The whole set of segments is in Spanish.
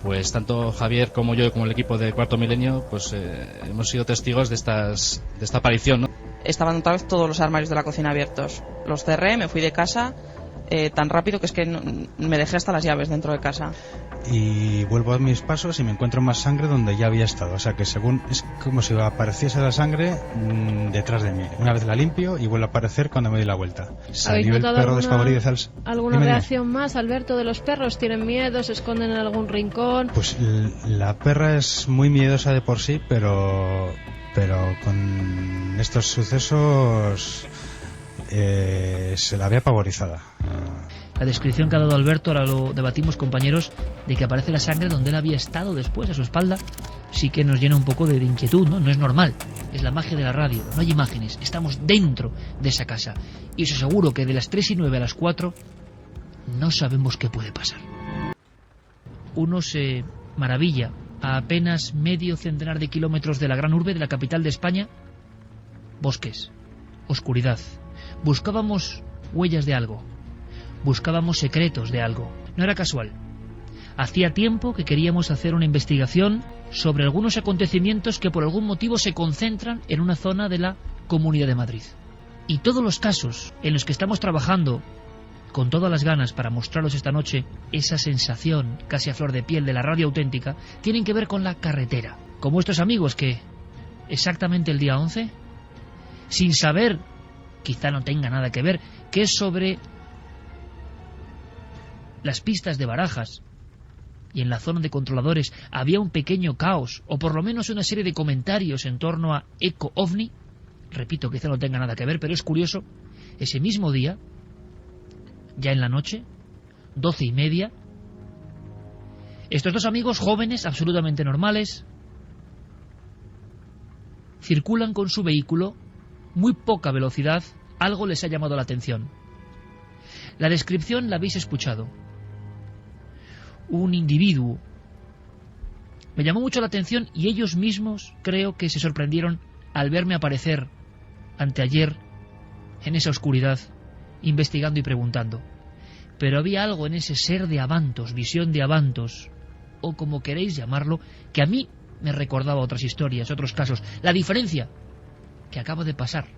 pues tanto Javier como yo, como el equipo de Cuarto Milenio, pues hemos sido testigos de esta aparición, ¿no? Estaban otra vez todos los armarios de la cocina abiertos. Los cerré, me fui de casa tan rápido que es que me dejé hasta las llaves dentro de casa. Y vuelvo a mis pasos y me encuentro más sangre donde ya había estado. O sea que según es como si apareciese la sangre detrás de mí. Una vez la limpio y vuelve a aparecer cuando me doy la vuelta. ¿Habéis notado alguna reacción dime. más, Alberto, de los perros? ¿Tienen miedo? ¿Se esconden en algún rincón? Pues la perra es muy miedosa de por sí, pero con estos sucesos se la ve apavorizada. La descripción que ha dado Alberto, ahora lo debatimos, compañeros, de que aparece la sangre donde él había estado después, a su espalda, sí que nos llena un poco de inquietud, ¿no? No es normal, es la magia de la radio, no hay imágenes, estamos dentro de esa casa. Y os aseguro que de las 3:09 a las 4 no sabemos qué puede pasar. Uno se maravilla, a apenas medio centenar de kilómetros de la gran urbe, de la capital de España, bosques, oscuridad. Buscábamos huellas de algo. Buscábamos secretos de algo. No era casual. Hacía tiempo que queríamos hacer una investigación sobre algunos acontecimientos que por algún motivo se concentran en una zona de la Comunidad de Madrid. Y todos los casos en los que estamos trabajando con todas las ganas para mostraros esta noche esa sensación casi a flor de piel de la radio auténtica, tienen que ver con la carretera. Como estos amigos que exactamente el día 11, sin saber, quizá no tenga nada que ver, que es sobre las pistas de Barajas y en la zona de controladores había un pequeño caos, o por lo menos una serie de comentarios en torno a Eco OVNI. Repito, quizá no tenga nada que ver, pero es curioso. Ese mismo día, ya en la noche, 12:30, estos dos amigos jóvenes, absolutamente normales, circulan con su vehículo, muy poca velocidad. Algo les ha llamado la atención. La descripción la habéis escuchado. Un individuo. Me llamó mucho la atención y ellos mismos creo que se sorprendieron al verme aparecer anteayer en esa oscuridad, investigando y preguntando. Pero había algo en ese ser de Avantos, visión de Avantos, o como queréis llamarlo, que a mí me recordaba otras historias, otros casos. La diferencia que acaba de pasar,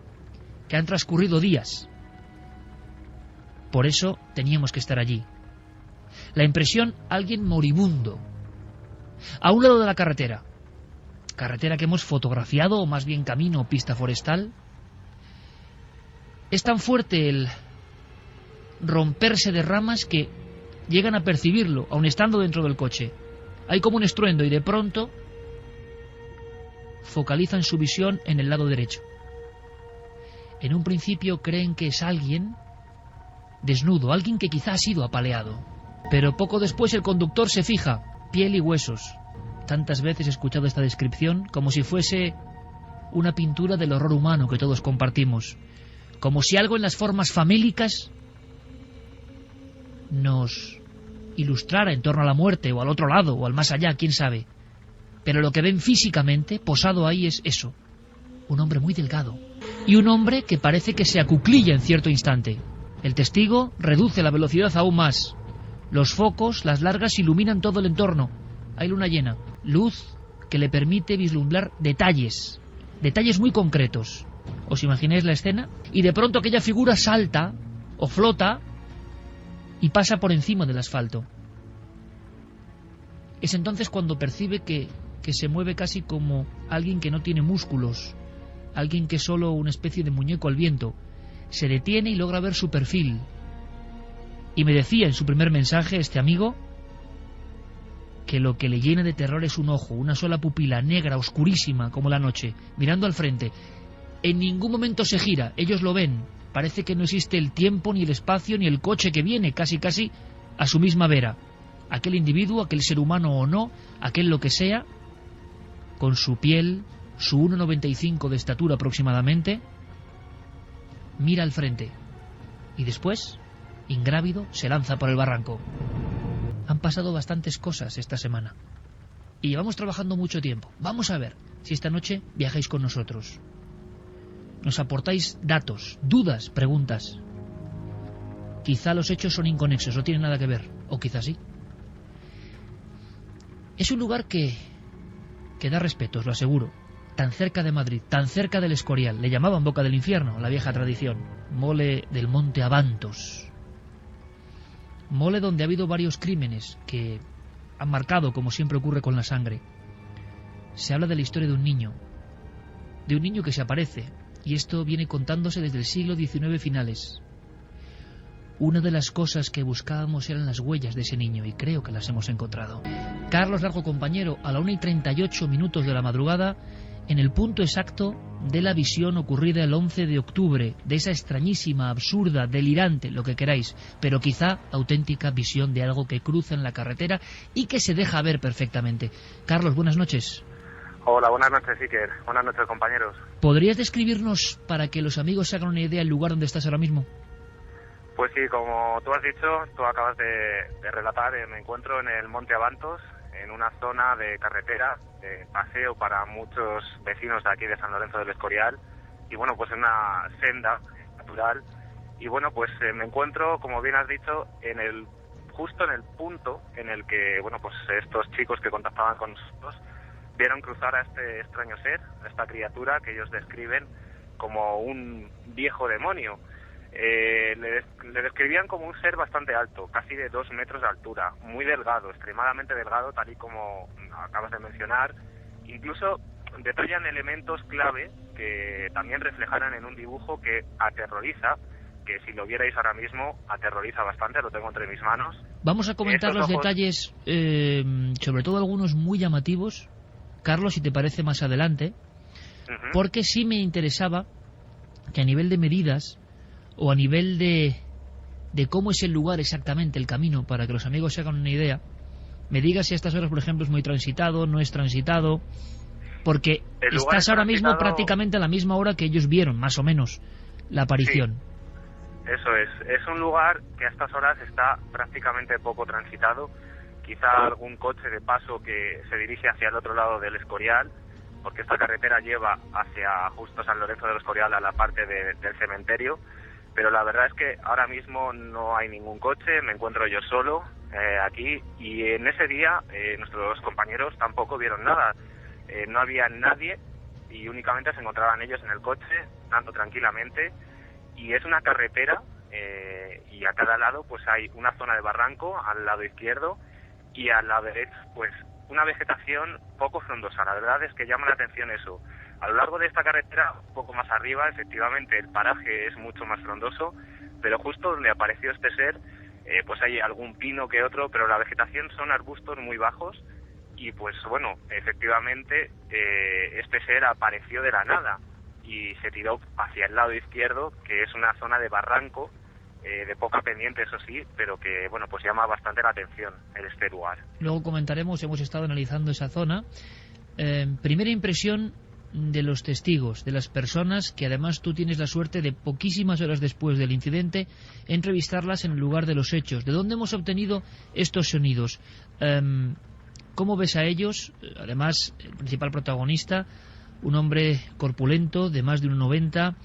que han transcurrido días. Por eso teníamos que estar allí. La impresión, alguien moribundo, a un lado de la carretera que hemos fotografiado, o más bien camino o pista forestal. Es tan fuerte el romperse de ramas que llegan a percibirlo, aun estando dentro del coche. Hay como un estruendo y de pronto focalizan su visión en el lado derecho. En un principio creen que es alguien desnudo, alguien que quizá ha sido apaleado. Pero poco después el conductor se fija, piel y huesos. Tantas veces he escuchado esta descripción, como si fuese una pintura del horror humano que todos compartimos. Como si algo en las formas famélicas nos ilustrara en torno a la muerte, o al otro lado, o al más allá, quién sabe. Pero lo que ven físicamente, posado ahí, es eso. Un hombre muy delgado. Y un hombre que parece que se acuclilla en cierto instante. El testigo reduce la velocidad aún más. Los focos, las largas, iluminan todo el entorno. Hay luna llena. Luz que le permite vislumbrar detalles. Detalles muy concretos. ¿Os imagináis la escena? Y de pronto aquella figura salta o flota y pasa por encima del asfalto. Es entonces cuando percibe que se mueve casi como alguien que no tiene músculos, alguien que es solo una especie de muñeco al viento. Se detiene y logra ver su perfil. Y me decía en su primer mensaje este amigo que lo que le llena de terror es un ojo, una sola pupila negra, oscurísima como la noche, mirando al frente. En ningún momento se gira, ellos lo ven. Parece que no existe el tiempo, ni el espacio, ni el coche que viene, casi a su misma vera. Aquel individuo, aquel ser humano o no, aquel lo que sea, con su piel, su 1,95 de estatura aproximadamente, mira al frente. Y después, ingrávido, se lanza por el barranco. Han pasado bastantes cosas esta semana. Y llevamos trabajando mucho tiempo. Vamos a ver si esta noche viajáis con nosotros. Nos aportáis datos, dudas, preguntas. Quizá los hechos son inconexos, no tienen nada que ver. O quizá sí. Es un lugar que da respeto, os lo aseguro. Tan cerca de Madrid, tan cerca del Escorial. Le llamaban Boca del Infierno, la vieja tradición. Mole del Monte Abantos. Mole donde ha habido varios crímenes que han marcado, como siempre ocurre con la sangre. Se habla de la historia de un niño que se aparece, y esto viene contándose desde el siglo XIX finales. Una de las cosas que buscábamos eran las huellas de ese niño, y creo que las hemos encontrado. Carlos Largo, compañero, a la 1:38 de la madrugada, en el punto exacto de la visión ocurrida el 11 de octubre, de esa extrañísima, absurda, delirante, lo que queráis, pero quizá auténtica visión de algo que cruza en la carretera y que se deja ver perfectamente. Carlos, buenas noches. Hola, buenas noches, Iker. Buenas noches, compañeros. ¿Podrías describirnos, para que los amigos se hagan una idea, el lugar donde estás ahora mismo? Pues sí, como tú has dicho, tú acabas de relatar, me encuentro en el Monte Abantos, en una zona de carretera, de paseo para muchos vecinos de aquí de San Lorenzo del Escorial, y bueno, pues en una senda natural, y bueno, pues me encuentro, como bien has dicho, justo en el punto en el que, bueno, pues estos chicos que contactaban con nosotros vieron cruzar a este extraño ser, a esta criatura que ellos describen como un viejo demonio. Le describían como un ser bastante alto, casi de 2 metros de altura, muy delgado, extremadamente delgado, tal y como acabas de mencionar. Incluso detallan elementos clave que también reflejaran en un dibujo que aterroriza, que si lo vierais ahora mismo aterroriza bastante, lo tengo entre mis manos. Vamos a comentar los detalles, sobre todo algunos muy llamativos, Carlos, si te parece, más adelante, porque sí me interesaba que a nivel de medidas o a nivel de cómo es el lugar exactamente, el camino, para que los amigos se hagan una idea, me digas si a estas horas, por ejemplo, es muy transitado, no es transitado, porque estás ahora mismo prácticamente a la misma hora que ellos vieron, más o menos, la aparición. Sí, eso es un lugar que a estas horas está prácticamente poco transitado, quizá algún coche de paso que se dirige hacia el otro lado del Escorial, porque esta carretera lleva hacia justo San Lorenzo del Escorial, a la parte del cementerio, pero la verdad es que ahora mismo no hay ningún coche, me encuentro yo solo aquí, y en ese día nuestros compañeros tampoco vieron nada, no había nadie y únicamente se encontraban ellos en el coche, andando tranquilamente, y es una carretera y a cada lado pues hay una zona de barranco al lado izquierdo, y a la derecha pues una vegetación poco frondosa. La verdad es que llama la atención eso. A lo largo de esta carretera, un poco más arriba, efectivamente el paraje es mucho más frondoso, pero justo donde apareció este ser, pues hay algún pino que otro, pero la vegetación son arbustos muy bajos, y pues bueno, efectivamente este ser apareció de la nada y se tiró hacia el lado izquierdo, que es una zona de barranco, de poca pendiente, eso sí, pero que bueno, pues llama bastante la atención en este lugar. Luego comentaremos, hemos estado analizando esa zona. Primera impresión de los testigos, de las personas que además tú tienes la suerte de poquísimas horas después del incidente entrevistarlas en el lugar de los hechos. ¿De dónde hemos obtenido estos sonidos? ¿Cómo ves a ellos? Además, el principal protagonista, un hombre corpulento de más de 1,90,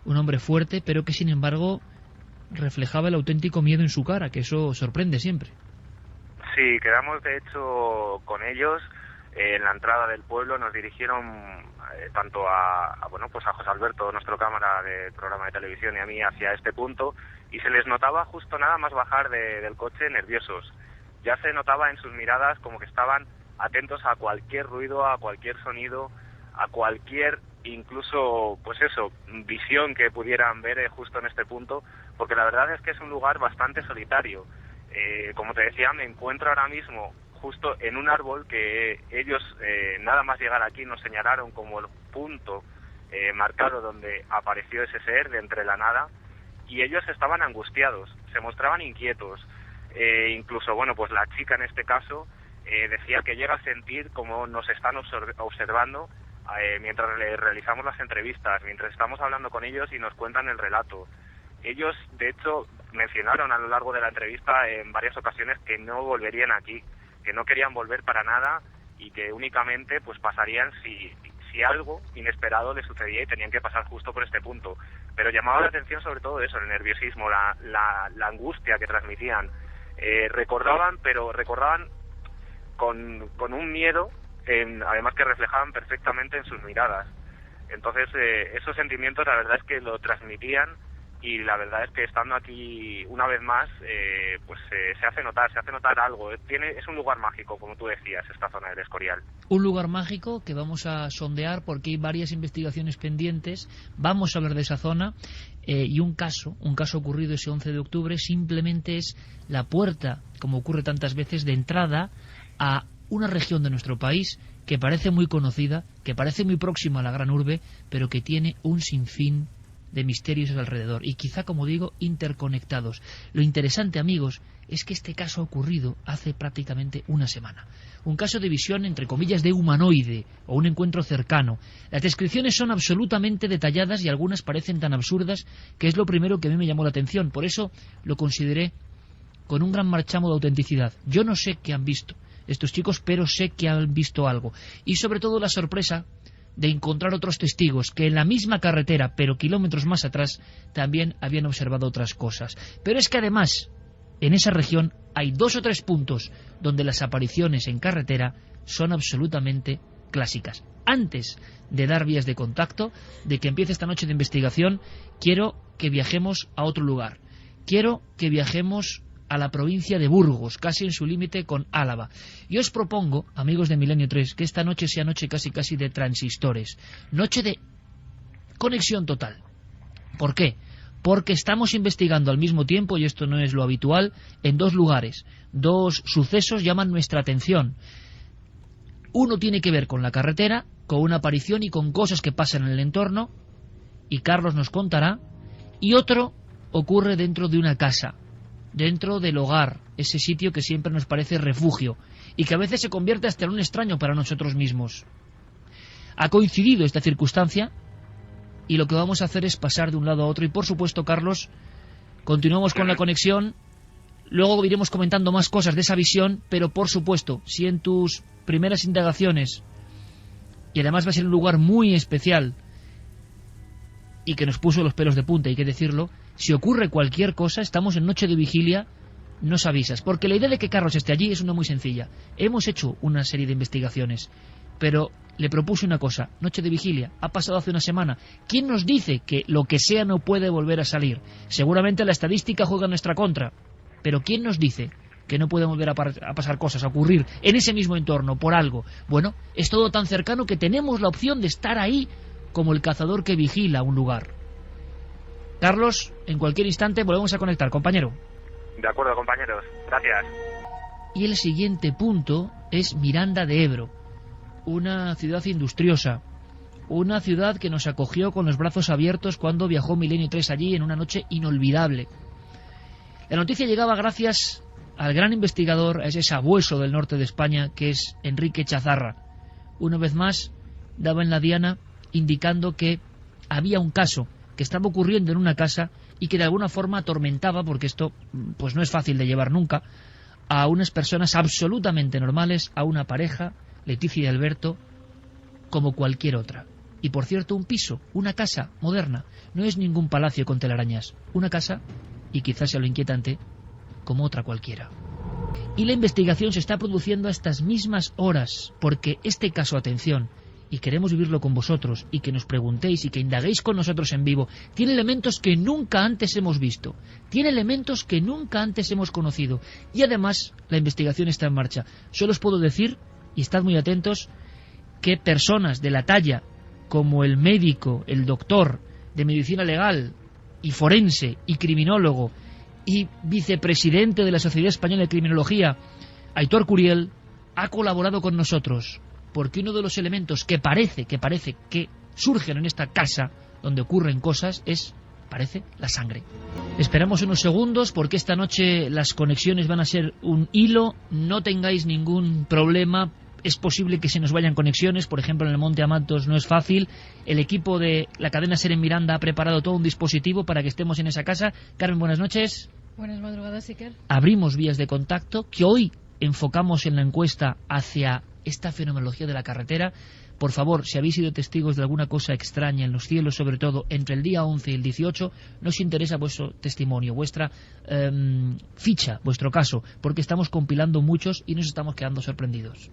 un hombre fuerte, pero que sin embargo reflejaba el auténtico miedo en su cara, que eso sorprende siempre. Sí, quedamos de hecho con ellos en la entrada del pueblo. Nos dirigieron tanto a José Alberto, nuestro cámara de programa de televisión, y a mí hacia este punto, y se les notaba justo nada más bajar del coche nerviosos. Ya se notaba en sus miradas como que estaban atentos a cualquier ruido, a cualquier sonido, a cualquier incluso pues eso, visión que pudieran ver justo en este punto, porque la verdad es que es un lugar bastante solitario. Como te decía, me encuentro ahora mismo justo en un árbol que ellos nada más llegar aquí nos señalaron como el punto marcado donde apareció ese ser de entre la nada, y ellos estaban angustiados, se mostraban inquietos, incluso bueno, pues la chica en este caso decía que llega a sentir como nos están observando mientras le realizamos las entrevistas, mientras estamos hablando con ellos y nos cuentan el relato. Ellos, de hecho, mencionaron a lo largo de la entrevista en varias ocasiones que no volverían aquí, que no querían volver para nada y que únicamente pues pasarían si algo inesperado les sucedía y tenían que pasar justo por este punto. Pero llamaba la atención sobre todo eso, el nerviosismo, la angustia que transmitían. Recordaban con un miedo, además que reflejaban perfectamente en sus miradas. Entonces, esos sentimientos la verdad es que lo transmitían, y la verdad es que estando aquí una vez más, se hace notar algo. Es un lugar mágico, como tú decías, esta zona del Escorial. Un lugar mágico que vamos a sondear porque hay varias investigaciones pendientes. Vamos a hablar de esa zona, y un caso ocurrido ese 11 de octubre simplemente es la puerta, como ocurre tantas veces, de entrada a una región de nuestro país que parece muy conocida, que parece muy próxima a la gran urbe, pero que tiene un sinfín de misterios alrededor y quizá, como digo, interconectados. Lo interesante, amigos, es que este caso ha ocurrido hace prácticamente una semana. Un caso de visión, entre comillas, de humanoide o un encuentro cercano. Las descripciones son absolutamente detalladas y algunas parecen tan absurdas que es lo primero que a mí me llamó la atención. Por eso lo consideré con un gran marchamo de autenticidad. Yo no sé qué han visto estos chicos, pero sé que han visto algo. Y sobre todo la sorpresa de encontrar otros testigos que en la misma carretera, pero kilómetros más atrás, también habían observado otras cosas. Pero es que además, en esa región hay 2 o 3 puntos donde las apariciones en carretera son absolutamente clásicas. Antes de dar vías de contacto, de que empiece esta noche de investigación, quiero que viajemos a otro lugar. Quiero que viajemos a la provincia de Burgos, casi en su límite con Álava. Y os propongo, amigos de Milenio 3, que esta noche sea noche casi de transistores, noche de conexión total. ¿Por qué? Porque estamos investigando al mismo tiempo, y esto no es lo habitual, en 2 lugares. 2 sucesos llaman nuestra atención. Uno tiene que ver con la carretera, con una aparición y con cosas que pasan en el entorno, y Carlos nos contará, y otro ocurre dentro de una casa, dentro del hogar, ese sitio que siempre nos parece refugio y que a veces se convierte hasta en un extraño para nosotros mismos. Ha coincidido esta circunstancia y lo que vamos a hacer es pasar de un lado a otro. Y por supuesto, Carlos, continuamos con la conexión, luego iremos comentando más cosas de esa visión, pero por supuesto, si en tus primeras indagaciones, y además va a ser un lugar muy especial y que nos puso los pelos de punta, hay que decirlo, si ocurre cualquier cosa, estamos en noche de vigilia, nos avisas. Porque la idea de que Carlos esté allí es una muy sencilla. Hemos hecho una serie de investigaciones, pero le propuse una cosa: noche de vigilia, ha pasado hace una semana. ¿Quién nos dice que lo que sea no puede volver a salir? Seguramente la estadística juega en nuestra contra, pero ¿quién nos dice que no pueden volver a pasar cosas, a ocurrir en ese mismo entorno, por algo? Bueno, es todo tan cercano que tenemos la opción de estar ahí como el cazador que vigila un lugar. Carlos, en cualquier instante volvemos a conectar, compañero. De acuerdo, compañeros. Gracias. Y el siguiente punto es Miranda de Ebro, una ciudad industriosa, una ciudad que nos acogió con los brazos abiertos cuando viajó Milenio 3 allí en una noche inolvidable. La noticia llegaba gracias al gran investigador, a ese sabueso del norte de España, que es Enrique Chazarra. Una vez más, daba en la diana indicando que había un caso que estaba ocurriendo en una casa y que de alguna forma atormentaba, porque esto pues no es fácil de llevar nunca, a unas personas absolutamente normales, a una pareja, Leticia y Alberto, como cualquier otra. Y por cierto, un piso, una casa moderna, no es ningún palacio con telarañas, una casa, y quizás sea lo inquietante, como otra cualquiera. Y la investigación se está produciendo a estas mismas horas, porque este caso, atención, y queremos vivirlo con vosotros, y que nos preguntéis y que indaguéis con nosotros en vivo, tiene elementos que nunca antes hemos visto, tiene elementos que nunca antes hemos conocido, y además la investigación está en marcha. Solo os puedo decir, y estad muy atentos, que personas de la talla como el médico, el doctor de medicina legal y forense y criminólogo y vicepresidente de la Sociedad Española de Criminología, Aitor Curiel, ha colaborado con nosotros, porque uno de los elementos que parece que surgen en esta casa donde ocurren cosas es, parece, la sangre. Esperamos unos segundos porque esta noche las conexiones van a ser un hilo, no tengáis ningún problema. Es posible que se nos vayan conexiones, por ejemplo en el Monte Amatos no es fácil. El equipo de la cadena SER en Miranda ha preparado todo un dispositivo para que estemos en esa casa. Carmen, buenas noches. Buenas madrugadas, Iker. Abrimos vías de contacto que hoy enfocamos en la encuesta hacia esta fenomenología de la carretera, Por favor, si habéis sido testigos de alguna cosa extraña en los cielos, sobre todo entre el día 11 y el 18, nos interesa vuestro testimonio, vuestra ficha, vuestro caso, porque estamos compilando muchos y nos estamos quedando sorprendidos.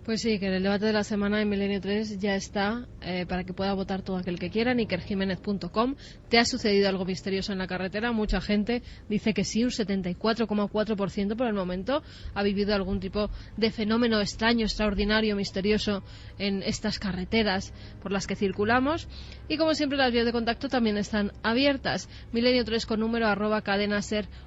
Pues sí, que el debate de la semana en Milenio 3 ya está para que pueda votar todo aquel que quiera, ikerjiménez.com. ¿Te ha sucedido algo misterioso en la carretera? Mucha gente dice que sí, un 74,4% por el momento ha vivido algún tipo de fenómeno extraño, extraordinario, misterioso en estas carreteras por las que circulamos. Y como siempre, las vías de contacto también están abiertas. Milenio 3 con número @cadenaser.com,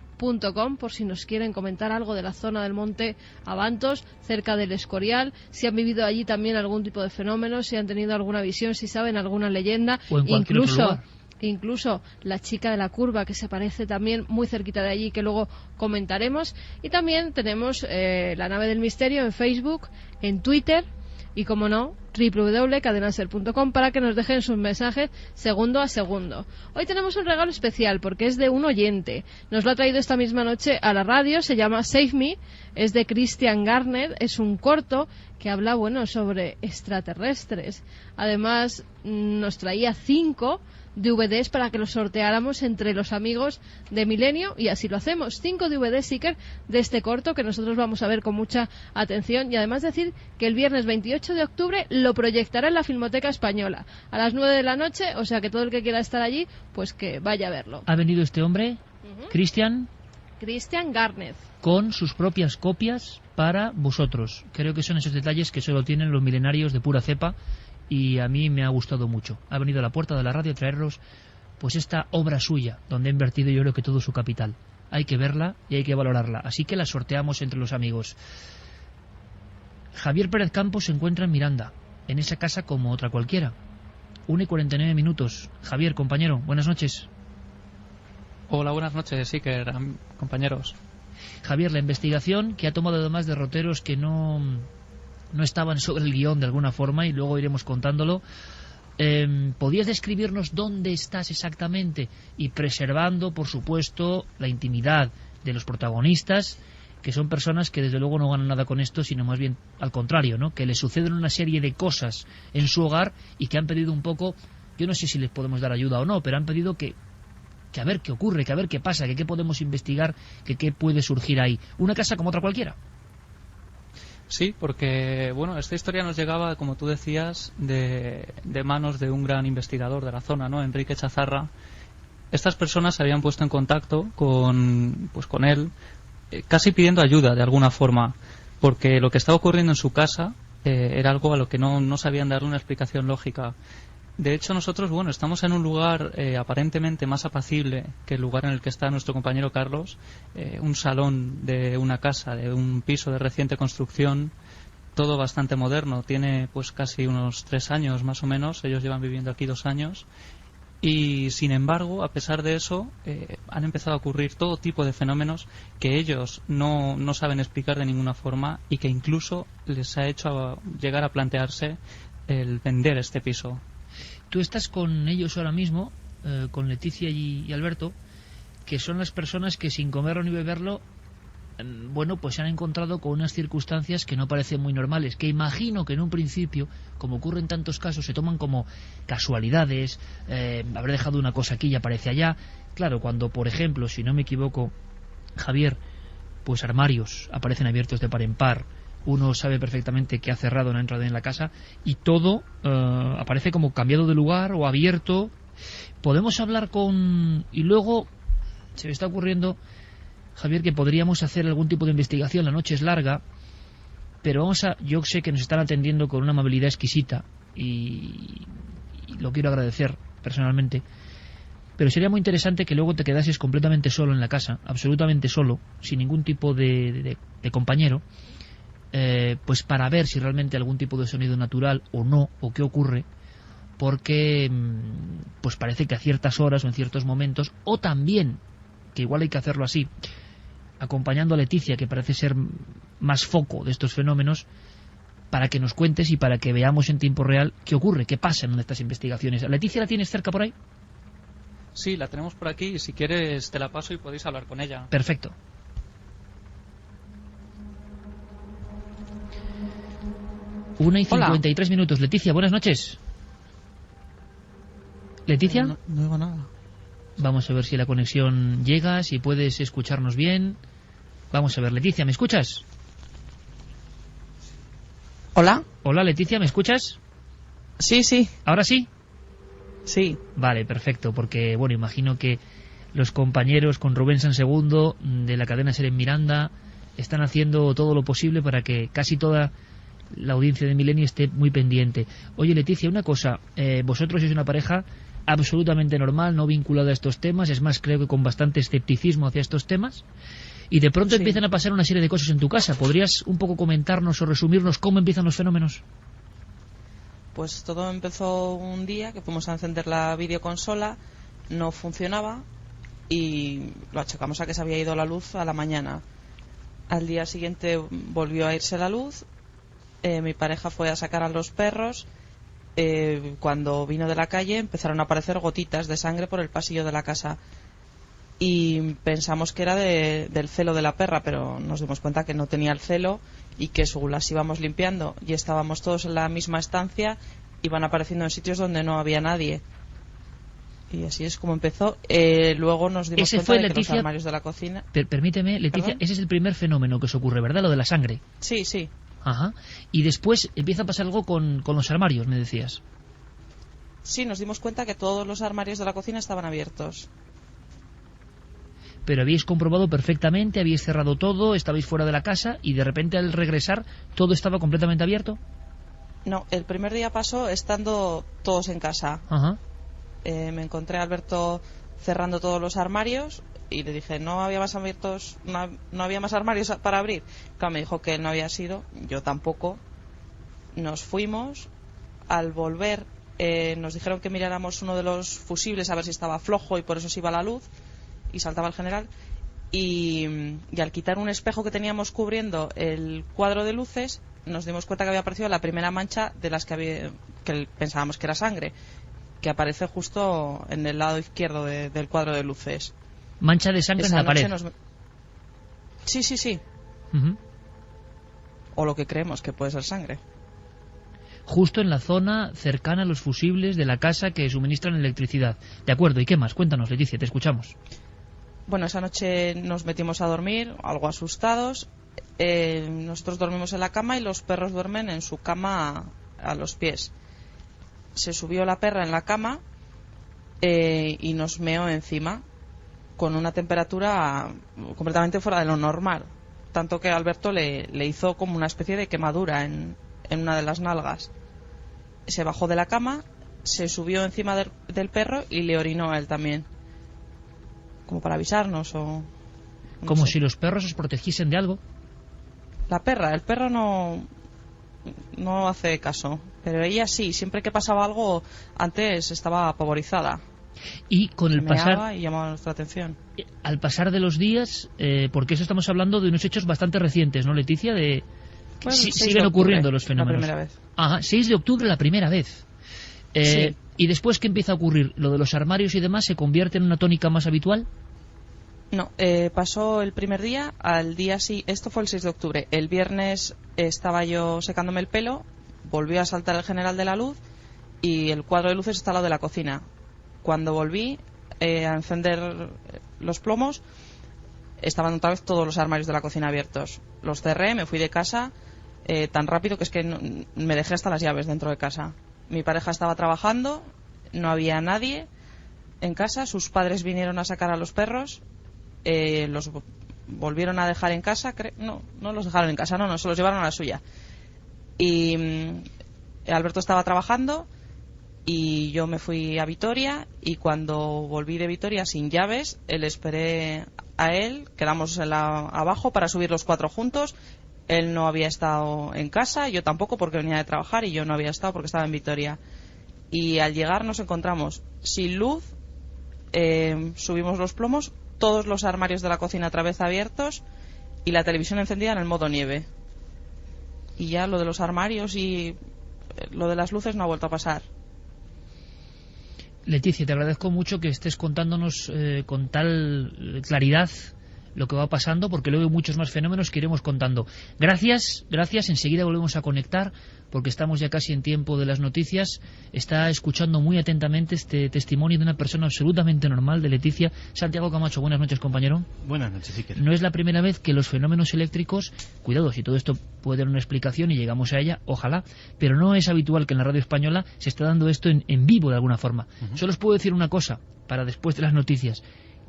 por si nos quieren comentar algo de la zona del Monte Abantos, cerca del Escorial, si han vivido allí también algún tipo de fenómeno, si han tenido alguna visión, si saben alguna leyenda, o en cualquier otro lugar. Incluso la chica de la curva, que se aparece también muy cerquita de allí, que luego comentaremos. Y también tenemos la nave del misterio en Facebook, en Twitter y, como no, www.cadenaser.com, para que nos dejen sus mensajes segundo a segundo. Hoy tenemos un regalo especial porque es de un oyente. Nos lo ha traído esta misma noche a la radio. Se llama Save Me, es de Christian Garner. Es un corto que habla, bueno, sobre extraterrestres. Además, nos traía 5 DVDs para que los sorteáramos entre los amigos de Milenio, y así lo hacemos. 5 DVDs, Iker, de este corto que nosotros vamos a ver con mucha atención, y además decir que el viernes 28 de octubre lo proyectará en la Filmoteca Española a las 9 de la noche, o sea que todo el que quiera estar allí, pues que vaya a verlo. ¿Ha venido este hombre, Christian Garnett, con sus propias copias para vosotros? Creo que son esos detalles que solo tienen los milenarios de pura cepa, y a mí me ha gustado mucho. Ha venido a la puerta de la radio a traernos pues esta obra suya, donde ha invertido, yo creo, que todo su capital. Hay que verla y hay que valorarla, así que la sorteamos entre los amigos. Javier Pérez Campos se encuentra en Miranda, en esa casa como otra cualquiera. 1:49. Javier, compañero, buenas noches. Hola, buenas noches, Iker, compañeros. Javier, la investigación que ha tomado además derroteros que no estaban sobre el guión de alguna forma, y luego iremos contándolo. ¿Podías describirnos dónde estás exactamente? Y preservando, por supuesto, la intimidad de los protagonistas, que son personas que desde luego no ganan nada con esto, sino más bien al contrario, ¿no? Que les suceden una serie de cosas en su hogar y que han pedido un poco, yo no sé si les podemos dar ayuda o no, pero han pedido que a ver qué ocurre, que a ver qué pasa, que qué podemos investigar, que qué puede surgir ahí. Una casa como otra cualquiera. Sí, porque bueno, esta historia nos llegaba, como tú decías, de manos de un gran investigador de la zona, ¿no? Enrique Chazarra. Estas personas se habían puesto en contacto con él, casi pidiendo ayuda de alguna forma, porque lo que estaba ocurriendo en su casa era algo a lo que no sabían darle una explicación lógica. De hecho, nosotros, bueno, estamos en un lugar aparentemente más apacible que el lugar en el que está nuestro compañero Carlos, un salón de una casa, de un piso de reciente construcción, todo bastante moderno, tiene pues casi unos 3 años más o menos, ellos llevan viviendo aquí 2 años, y sin embargo, a pesar de eso, han empezado a ocurrir todo tipo de fenómenos que ellos no saben explicar de ninguna forma, y que incluso les ha hecho llegar a plantearse el vender este piso. Tú estás con ellos ahora mismo, con Leticia y Alberto, que son las personas que sin comerlo ni beberlo, bueno, pues se han encontrado con unas circunstancias que no parecen muy normales, que imagino que en un principio, como ocurre en tantos casos, se toman como casualidades, habré dejado una cosa aquí y aparece allá. Claro, cuando, por ejemplo, si no me equivoco, Javier, pues armarios aparecen abiertos de par en par, uno sabe perfectamente que ha cerrado una entrada en la casa, y todo aparece como cambiado de lugar o abierto. Podemos hablar y luego se me está ocurriendo, Javier, que podríamos hacer algún tipo de investigación. La noche es larga, pero yo sé que nos están atendiendo con una amabilidad exquisita y lo quiero agradecer personalmente, pero sería muy interesante que luego te quedases completamente solo en la casa, absolutamente solo, sin ningún tipo de compañero, pues para ver si realmente algún tipo de sonido natural o no, o qué ocurre, porque pues parece que a ciertas horas o en ciertos momentos, o también, que igual hay que hacerlo así, acompañando a Leticia, que parece ser más foco de estos fenómenos, para que nos cuentes y para que veamos en tiempo real qué ocurre, qué pasa en estas investigaciones. ¿Leticia la tienes cerca por ahí? Sí, la tenemos por aquí, y si quieres te la paso y podéis hablar con ella. Perfecto. 1:53. Leticia, buenas noches. ¿Leticia? No digo nada. Vamos a ver si la conexión llega, si puedes escucharnos bien. Vamos a ver, Leticia, ¿me escuchas? ¿Hola? Hola, Leticia, ¿me escuchas? Sí. ¿Ahora sí? Sí. Vale, perfecto, porque, bueno, imagino que los compañeros con Rubén Sansegundo de la cadena SER en Miranda están haciendo todo lo posible para que casi toda la audiencia de Milenio esté muy pendiente. Oye, Leticia, una cosa, vosotros sois una pareja absolutamente normal, no vinculada a estos temas, es más, creo que con bastante escepticismo hacia estos temas, y de pronto empiezan a pasar una serie de cosas en tu casa. ¿Podrías un poco comentarnos o resumirnos cómo empiezan los fenómenos? Pues todo empezó un día que fuimos a encender la videoconsola, no funcionaba y lo achacamos a que se había ido la luz a la mañana. Al día siguiente volvió a irse la luz, mi pareja fue a sacar a los perros, cuando vino de la calle empezaron a aparecer gotitas de sangre por el pasillo de la casa y pensamos que era del celo de la perra, pero nos dimos cuenta que no tenía el celo y que según las íbamos limpiando y estábamos todos en la misma estancia, iban apareciendo en sitios donde no había nadie. Y así es como empezó. Luego nos dimos cuenta de que los armarios de la cocina... Permíteme, Leticia, ¿perdón? Ese es el primer fenómeno que se ocurre, ¿verdad? Lo de la sangre. Sí. Ajá. Y después empieza a pasar algo con los armarios, me decías. Sí, nos dimos cuenta que todos los armarios de la cocina estaban abiertos. Pero habíais comprobado perfectamente, habíais cerrado todo, estabais fuera de la casa y de repente al regresar todo estaba completamente abierto. No, el primer día pasó estando todos en casa. Ajá. Me encontré a Alberto cerrando todos los armarios y le dije, no había más armarios para abrir. Claro, me dijo que él no había sido, yo tampoco. Nos fuimos. Al volver nos dijeron que miráramos uno de los fusibles a ver si estaba flojo y por eso se iba la luz y saltaba el general. Y al quitar un espejo que teníamos cubriendo el cuadro de luces, nos dimos cuenta que había aparecido la primera mancha de las que pensábamos que era sangre, que aparece justo en el lado izquierdo del cuadro de luces. Mancha de sangre en la pared. Sí. Uh-huh. O lo que creemos que puede ser sangre. Justo en la zona cercana a los fusibles de la casa que suministran electricidad. De acuerdo, ¿y qué más? Cuéntanos, Leticia, te escuchamos. Bueno, esa noche nos metimos a dormir, algo asustados. Nosotros dormimos en la cama y los perros duermen en su cama a los pies. Se subió la perra en la cama y nos meó encima con una temperatura completamente fuera de lo normal, tanto que Alberto le hizo como una especie de quemadura en una de las nalgas. Se bajó de la cama, se subió encima del perro y le orinó a él también, como para avisarnos o no como sé. Si los perros os protegiesen de algo. El perro no hace caso, pero ella sí, siempre que pasaba algo antes estaba apavorizada. Y con el pasar y llamaba nuestra atención. Al pasar de los días, porque eso estamos hablando de unos hechos bastante recientes, ¿no, Leticia? Siguen ocurriendo los fenómenos. La primera vez. Ajá, 6 de octubre la primera vez. Sí. ¿Y después qué empieza a ocurrir? ¿Lo de los armarios y demás se convierte en una tónica más habitual? No, pasó el primer día, al día sí, esto fue el 6 de octubre. El viernes estaba yo secándome el pelo, volvió a saltar el general de la luz y el cuadro de luces está al lado de la cocina. Cuando volví a encender los plomos, estaban otra vez todos los armarios de la cocina abiertos. Los cerré, me fui de casa tan rápido que es que me dejé hasta las llaves dentro de casa. Mi pareja estaba trabajando, no había nadie en casa, sus padres vinieron a sacar a los perros, los volvieron a dejar en casa, no los dejaron en casa, no, se los llevaron a la suya. Y Alberto estaba trabajando y yo me fui a Vitoria y cuando volví de Vitoria sin llaves, le esperé a él, quedamos abajo para subir los 4 juntos. Él no había estado en casa, yo tampoco porque venía de trabajar y yo no había estado porque estaba en Vitoria. Y al llegar nos encontramos sin luz, subimos los plomos, todos los armarios de la cocina otra vez abiertos y la televisión encendida en el modo nieve. Y ya lo de los armarios y lo de las luces no ha vuelto a pasar. Leticia, te agradezco mucho que estés contándonos con tal claridad lo que va pasando, porque luego hay muchos más fenómenos que iremos contando. Gracias, enseguida volvemos a conectar, porque estamos ya casi en tiempo de las noticias. Está escuchando muy atentamente este testimonio de una persona absolutamente normal, de Leticia. Santiago Camacho, buenas noches, compañero. Buenas noches, Iker. No es la primera vez que los fenómenos eléctricos, cuidado, si todo esto puede dar una explicación y llegamos a ella, ojalá, pero no es habitual que en la radio española se esté dando esto en vivo de alguna forma. Solo os puedo decir una cosa, para después de las noticias,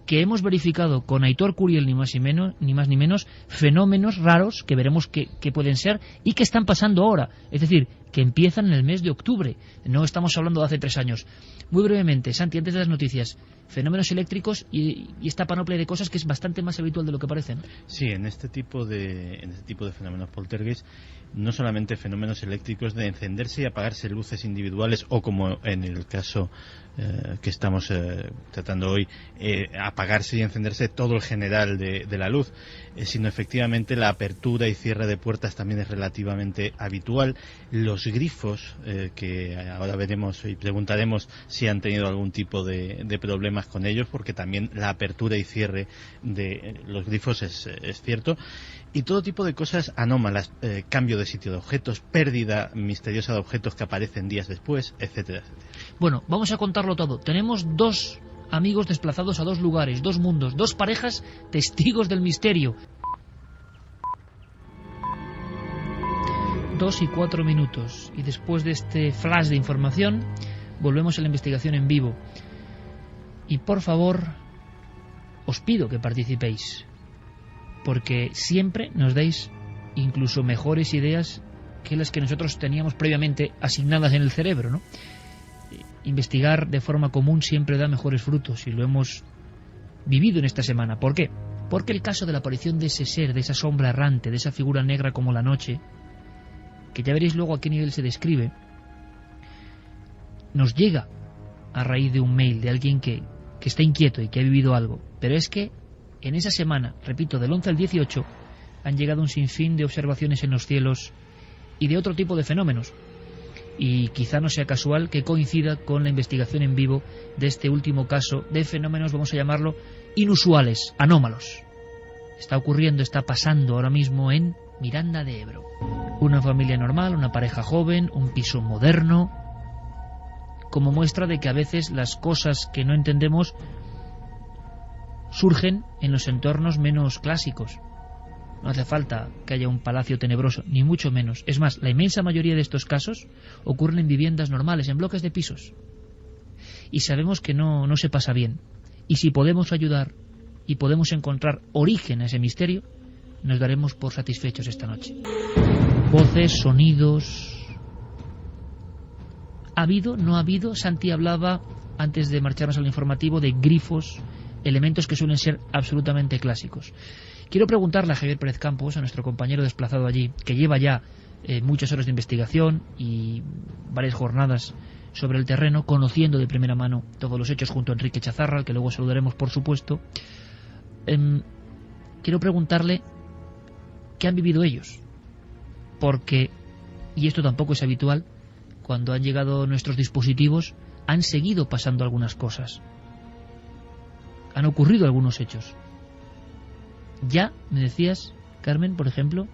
que hemos verificado con Aitor Curiel ni más ni menos fenómenos raros que veremos que pueden ser y que están pasando ahora, es decir, que empiezan en el mes de octubre, no estamos hablando de hace 3 años. Muy brevemente, Santi, antes de las noticias, fenómenos eléctricos y esta panoplia de cosas que es bastante más habitual de lo que parece, ¿no? Sí, en este tipo de fenómenos poltergeist, no solamente fenómenos eléctricos de encenderse y apagarse luces individuales, o como en el caso que estamos tratando hoy, apagarse y encenderse todo el general de la luz, sino efectivamente la apertura y cierre de puertas también es relativamente habitual. Los grifos, que ahora veremos y preguntaremos si han tenido algún tipo de problemas con ellos, porque también la apertura y cierre de los grifos es cierto. Y todo tipo de cosas anómalas, cambio de sitio de objetos, pérdida misteriosa de objetos que aparecen días después, etcétera, etcétera. Bueno, vamos a contarlo todo. Tenemos 2 amigos desplazados a 2 lugares, 2 mundos, 2 parejas testigos del misterio. 2:04 minutos. Y después de este flash de información, volvemos a la investigación en vivo. Y por favor, os pido que participéis, porque siempre nos dais incluso mejores ideas que las que nosotros teníamos previamente asignadas en el cerebro, ¿no? Investigar de forma común siempre da mejores frutos, y lo hemos vivido en esta semana. ¿Por qué? Porque el caso de la aparición de ese ser, de esa sombra errante, de esa figura negra como la noche, que ya veréis luego a qué nivel se describe, nos llega a raíz de un mail de alguien que está inquieto y que ha vivido algo. Pero es que en esa semana, repito, del 11 al 18, han llegado un sinfín de observaciones en los cielos y de otro tipo de fenómenos. Y quizá no sea casual que coincida con la investigación en vivo de este último caso de fenómenos, vamos a llamarlo, inusuales, anómalos. Está ocurriendo, está pasando ahora mismo en Miranda de Ebro. Una familia normal, una pareja joven, un piso moderno, como muestra de que a veces las cosas que no entendemos surgen en los entornos menos clásicos. No hace falta que haya un palacio tenebroso, ni mucho menos. Es más, la inmensa mayoría de estos casos ocurren en viviendas normales, en bloques de pisos. Y sabemos que no se pasa bien. Y si podemos ayudar y podemos encontrar origen a ese misterio, nos daremos por satisfechos esta noche. Voces, sonidos... ¿Ha habido? ¿No ha habido? Santi hablaba, antes de marcharnos al informativo, de grifos, elementos que suelen ser absolutamente clásicos. Quiero preguntarle a Javier Pérez Campos, a nuestro compañero desplazado allí, que lleva ya muchas horas de investigación y varias jornadas sobre el terreno, conociendo de primera mano todos los hechos junto a Enrique Chazarra, al que luego saludaremos por supuesto. Quiero preguntarle qué han vivido ellos, porque, y esto tampoco es habitual, cuando han llegado nuestros dispositivos han seguido pasando algunas cosas, han ocurrido algunos hechos. Ya me decías, Carmen, por ejemplo,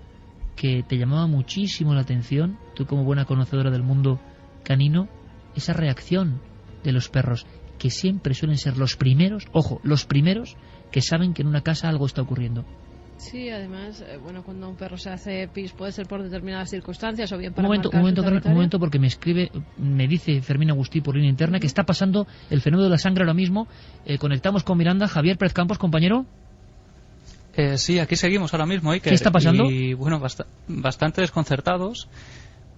que te llamaba muchísimo la atención, tú como buena conocedora del mundo canino, esa reacción de los perros, que siempre suelen ser los primeros, ojo, los primeros que saben que en una casa algo está ocurriendo. Sí, además, cuando un perro se hace pis puede ser por determinadas circunstancias o bien para un momento, porque me dice Fermín Agustí por línea interna que está pasando el fenómeno de la sangre ahora mismo. Conectamos con Miranda. Javier Pérez Campos, compañero. Sí, aquí seguimos ahora mismo, Iker. ¿Qué está pasando? Y bueno, bastante desconcertados,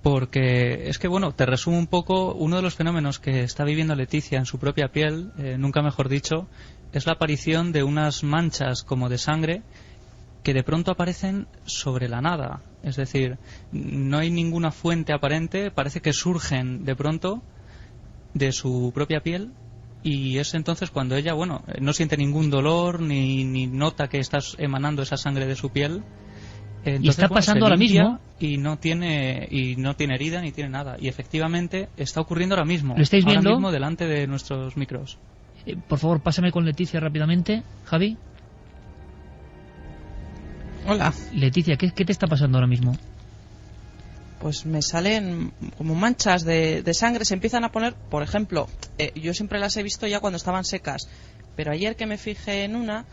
porque es que, te resumo un poco, uno de los fenómenos que está viviendo Leticia en su propia piel, nunca mejor dicho, es la aparición de unas manchas como de sangre que de pronto aparecen sobre la nada. Es decir, no hay ninguna fuente aparente, parece que surgen de pronto de su propia piel. Y es entonces cuando ella, no siente ningún dolor ni nota que está emanando esa sangre de su piel. Entonces, y está pasando ahora mismo. Y no tiene herida ni tiene nada. Y efectivamente está ocurriendo ahora mismo. ¿Lo estáis viendo? Ahora mismo delante de nuestros micros. Por favor, pásame con Leticia rápidamente, Javi. Hola. Leticia, ¿qué te está pasando ahora mismo? Pues me salen como manchas de sangre, se empiezan a poner, por ejemplo, yo siempre las he visto ya cuando estaban secas, pero ayer que me fijé en una,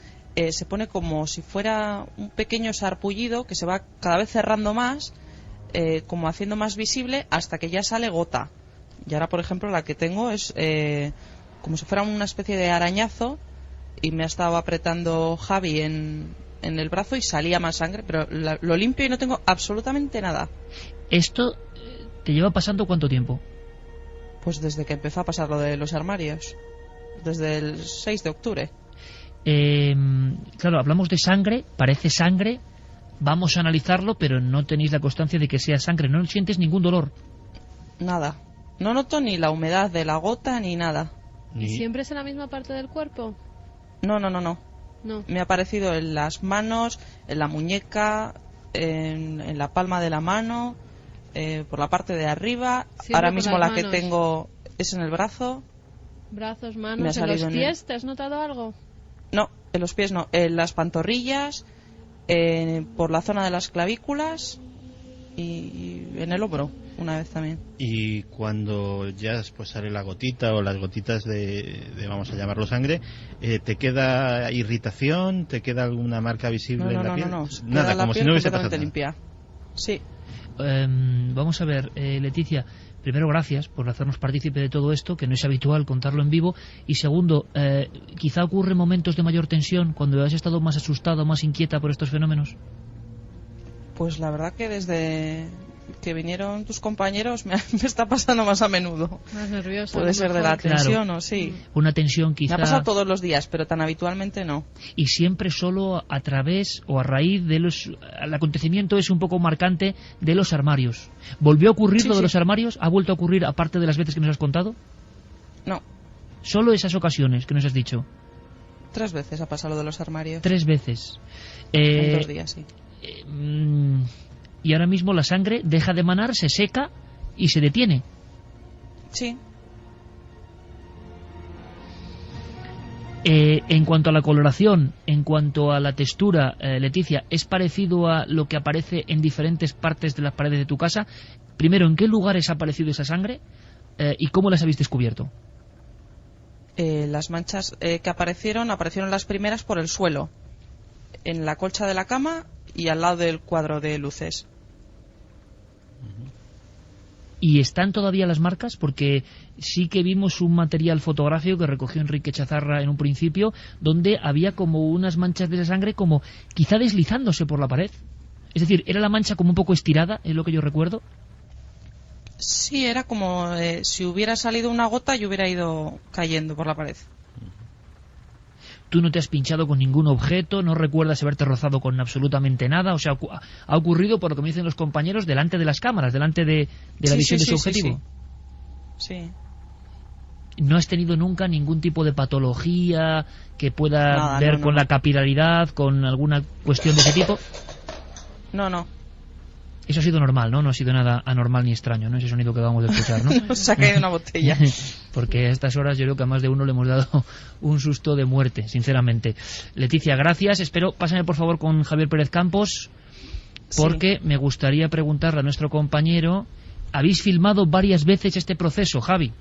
se pone como si fuera un pequeño sarpullido que se va cada vez cerrando más, como haciendo más visible hasta que ya sale gota. Y ahora, por ejemplo, la que tengo es como si fuera una especie de arañazo, y me ha estado apretando Javi en el brazo y salía más sangre, pero lo limpio y no tengo absolutamente nada. ¿Esto te lleva pasando cuánto tiempo? Pues desde que empezó a pasar lo de los armarios, desde el 6 de octubre. Claro, hablamos de sangre, parece sangre, vamos a analizarlo, pero no tenéis la constancia de que sea sangre, no sientes ningún dolor. Nada, no noto ni la humedad de la gota ni nada. ¿Y siempre es en la misma parte del cuerpo? No. No. Me ha aparecido en las manos, en la muñeca, en la palma de la mano, por la parte de arriba. Siempre ahora por mismo las la que manos. tengo es en el brazo. Brazos, Me ha manos, en salido los en pies, ¿te has notado algo? No, en los pies no, en las pantorrillas, por la zona de las clavículas y en el hombro una vez también. Y cuando ya pues sale la gotita o las gotitas de vamos a llamarlo sangre, ¿te queda irritación? ¿Te queda alguna marca visible en la piel? No. Nada, Queda la como si piel no hubiese pasado completamente nada. limpia. Sí. Vamos a ver, Leticia, primero gracias por hacernos partícipe de todo esto, que no es habitual contarlo en vivo, y segundo, quizá ocurre momentos de mayor tensión cuando has estado más asustado, más inquieta por estos fenómenos. Pues la verdad que desde que vinieron tus compañeros me está pasando más a menudo. Más nerviosa. Puede ser de la Claro. tensión o sí. Una tensión quizá... Me ha pasado todos los días, pero tan habitualmente no. Y siempre solo a través o a raíz de los... El acontecimiento es un poco marcante de los armarios. ¿Volvió a ocurrir Sí, lo de sí. los armarios? ¿Ha vuelto a ocurrir aparte de las veces que nos has contado? No, Solo esas ocasiones que nos has dicho. 3 veces ha pasado lo de los armarios. 3 veces. En 2 días, sí. Y ahora mismo la sangre deja de manar, se seca y se detiene. Sí. En cuanto a la coloración, en cuanto a la textura, Leticia, ¿es parecido a lo que aparece en diferentes partes de las paredes de tu casa? Primero, ¿en qué lugares ha aparecido esa sangre? ¿Y cómo las habéis descubierto? Las manchas que aparecieron las primeras por el suelo, en la colcha de la cama y al lado del cuadro de luces. ¿Y están todavía las marcas? Porque sí que vimos un material fotográfico que recogió Enrique Chazarra en un principio, donde había como unas manchas de sangre como quizá deslizándose por la pared. Es decir, era la mancha como un poco estirada, es lo que yo recuerdo. Sí, era como si hubiera salido una gota y hubiera ido cayendo por la pared. Tú no te has pinchado con ningún objeto, no recuerdas haberte rozado con absolutamente nada, o sea, ha ocurrido, por lo que me dicen los compañeros, delante de las cámaras, delante de la visión de su objetivo. Sí. ¿No has tenido nunca ningún tipo de patología que pueda Nada, ver no. con la capilaridad, con alguna cuestión de ese tipo? No. Eso ha sido normal, ¿no? No ha sido nada anormal ni extraño, ¿no? Ese sonido que acabamos de escuchar, ¿no? Se ha caído una botella. Porque a estas horas yo creo que a más de uno le hemos dado un susto de muerte, sinceramente. Leticia, gracias. Espero, pásame por favor con Javier Pérez Campos, porque me gustaría preguntarle a nuestro compañero, ¿habéis filmado varias veces este proceso, Javi?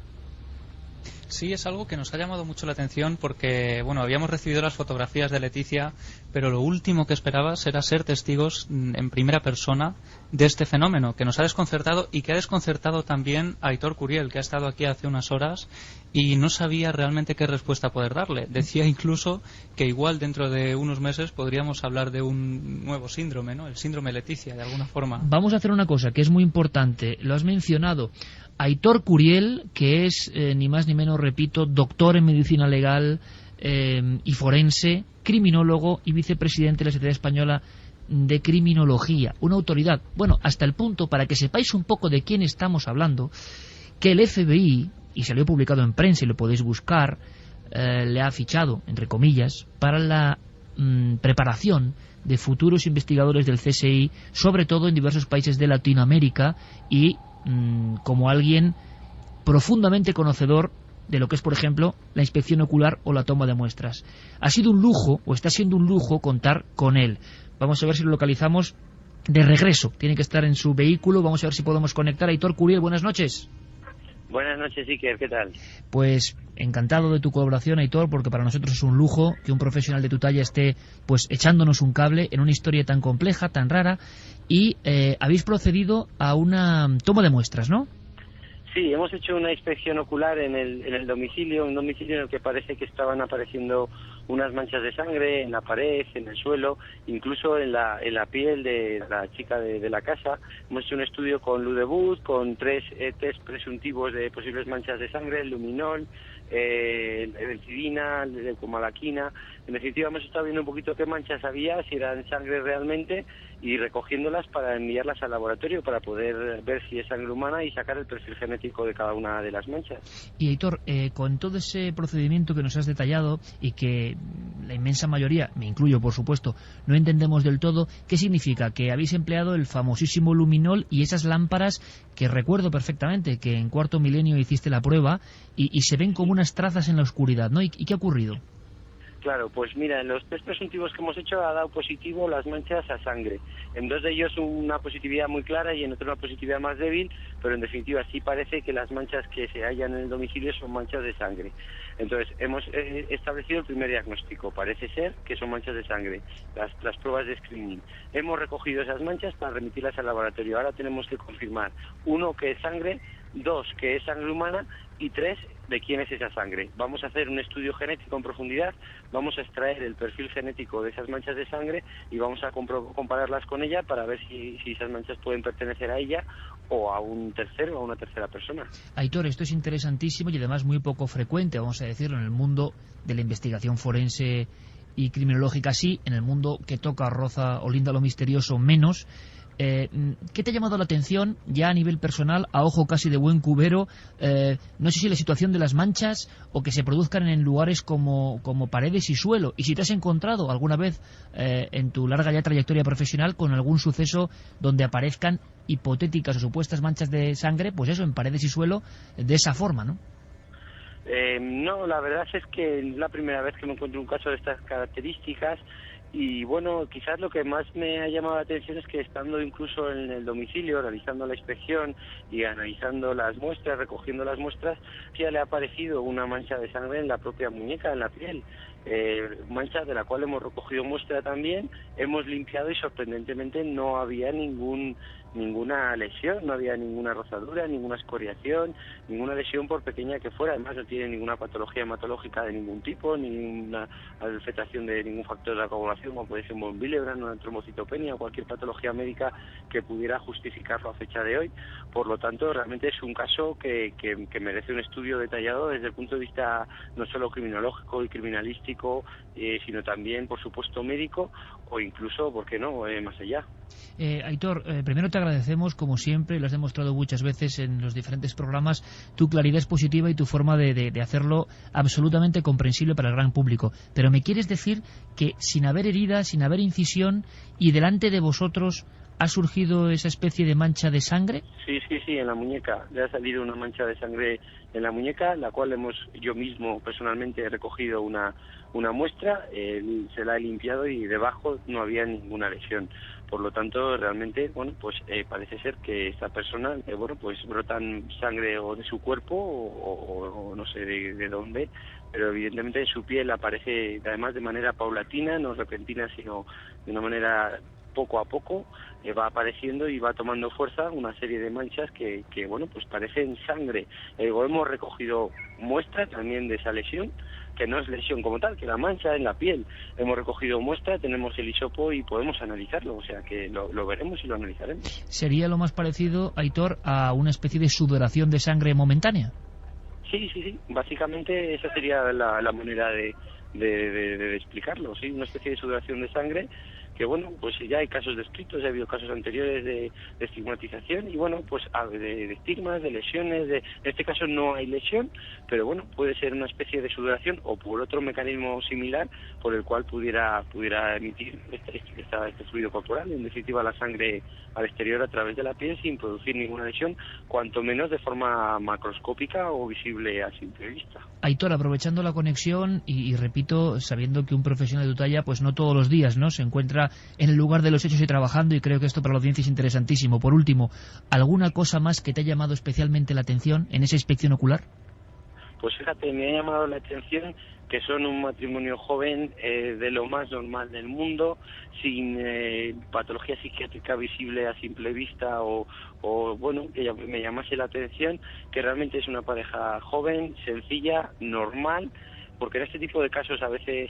Sí, es algo que nos ha llamado mucho la atención porque, bueno, habíamos recibido las fotografías de Leticia, pero lo último que esperabas era ser testigos en primera persona de este fenómeno, que nos ha desconcertado y que ha desconcertado también a Aitor Curiel, que ha estado aquí hace unas horas y no sabía realmente qué respuesta poder darle. Decía incluso que igual dentro de unos meses podríamos hablar de un nuevo síndrome, ¿no? El síndrome Leticia, de alguna forma. Vamos a hacer una cosa que es muy importante, lo has mencionado. Aitor Curiel, que es ni más ni menos, repito, doctor en medicina legal y forense, criminólogo y vicepresidente de la Sociedad Española de Criminología, una autoridad, bueno, hasta el punto, para que sepáis un poco de quién estamos hablando, que el FBI, y salió publicado en prensa y lo podéis buscar, le ha fichado, entre comillas, para la preparación de futuros investigadores del CSI, sobre todo en diversos países de Latinoamérica, y como alguien profundamente conocedor de lo que es, por ejemplo, la inspección ocular o la toma de muestras. Ha sido un lujo, o está siendo un lujo, contar con él. Vamos a ver si lo localizamos de regreso. Tiene que estar en su vehículo. Vamos a ver si podemos conectar a Aitor Curiel. Buenas noches. Buenas noches, Iker, ¿qué tal? Pues encantado de tu colaboración, Aitor, porque para nosotros es un lujo que un profesional de tu talla esté pues echándonos un cable en una historia tan compleja, tan rara, y habéis procedido a una toma de muestras, ¿no? Sí, hemos hecho una inspección ocular en el domicilio, un domicilio en el que parece que estaban apareciendo unas manchas de sangre en la pared, en el suelo, incluso en la piel de la chica de la casa. Hemos hecho un estudio con Ludebus, con 3 test presuntivos de posibles manchas de sangre, el luminol, bencidina, leucomalaquina. En definitiva, hemos estado viendo un poquito qué manchas había, si eran sangre realmente, y recogiéndolas para enviarlas al laboratorio para poder ver si es sangre humana y sacar el perfil genético de cada una de las manchas. Y Aitor, con todo ese procedimiento que nos has detallado y que la inmensa mayoría, me incluyo por supuesto, no entendemos del todo, ¿qué significa? Que habéis empleado el famosísimo luminol y esas lámparas que recuerdo perfectamente que en Cuarto Milenio hiciste la prueba y se ven como unas trazas en la oscuridad, ¿no? ¿Y qué ha ocurrido? Claro, pues mira, en los test presuntivos que hemos hecho ha dado positivo las manchas a sangre. En 2 de ellos una positividad muy clara y en otro una positividad más débil, pero en definitiva sí parece que las manchas que se hallan en el domicilio son manchas de sangre. Entonces hemos establecido el primer diagnóstico. Parece ser que son manchas de sangre, las pruebas de screening. Hemos recogido esas manchas para remitirlas al laboratorio. Ahora tenemos que confirmar, 1, que es sangre, 2, que es sangre humana, y 3, de quién es esa sangre. Vamos a hacer un estudio genético en profundidad, vamos a extraer el perfil genético de esas manchas de sangre y vamos a compararlas con ella para ver si esas manchas pueden pertenecer a ella o a un tercero o a una tercera persona. Aitor, esto es interesantísimo y además muy poco frecuente, vamos a decirlo, en el mundo de la investigación forense y criminológica sí, en el mundo que toca, roza o linda lo misterioso menos. ¿Qué te ha llamado la atención ya a nivel personal, a ojo casi de buen cubero? No sé si la situación de las manchas o que se produzcan en lugares como paredes y suelo, y si te has encontrado alguna vez en tu larga ya trayectoria profesional con algún suceso donde aparezcan hipotéticas o supuestas manchas de sangre, pues eso, en paredes y suelo de esa forma, ¿no? No, la verdad es que es la primera vez que me encuentro un caso de estas características. Y bueno, quizás lo que más me ha llamado la atención es que estando incluso en el domicilio, realizando la inspección y analizando las muestras, recogiendo las muestras, ya le ha aparecido una mancha de sangre en la propia muñeca, en la piel. Mancha de la cual hemos recogido muestra también, hemos limpiado y sorprendentemente no había ninguna lesión, no había ninguna rozadura, ninguna escoriación, ninguna lesión por pequeña que fuera. Además no tiene ninguna patología hematológica de ningún tipo, ninguna afectación de ningún factor de coagulación, como puede ser un von Willebrand, una trombocitopenia o cualquier patología médica que pudiera justificarlo a fecha de hoy. Por lo tanto, realmente es un caso que merece un estudio detallado desde el punto de vista no solo criminológico y criminalístico, sino también, por supuesto, médico o incluso, ¿por qué no?, más allá. Aitor, primero te agradecemos, como siempre, lo has demostrado muchas veces en los diferentes programas, tu claridad expositiva y tu forma de hacerlo absolutamente comprensible para el gran público. Pero ¿me quieres decir que sin haber herida, sin haber incisión y delante de vosotros ha surgido esa especie de mancha de sangre? Sí, en la muñeca. Le ha salido una mancha de sangre en la muñeca, la cual yo mismo personalmente he recogido una muestra, se la he limpiado y debajo no había ninguna lesión. Por lo tanto, realmente, parece ser que esta persona, brotan sangre o de su cuerpo o no sé de dónde, pero evidentemente en su piel aparece, además de manera paulatina, no repentina, sino de una manera poco a poco, va apareciendo y va tomando fuerza una serie de manchas que parecen sangre. Hemos recogido muestra también de esa lesión, que no es lesión como tal, que la mancha en la piel. Hemos recogido muestra, tenemos el hisopo y podemos analizarlo, o sea que lo veremos y lo analizaremos. ¿Sería lo más parecido, Aitor, a una especie de sudoración de sangre momentánea? Sí, básicamente esa sería la manera de explicarlo, sí, una especie de sudoración de sangre que ya hay casos descritos, ya ha habido casos anteriores de estigmatización y de estigmas, de lesiones, en este caso no hay lesión, pero puede ser una especie de sudoración o por otro mecanismo similar por el cual pudiera emitir este fluido corporal, en definitiva la sangre al exterior a través de la piel sin producir ninguna lesión, cuanto menos de forma macroscópica o visible a simple vista. Aitor, aprovechando la conexión y repito, sabiendo que un profesional de tu talla pues no todos los días no se encuentra encuentra en el lugar de los hechos y trabajando, y creo que esto para la audiencia es interesantísimo. Por último, ¿alguna cosa más que te ha llamado especialmente la atención en esa inspección ocular? Pues fíjate, me ha llamado la atención que son un matrimonio joven de lo más normal del mundo, sin patología psiquiátrica visible a simple vista o bueno, que me llamase la atención, que realmente es una pareja joven, sencilla, normal, porque en este tipo de casos a veces,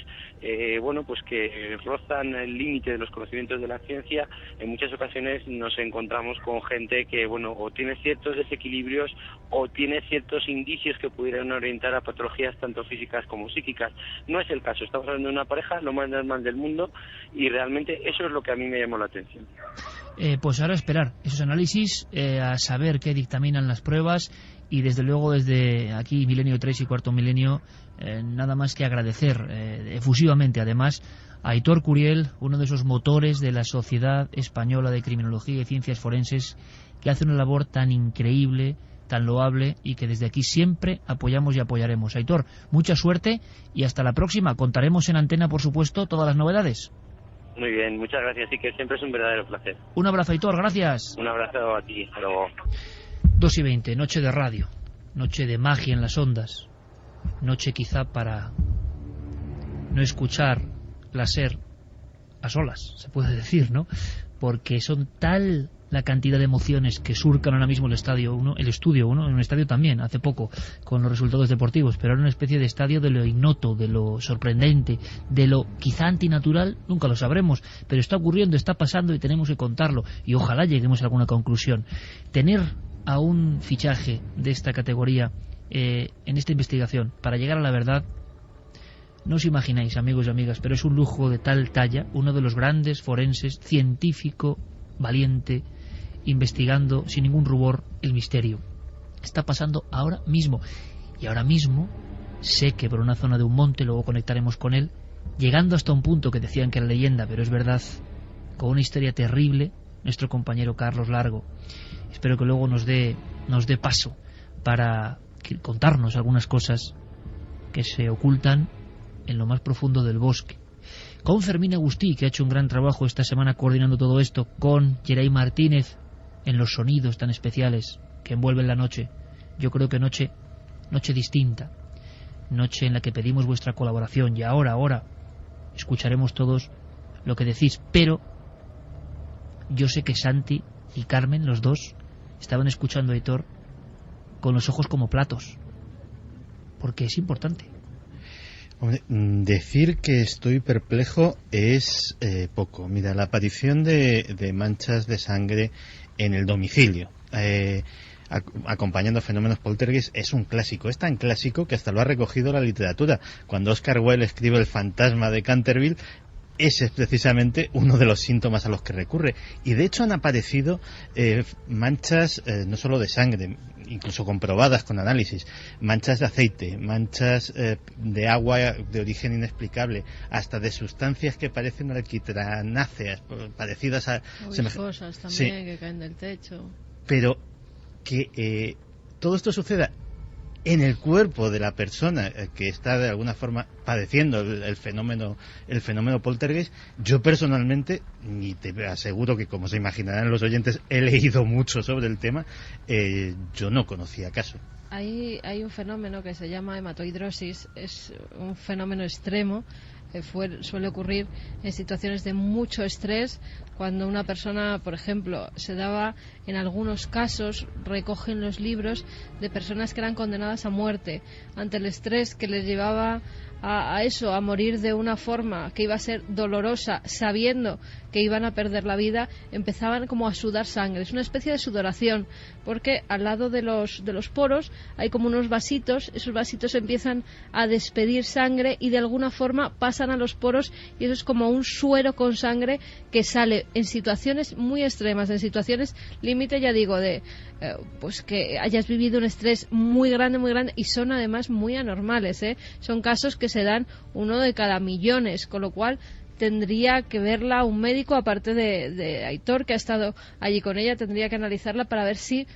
bueno, pues que rozan el límite de los conocimientos de la ciencia, en muchas ocasiones nos encontramos con gente que, bueno, o tiene ciertos desequilibrios o tiene ciertos indicios que pudieran orientar a patologías tanto físicas como psíquicas. No es el caso, estamos hablando de una pareja, lo más normal del mundo, y realmente eso es lo que a mí me llamó la atención. Pues ahora esperar esos análisis, a saber qué dictaminan las pruebas, y desde luego desde aquí Milenio 3 y Cuarto Milenio, nada más que agradecer efusivamente además a Aitor Curiel, uno de esos motores de la Sociedad Española de Criminología y Ciencias Forenses, que hace una labor tan increíble, tan loable, y que desde aquí siempre apoyamos y apoyaremos. Aitor, mucha suerte y hasta la próxima. Contaremos en antena, por supuesto, todas las novedades. Muy bien, muchas gracias, y que siempre es un verdadero placer. Un abrazo, Aitor, gracias. Un abrazo a ti, hasta luego. 2:20, noche de radio, noche de magia en las ondas, noche quizá para no escuchar la SER a solas, se puede decir, ¿no? Porque son tal la cantidad de emociones que surcan ahora mismo el Estudio 1, en un estadio también, hace poco, con los resultados deportivos, pero era una especie de estadio de lo ignoto, de lo sorprendente, de lo quizá antinatural, nunca lo sabremos, pero está ocurriendo, está pasando y tenemos que contarlo, y ojalá lleguemos a alguna conclusión. Tener a un fichaje de esta categoría en esta investigación para llegar a la verdad, no os imagináis, amigos y amigas, pero es un lujo de tal talla, uno de los grandes forenses, científico, valiente, investigando sin ningún rubor el misterio. Está pasando ahora mismo, y ahora mismo sé que por una zona de un monte, luego conectaremos con él, llegando hasta un punto que decían que era leyenda, pero es verdad, con una historia terrible, nuestro compañero Carlos Largo. Espero que luego nos dé paso para contarnos algunas cosas que se ocultan en lo más profundo del bosque. Con Fermín Agustí, que ha hecho un gran trabajo esta semana coordinando todo esto, con Geray Martínez en los sonidos tan especiales que envuelven la noche. Yo creo que noche distinta, noche en la que pedimos vuestra colaboración, y ahora escucharemos todos lo que decís, pero yo sé que Santi y Carmen, los dos, estaban escuchando a Aitor con los ojos como platos, porque es importante. Hombre, decir que estoy perplejo es poco. Mira, la aparición de manchas de sangre en el domicilio, acompañando fenómenos poltergeist, es un clásico. Es tan clásico que hasta lo ha recogido la literatura. Cuando Oscar Wilde escribe El fantasma de Canterville, ese es precisamente uno de los síntomas a los que recurre. Y de hecho han aparecido manchas no solo de sangre, incluso comprobadas con análisis, manchas de aceite, manchas de agua de origen inexplicable, hasta de sustancias que parecen alquitranáceas, parecidas a... cosas también que caen del techo. Pero que todo esto suceda en el cuerpo de la persona que está de alguna forma padeciendo el fenómeno poltergeist, yo personalmente, y te aseguro que, como se imaginarán los oyentes, he leído mucho sobre el tema, yo no conocía caso. Hay un fenómeno que se llama hematohidrosis, es un fenómeno extremo, suele ocurrir en situaciones de mucho estrés, cuando una persona, por ejemplo, se daba, en algunos casos, recogen los libros de personas que eran condenadas a muerte ante el estrés que les llevaba a morir de una forma que iba a ser dolorosa, sabiendo que iban a perder la vida, empezaban como a sudar sangre. Es una especie de sudoración, porque al lado de los poros hay como unos vasitos, esos vasitos empiezan a despedir sangre y de alguna forma pasan a los poros, y eso es como un suero con sangre que sale en situaciones muy extremas, en situaciones límite, ya digo, de pues que hayas vivido un estrés muy grande, y son además muy anormales, son casos que se dan 1 de cada millones, con lo cual tendría que verla un médico, aparte de Aitor, que ha estado allí con ella, tendría que analizarla para ver si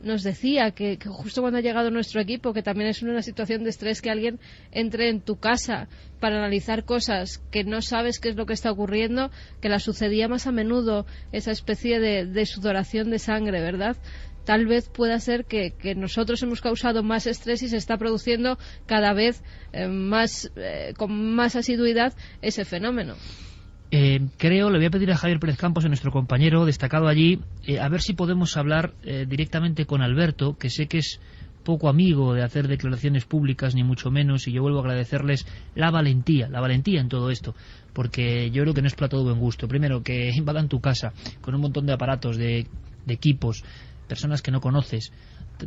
nos decía que justo cuando ha llegado nuestro equipo, que también es una situación de estrés que alguien entre en tu casa para analizar cosas que no sabes qué es lo que está ocurriendo, que la sucedía más a menudo esa especie de sudoración de sangre, ¿verdad? Tal vez pueda ser que nosotros hemos causado más estrés y se está produciendo cada vez con más asiduidad ese fenómeno. Creo, le voy a pedir a Javier Pérez Campos, a nuestro compañero destacado allí, a ver si podemos hablar directamente con Alberto, que sé que es poco amigo de hacer declaraciones públicas, ni mucho menos, y yo vuelvo a agradecerles la valentía en todo esto, porque yo creo que no es plato de buen gusto. Primero, que invadan tu casa con un montón de aparatos, de equipos, personas que no conoces.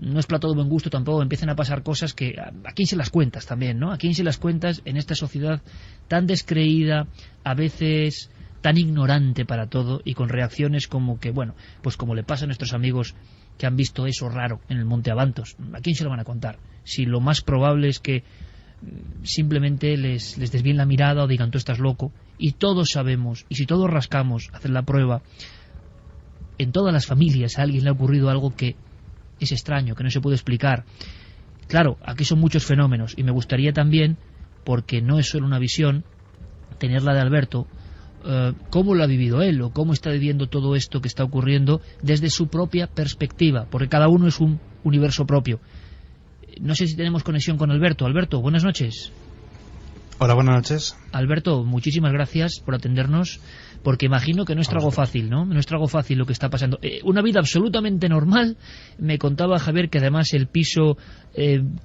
No es plato de buen gusto tampoco, empiezan a pasar cosas que a quién se las cuentas también, ¿no? A quién se las cuentas en esta sociedad tan descreída, a veces tan ignorante para todo, y con reacciones como que, bueno, pues como le pasa a nuestros amigos que han visto eso raro en el Monte Avantos. ¿A quién se lo van a contar? Si lo más probable es que simplemente les desvíen la mirada o digan tú estás loco, y todos sabemos, y si todos rascamos, hacer la prueba, en todas las familias a alguien le ha ocurrido algo que es extraño, que no se puede explicar. Claro, aquí son muchos fenómenos, y me gustaría también, porque no es solo una visión, tener la de Alberto, cómo lo ha vivido él, o cómo está viviendo todo esto que está ocurriendo desde su propia perspectiva, porque cada uno es un universo propio. No sé si tenemos conexión con Alberto. Alberto, buenas noches. Hola, buenas noches. Alberto, muchísimas gracias por atendernos, porque imagino que no es trago fácil, ¿no? No es trago fácil lo que está pasando. Una vida absolutamente normal. Me contaba Javier que además el piso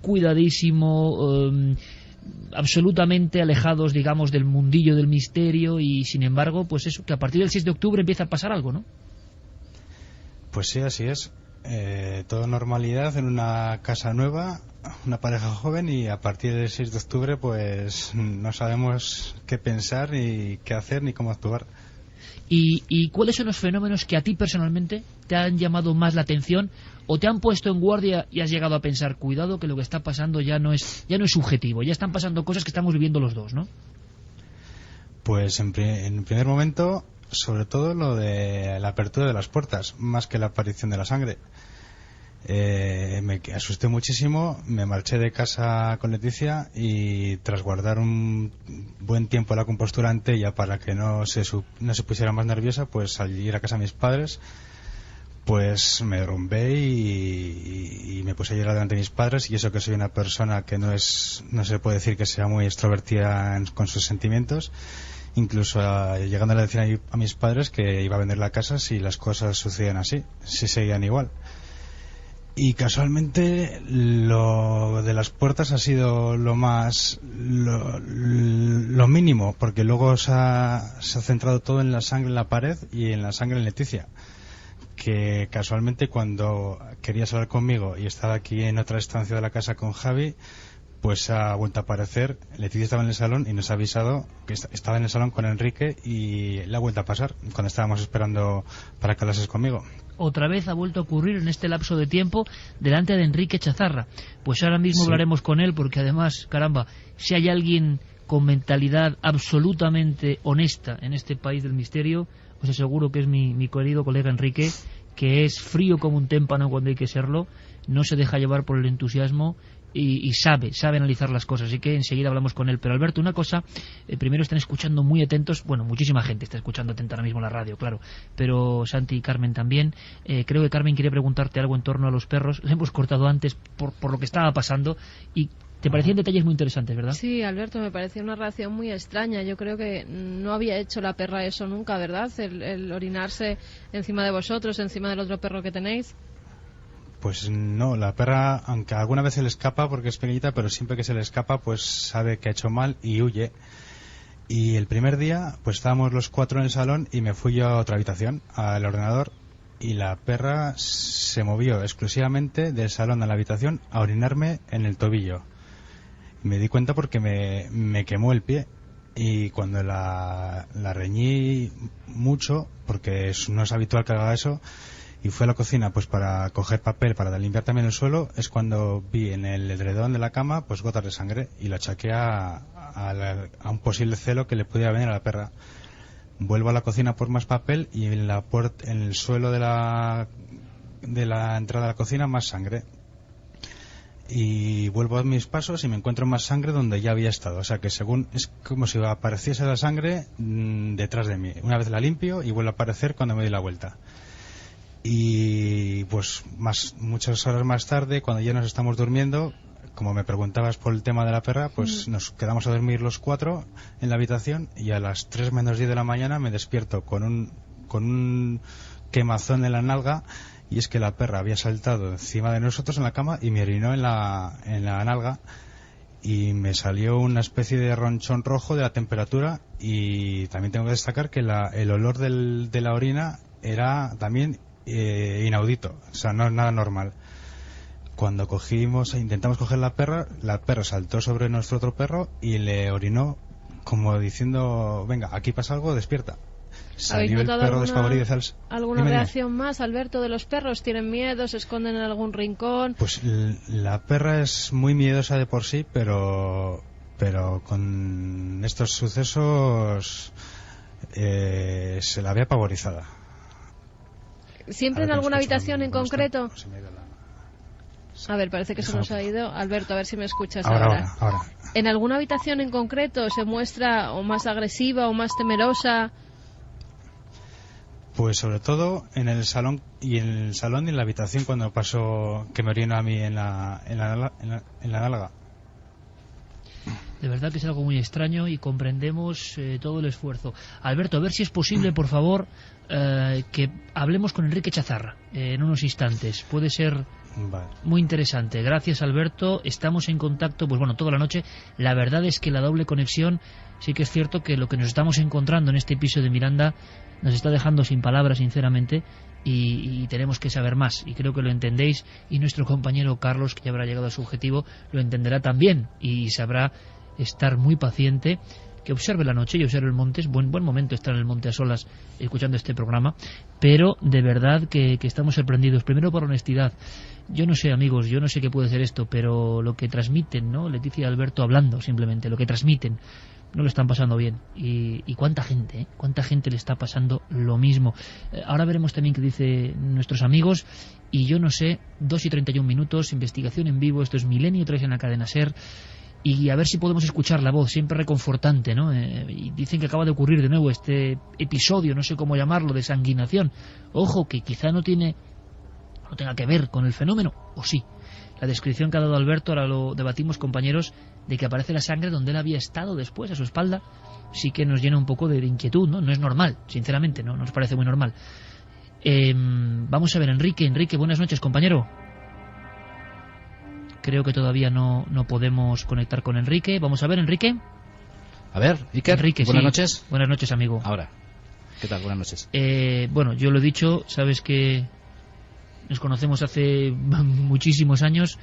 cuidadísimo, absolutamente alejados, digamos, del mundillo del misterio, y sin embargo, pues eso, que a partir del 6 de octubre empieza a pasar algo, ¿no? Pues sí, así es. Todo normalidad en una casa nueva, una pareja joven, y a partir del 6 de octubre pues no sabemos qué pensar, ni qué hacer, ni cómo actuar. ¿Y cuáles son los fenómenos que a ti personalmente te han llamado más la atención o te han puesto en guardia y has llegado a pensar, cuidado que lo que está pasando ya no es subjetivo, ya están pasando cosas que estamos viviendo los dos, ¿no? Pues en primer momento, sobre todo lo de la apertura de las puertas, más que la aparición de la sangre. Me asusté muchísimo, me marché de casa con Leticia, y tras guardar un buen tiempo la compostura ante ella para que no se pusiera más nerviosa, pues al ir a casa de mis padres, pues me derrumbé y me puse a llorar delante de mis padres, y eso que soy una persona que no se puede decir que sea muy extrovertida con sus sentimientos. Incluso llegando a decir a mis padres que iba a vender la casa si las cosas sucedían así, si seguían igual. Y casualmente lo de las puertas ha sido lo mínimo, porque luego se ha centrado todo en la sangre en la pared y en la sangre en Leticia, que casualmente cuando querías hablar conmigo y estaba aquí en otra estancia de la casa con Javi, pues ha vuelto a aparecer. Leticia estaba en el salón y nos ha avisado que estaba en el salón con Enrique, y le ha vuelto a pasar cuando estábamos esperando para que hablases conmigo. Otra vez ha vuelto a ocurrir en este lapso de tiempo delante de Enrique Chazarra. Pues ahora mismo sí, hablaremos con él, porque además, caramba, si hay alguien con mentalidad absolutamente honesta en este país del misterio, os aseguro que es mi querido colega Enrique, que es frío como un témpano cuando hay que serlo, no se deja llevar por el entusiasmo y sabe analizar las cosas, así que enseguida hablamos con él. Pero Alberto, una cosa, primero están escuchando muy atentos, bueno, muchísima gente está escuchando atenta ahora mismo la radio, claro, pero Santi y Carmen también. Creo que Carmen quiere preguntarte algo en torno a los perros. Le hemos cortado antes por lo que estaba pasando, y te parecían detalles muy interesantes, ¿verdad? Sí, Alberto, me parecía una reacción muy extraña. Yo creo que no había hecho la perra eso nunca, ¿verdad? El orinarse encima de vosotros, encima del otro perro que tenéis. Pues no, la perra, aunque alguna vez se le escapa porque es pequeñita, pero siempre que se le escapa pues sabe que ha hecho mal y huye. Y el primer día pues estábamos los 4 en el salón y me fui yo a otra habitación, al ordenador, y la perra se movió exclusivamente del salón a la habitación a orinarme en el tobillo. Me di cuenta porque me quemó el pie, y cuando la reñí mucho, porque no es habitual que haga eso, y fue a la cocina pues para coger papel para limpiar también el suelo, es cuando vi en el edredón de la cama pues gotas de sangre, y lo achaqué a un posible celo que le pudiera venir a la perra. Vuelvo a la cocina por más papel, y en el suelo de la de la entrada a la cocina más sangre. Y vuelvo a mis pasos y me encuentro más sangre donde ya había estado. O sea que según es como si apareciese la sangre detrás de mí. Una vez la limpio y vuelve a aparecer cuando me doy la vuelta. Y pues muchas horas más tarde, cuando ya nos estamos durmiendo, como me preguntabas por el tema de la perra, pues nos quedamos a dormir los 4 en la habitación y a las 3 menos 10 de la mañana me despierto con un quemazón en la nalga. Y es que la perra había saltado encima de nosotros en la cama y me orinó en la nalga y me salió una especie de ronchón rojo de la temperatura. Y también tengo que destacar que el olor de la orina era también inaudito, o sea, no es nada normal. Cuando intentamos coger la perra saltó sobre nuestro otro perro y le orinó como diciendo, venga, aquí pasa algo, despierta. ¿Habéis notado alguna Dime. reacción más, Alberto, de los perros? ¿Tienen miedo? ¿Se esconden en algún rincón? Pues la perra es muy miedosa de por sí, pero con estos sucesos se la ve apavorizada. ¿Siempre en alguna habitación en concreto? A ver, parece que se nos ha ido. Alberto, a ver si me escuchas ahora. ¿En alguna habitación en concreto se muestra o más agresiva o más temerosa? Pues sobre todo en el salón y en la habitación cuando pasó que me orinó a mí en la nalga. De verdad que es algo muy extraño y comprendemos todo el esfuerzo. Alberto, a ver si es posible, por favor, que hablemos con Enrique Chazarra en unos instantes. Puede ser muy interesante. Gracias, Alberto. Estamos en contacto, pues bueno, toda la noche. La verdad es que la doble conexión, sí que es cierto que lo que nos estamos encontrando en este piso de Miranda nos está dejando sin palabras, sinceramente, y tenemos que saber más, y creo que lo entendéis, y nuestro compañero Carlos, que ya habrá llegado a su objetivo, lo entenderá también, y sabrá estar muy paciente, que observe la noche y observe el monte. Es buen momento estar en el monte a solas escuchando este programa, pero de verdad que estamos sorprendidos, primero por honestidad. Yo no sé, amigos, yo no sé qué puede ser esto, pero lo que transmiten, ¿no? Leticia y Alberto hablando, simplemente, lo que transmiten, no lo están pasando bien. Y cuánta gente le está pasando lo mismo. Ahora veremos también qué dicen nuestros amigos. Y yo no sé, 2:31, investigación en vivo. Esto es Milenio 3 en la cadena SER. Y a ver si podemos escuchar la voz, siempre reconfortante, ¿no? Y dicen que acaba de ocurrir de nuevo este episodio, no sé cómo llamarlo, de sanguinación. Ojo, que quizá no tenga que ver con el fenómeno, o sí. La descripción que ha dado Alberto, ahora lo debatimos, compañeros, de que aparece la sangre donde él había estado después, a su espalda, sí que nos llena un poco de inquietud, ¿no? No es normal, sinceramente, no nos parece muy normal. Vamos a ver, Enrique, buenas noches, compañero. Creo que todavía no podemos conectar con Enrique. Vamos a ver, Enrique. A ver, Iker, Enrique, buenas sí. noches. Buenas noches, amigo. Ahora, ¿qué tal? Buenas noches. Bueno, yo lo he dicho, sabes que nos conocemos hace muchísimos años,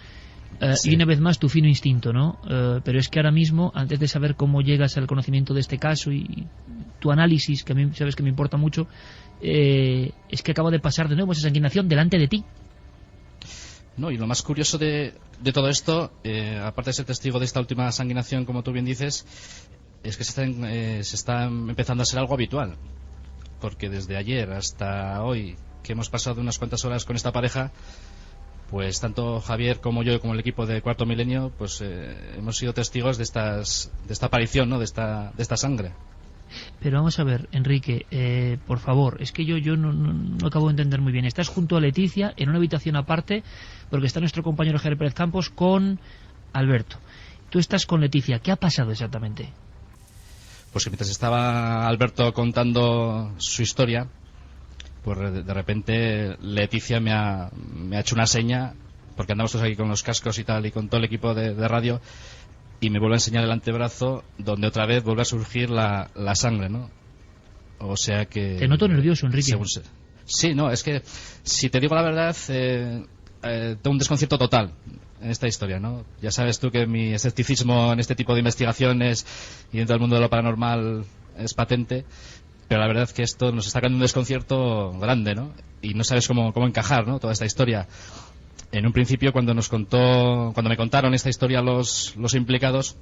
sí. Y una vez más tu fino instinto, ¿no? Pero es que ahora mismo, antes de saber cómo llegas al conocimiento de este caso y tu análisis, que a mí sabes que me importa mucho, es que acaba de pasar de nuevo esa sanguinación delante de ti. No, y lo más curioso de todo esto, aparte de ser testigo de esta última sanguinación, como tú bien dices, es que se está empezando a ser algo habitual. Porque desde ayer hasta hoy, que hemos pasado unas cuantas horas con esta pareja, pues tanto Javier como yo, como el equipo de Cuarto Milenio, pues hemos sido testigos de esta aparición, ¿no? de esta sangre. Pero vamos a ver, Enrique, por favor, es que yo no acabo de entender muy bien. Estás junto a Leticia en una habitación aparte, porque está nuestro compañero Javier Pérez Campos con Alberto. Tú estás con Leticia. ¿Qué ha pasado exactamente? Pues que mientras estaba Alberto contando su historia, pues de repente Leticia me ha hecho una seña, porque andamos todos aquí con los cascos y tal, y con todo el equipo de radio, y me vuelve a enseñar el antebrazo, donde otra vez vuelve a surgir la sangre, ¿no? O sea que... Te noto nervioso, Enrique. Sí, no, es que, si te digo la verdad, tengo un desconcierto total en esta historia, ¿no? Ya sabes tú que mi escepticismo en este tipo de investigaciones y dentro del mundo de lo paranormal es patente, pero la verdad es que esto nos está creando un desconcierto grande, ¿no? Y no sabes cómo encajar, ¿no? Toda esta historia. En un principio, cuando me contaron esta historia los implicados,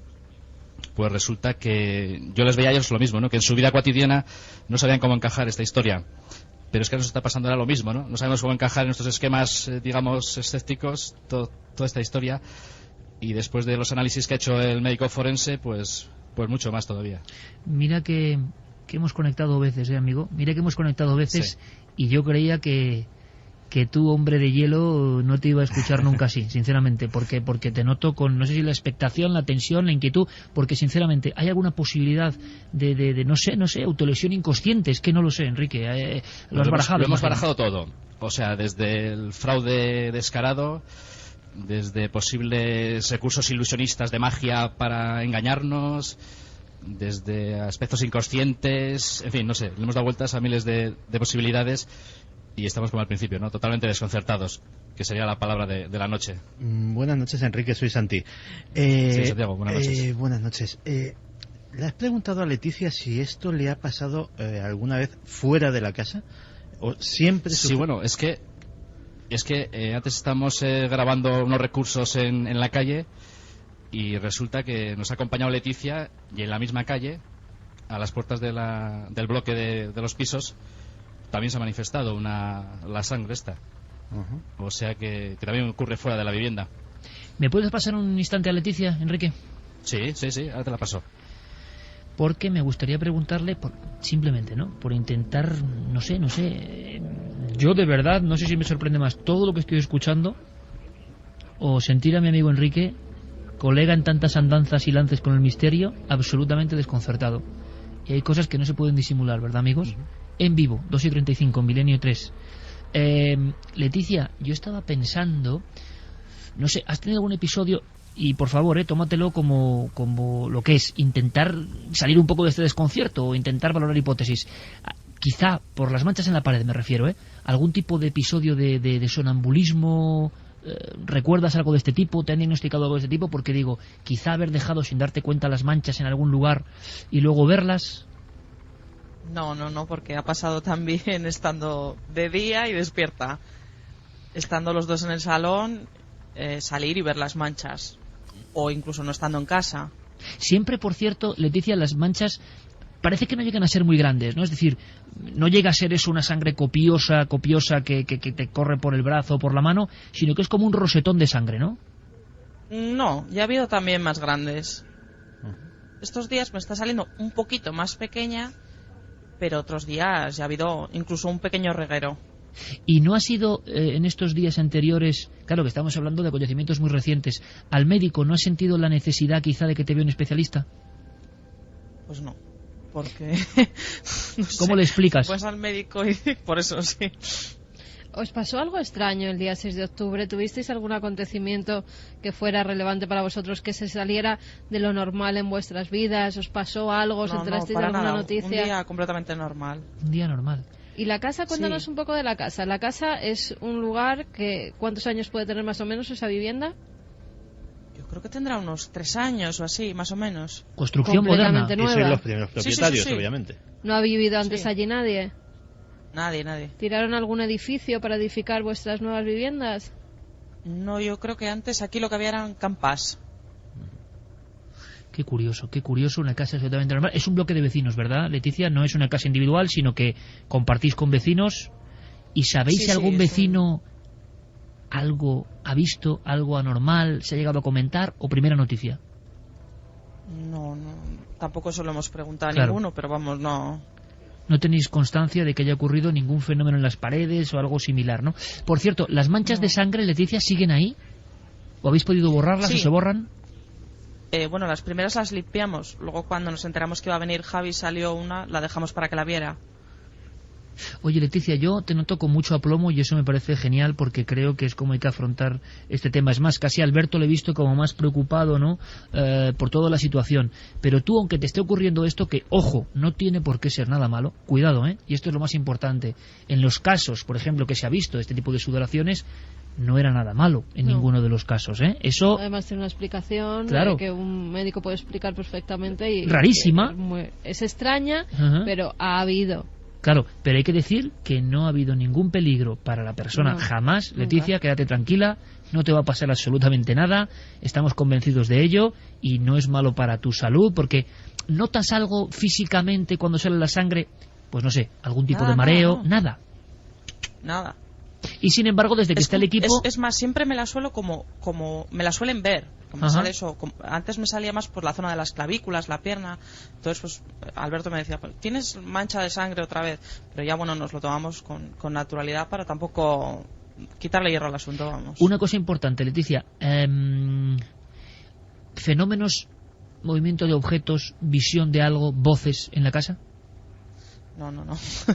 pues resulta que yo les veía a ellos lo mismo, ¿no? Que en su vida cotidiana no sabían cómo encajar esta historia. Pero es que nos está pasando ahora lo mismo, ¿no? No sabemos cómo encajar en nuestros esquemas, digamos, escépticos, toda esta historia. Y después de los análisis que ha hecho el médico forense, pues mucho más todavía. Mira que hemos conectado veces, amigo. Mira que hemos conectado veces, sí. Y yo creía que tú, hombre de hielo, no te iba a escuchar nunca así, sinceramente, porque te noto con, no sé si la expectación, la tensión, la inquietud, porque sinceramente, ¿hay alguna posibilidad de no sé, autolesión inconsciente? Es que no lo sé, Enrique. Lo has barajado. Lo hemos barajado todo. O sea, desde el fraude descarado, desde posibles recursos ilusionistas de magia para engañarnos, desde aspectos inconscientes, en fin, no sé, le hemos dado vueltas a miles de posibilidades. Y estamos como al principio, ¿no? Totalmente desconcertados, que sería la palabra de la noche. Buenas noches, Enrique, soy Santi. Sí, Santiago, buenas noches. Buenas noches. ¿Le has preguntado a Leticia si esto le ha pasado alguna vez fuera de la casa? ¿O siempre? Sí, bueno, es que antes estamos grabando unos recursos en la calle y resulta que nos ha acompañado Leticia y en la misma calle, a las puertas del bloque de los pisos, también se ha manifestado la sangre esta. Uh-huh. O sea que también ocurre fuera de la vivienda. ¿Me puedes pasar un instante a Leticia, Enrique? Sí, ahora te la paso. Porque me gustaría preguntarle, simplemente, ¿no? Por intentar, no sé, yo de verdad, no sé si me sorprende más todo lo que estoy escuchando o sentir a mi amigo Enrique, colega en tantas andanzas y lances con el misterio, absolutamente desconcertado. Y hay cosas que no se pueden disimular, ¿verdad, amigos? Uh-huh. En vivo, 2:35, Milenio 3. Leticia, yo estaba pensando, no sé, ¿has tenido algún episodio? Y por favor, tómatelo como lo que es, intentar salir un poco de este desconcierto o intentar valorar hipótesis. Quizá, por las manchas en la pared me refiero, algún tipo de episodio de sonambulismo. ¿Recuerdas algo de este tipo? ¿Te han diagnosticado algo de este tipo? Porque digo, quizá haber dejado sin darte cuenta las manchas en algún lugar y luego verlas. No, porque ha pasado también estando de día y despierta. Estando los dos en el salón, salir y ver las manchas. O incluso no estando en casa. Siempre, por cierto, Leticia, las manchas parece que no llegan a ser muy grandes, ¿no? Es decir, no llega a ser eso una sangre copiosa que te corre por el brazo o por la mano, sino que es como un rosetón de sangre, ¿no? No, ya ha habido también más grandes. Estos días me está saliendo un poquito más pequeña, pero otros días ya ha habido incluso un pequeño reguero. ¿Y no ha sido en estos días anteriores, claro que estamos hablando de acontecimientos muy recientes, al médico no ha sentido la necesidad quizá de que te vea un especialista? Pues no, porque... no ¿Cómo sé, le explicas? Pues al médico y por eso sí. ¿Os pasó algo extraño el día 6 de octubre? ¿Tuvisteis algún acontecimiento que fuera relevante para vosotros, que se saliera de lo normal en vuestras vidas? ¿Os pasó algo? ¿Os enterasteis de alguna noticia? Un día completamente normal. Un día normal. ¿Y la casa? Cuéntanos un poco de la casa. La casa es un lugar que... ¿Cuántos años puede tener más o menos esa vivienda? Yo creo que tendrá unos 3 años o así, más o menos. Construcción moderna. Nueva. Y sois los primeros propietarios, sí. obviamente. ¿No ha vivido antes allí nadie? Nadie. ¿Tiraron algún edificio para edificar vuestras nuevas viviendas? No, yo creo que antes aquí lo que había eran campas. Qué curioso, una casa absolutamente normal. Es un bloque de vecinos, ¿verdad, Leticia? No es una casa individual, sino que compartís con vecinos. ¿Y sabéis si algún vecino algo ha visto, algo anormal, se ha llegado a comentar, o primera noticia? No, tampoco se lo hemos preguntado a Claro. ninguno, pero vamos, no. No tenéis constancia de que haya ocurrido ningún fenómeno en las paredes o algo similar, ¿no? Por cierto, ¿las manchas de sangre, Leticia, siguen ahí? ¿O habéis podido borrarlas o se borran? Bueno, las primeras las limpiamos. Luego, cuando nos enteramos que iba a venir Javi, salió una, la dejamos para que la viera. Oye, Leticia, yo te noto con mucho aplomo y eso me parece genial porque creo que es como hay que afrontar este tema. Es más, casi a Alberto le he visto como más preocupado, ¿no? Por toda la situación. Pero tú, aunque te esté ocurriendo esto, que, ojo, no tiene por qué ser nada malo, cuidado, y esto es lo más importante. En los casos, por ejemplo, que se ha visto este tipo de sudoraciones, no era nada malo en ninguno de los casos, Eso... Además tiene una explicación que un médico puede explicar perfectamente. Y rarísima. Es extraña, pero ha habido... Claro, pero hay que decir que no ha habido ningún peligro para la persona, jamás. Leticia, quédate tranquila, no te va a pasar absolutamente nada, estamos convencidos de ello y no es malo para tu salud, porque ¿notas algo físicamente cuando sale la sangre? Pues no sé, algún tipo de mareo, nada. nada. Y sin embargo, desde que está el equipo... Es más, siempre me la suelo como me la suelen ver. Como sale eso, antes me salía más por la zona de las clavículas, la pierna. Entonces, pues Alberto me decía, ¿tienes mancha de sangre otra vez? Pero ya, bueno, nos lo tomamos con naturalidad para tampoco quitarle hierro al asunto, vamos. Una cosa importante, Leticia. ¿Fenómenos, movimiento de objetos, visión de algo, voces en la casa? No.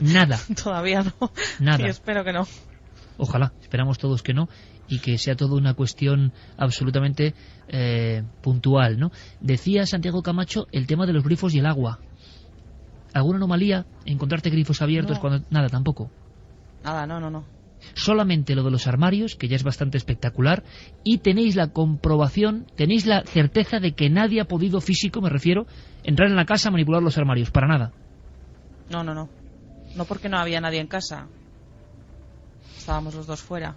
Nada. Todavía no. Nada. Y espero que no. Ojalá, esperamos todos que no, y que sea todo una cuestión absolutamente puntual, ¿no? Decía Santiago Camacho el tema de los grifos y el agua. ¿Alguna anomalía? ¿Encontrarte grifos abiertos cuando...? Nada, tampoco. Nada, no. Solamente lo de los armarios, que ya es bastante espectacular, y tenéis la comprobación, tenéis la certeza de que nadie ha podido, físico me refiero, entrar en la casa a manipular los armarios, para nada. No. No porque no había nadie en casa. Estábamos los dos fuera.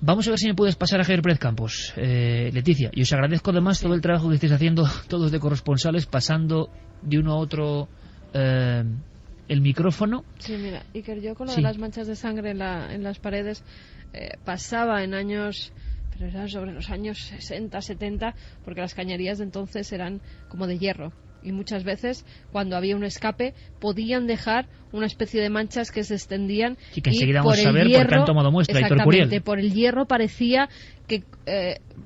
Vamos a ver si me puedes pasar a Javier Pérez Campos, Leticia. Y os agradezco además todo el trabajo que estáis haciendo todos de corresponsales, pasando de uno a otro el micrófono. Sí, mira, Iker, yo con lo de las manchas de sangre en las paredes pasaba en años... pero eran sobre los años 60, 70, porque las cañerías de entonces eran como de hierro. Y muchas veces, cuando había un escape, podían dejar una especie de manchas que se extendían. Y que enseguida vamos a ver por qué han tomado muestra. Exactamente, por el hierro parecía que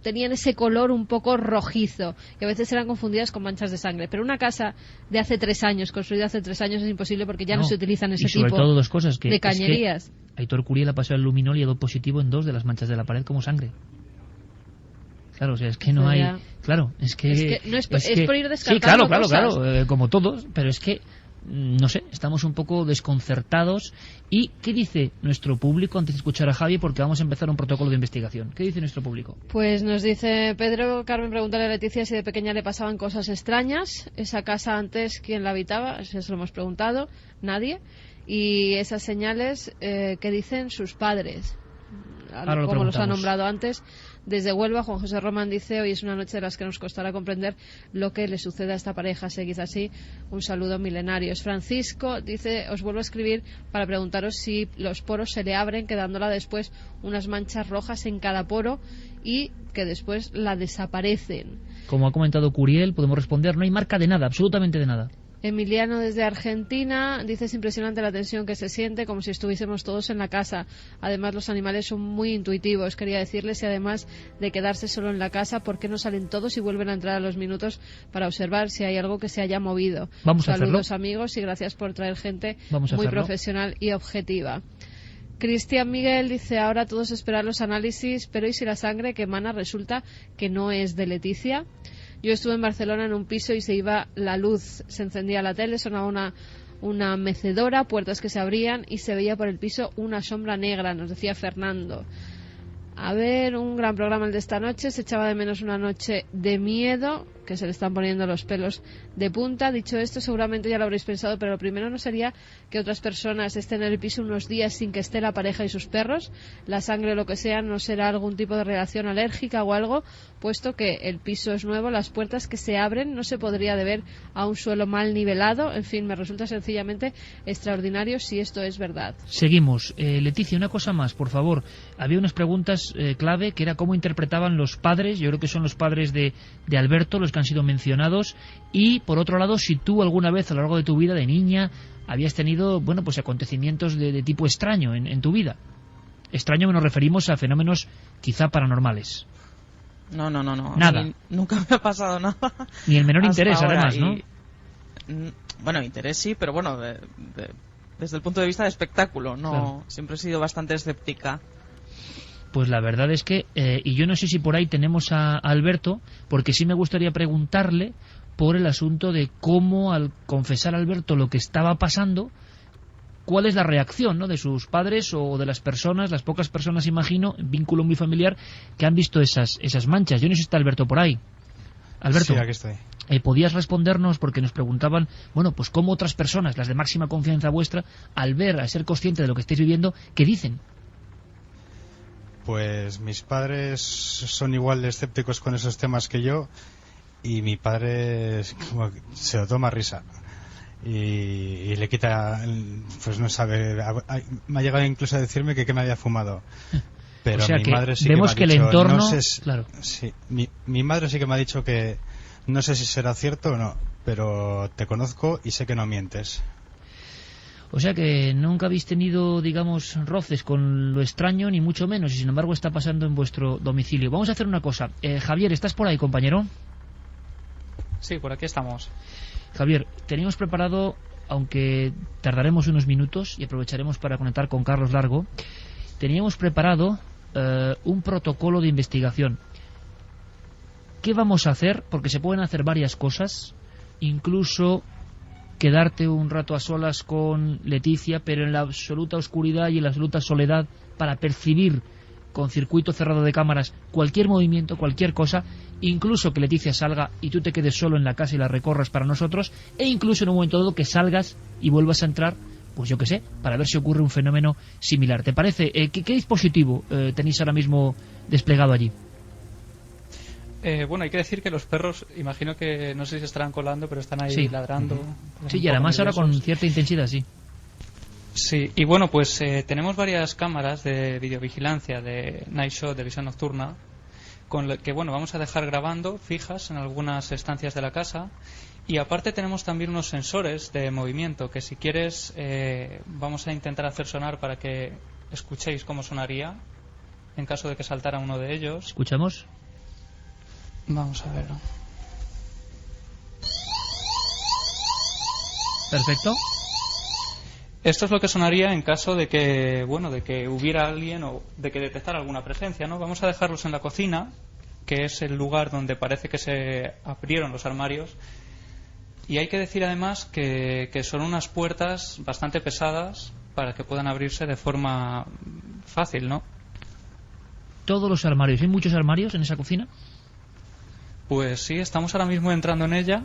tenían ese color un poco rojizo. Y a veces eran confundidas con manchas de sangre. Pero una casa de hace 3 años, construida hace 3 años, es imposible porque ya no se utilizan ese tipo todo dos cosas, que de cañerías. Es que Aitor Curiel ha pasado el luminol y ha dado positivo en 2 de las manchas de la pared como sangre. Claro, o sea, es que no hay... Claro, es que no es por ir descartando. Sí, claro, como todos, pero es que, no sé, estamos un poco desconcertados. ¿Y qué dice nuestro público antes de escuchar a Javi? Porque vamos a empezar un protocolo de investigación. ¿Qué dice nuestro público? Pues nos dice Pedro Carmen, pregúntale a Leticia si de pequeña le pasaban cosas extrañas. Esa casa antes, ¿quién la habitaba? Eso lo hemos preguntado, nadie. Y esas señales, ¿qué dicen sus padres? Como los ha nombrado antes. Desde Huelva, Juan José Román dice: hoy es una noche de las que nos costará comprender lo que le sucede a esta pareja. Seguid así. Un saludo, milenarios. Francisco dice: os vuelvo a escribir para preguntaros si los poros se le abren, quedándola después unas manchas rojas en cada poro y que después la desaparecen. Como ha comentado Curiel, podemos responder: no hay marca de nada, absolutamente de nada. Emiliano desde Argentina dice: es impresionante la tensión que se siente, como si estuviésemos todos en la casa. Además, los animales son muy intuitivos. Quería decirles, y además de quedarse solo en la casa, ¿por qué no salen todos y vuelven a entrar a los minutos para observar si hay algo que se haya movido? Vamos a Saludos, hacerlo. amigos, y gracias por traer gente muy profesional y objetiva. Cristian Miguel dice: ahora todos esperan los análisis, pero ¿y si la sangre que emana resulta que no es de Leticia? Yo estuve en Barcelona en un piso y se iba la luz, se encendía la tele, sonaba una mecedora, puertas que se abrían y se veía por el piso una sombra negra, nos decía Fernando. A ver, un gran programa el de esta noche. Se echaba de menos una noche de miedo, que se le están poniendo los pelos de punta. Dicho esto, seguramente ya lo habréis pensado, pero lo primero no sería que otras personas estén en el piso unos días sin que esté la pareja y sus perros. La sangre o lo que sea no será algún tipo de reacción alérgica o algo, puesto que el piso es nuevo, las puertas que se abren no se podría deber a un suelo mal nivelado. En fin, me resulta sencillamente extraordinario si esto es verdad. Seguimos. Leticia, una cosa más, por favor. Había unas preguntas clave, que era cómo interpretaban los padres, yo creo que son los padres de Alberto los que han sido mencionados, y por otro lado, si tú alguna vez a lo largo de tu vida de niña habías tenido, bueno, pues acontecimientos de tipo extraño en tu vida. Extraño nos referimos a fenómenos quizá paranormales. No. Nada. Nunca me ha pasado nada. Ni el menor interés, además, ¿no? Bueno, interés sí, pero bueno, desde el punto de vista de espectáculo, no. Claro. Siempre he sido bastante escéptica. Pues la verdad es que, y yo no sé si por ahí tenemos a Alberto, porque sí me gustaría preguntarle por el asunto de cómo, al confesar a Alberto lo que estaba pasando, cuál es la reacción, ¿no?, de sus padres o de las personas, las pocas personas, imagino, en vínculo muy familiar, que han visto esas manchas. Yo no sé si está Alberto por ahí. Alberto, sí, aquí estoy. ¿Podías respondernos? Porque nos preguntaban, bueno, pues cómo otras personas, las de máxima confianza vuestra, al ver, al ser consciente de lo que estáis viviendo, ¿qué dicen? Pues mis padres son igual de escépticos con esos temas que yo, y mi padre se lo toma a risa. y le quita, pues no sabe, me ha llegado incluso a decirme que me había fumado. Pero o sea, mi madre sí vemos que me ha el dicho, entorno, no sé claro. Sí, mi madre sí que me ha dicho que no sé si será cierto o no, pero te conozco y sé que no mientes. O sea que nunca habéis tenido, digamos, roces con lo extraño, ni mucho menos, y sin embargo está pasando en vuestro domicilio. Vamos a hacer una cosa. Javier, ¿estás por ahí, compañero? Sí, por aquí estamos. Javier, teníamos preparado, aunque tardaremos unos minutos y aprovecharemos para conectar con Carlos Largo, teníamos preparado un protocolo de investigación. ¿Qué vamos a hacer? Porque se pueden hacer varias cosas, incluso quedarte un rato a solas con Leticia, pero en la absoluta oscuridad y en la absoluta soledad, para percibir con circuito cerrado de cámaras cualquier movimiento, cualquier cosa, incluso que Leticia salga y tú te quedes solo en la casa y la recorras para nosotros, e incluso en un momento dado que salgas y vuelvas a entrar, pues yo qué sé, para ver si ocurre un fenómeno similar. ¿Te parece? ¿Qué dispositivo tenéis ahora mismo desplegado allí? Bueno, hay que decir que los perros, imagino que no sé si se estarán colando, pero están ahí ladrando. Sí, y además ahora con cierta intensidad, sí. Sí, y bueno, pues tenemos varias cámaras de videovigilancia de Night Shot, de visión nocturna, con lo que, bueno, vamos a dejar grabando fijas en algunas estancias de la casa. Y aparte tenemos también unos sensores de movimiento que, si quieres, vamos a intentar hacer sonar para que escuchéis cómo sonaría en caso de que saltara uno de ellos. ¿Escuchamos? Vamos a ver. Perfecto. Esto es lo que sonaría en caso de que, bueno, de que hubiera alguien o de que detectara alguna presencia, ¿no? Vamos a dejarlos en la cocina, que es el lugar donde parece que se abrieron los armarios. Y hay que decir además que son unas puertas bastante pesadas para que puedan abrirse de forma fácil, ¿no? Todos los armarios. ¿Hay muchos armarios en esa cocina? Pues sí, estamos ahora mismo entrando en ella,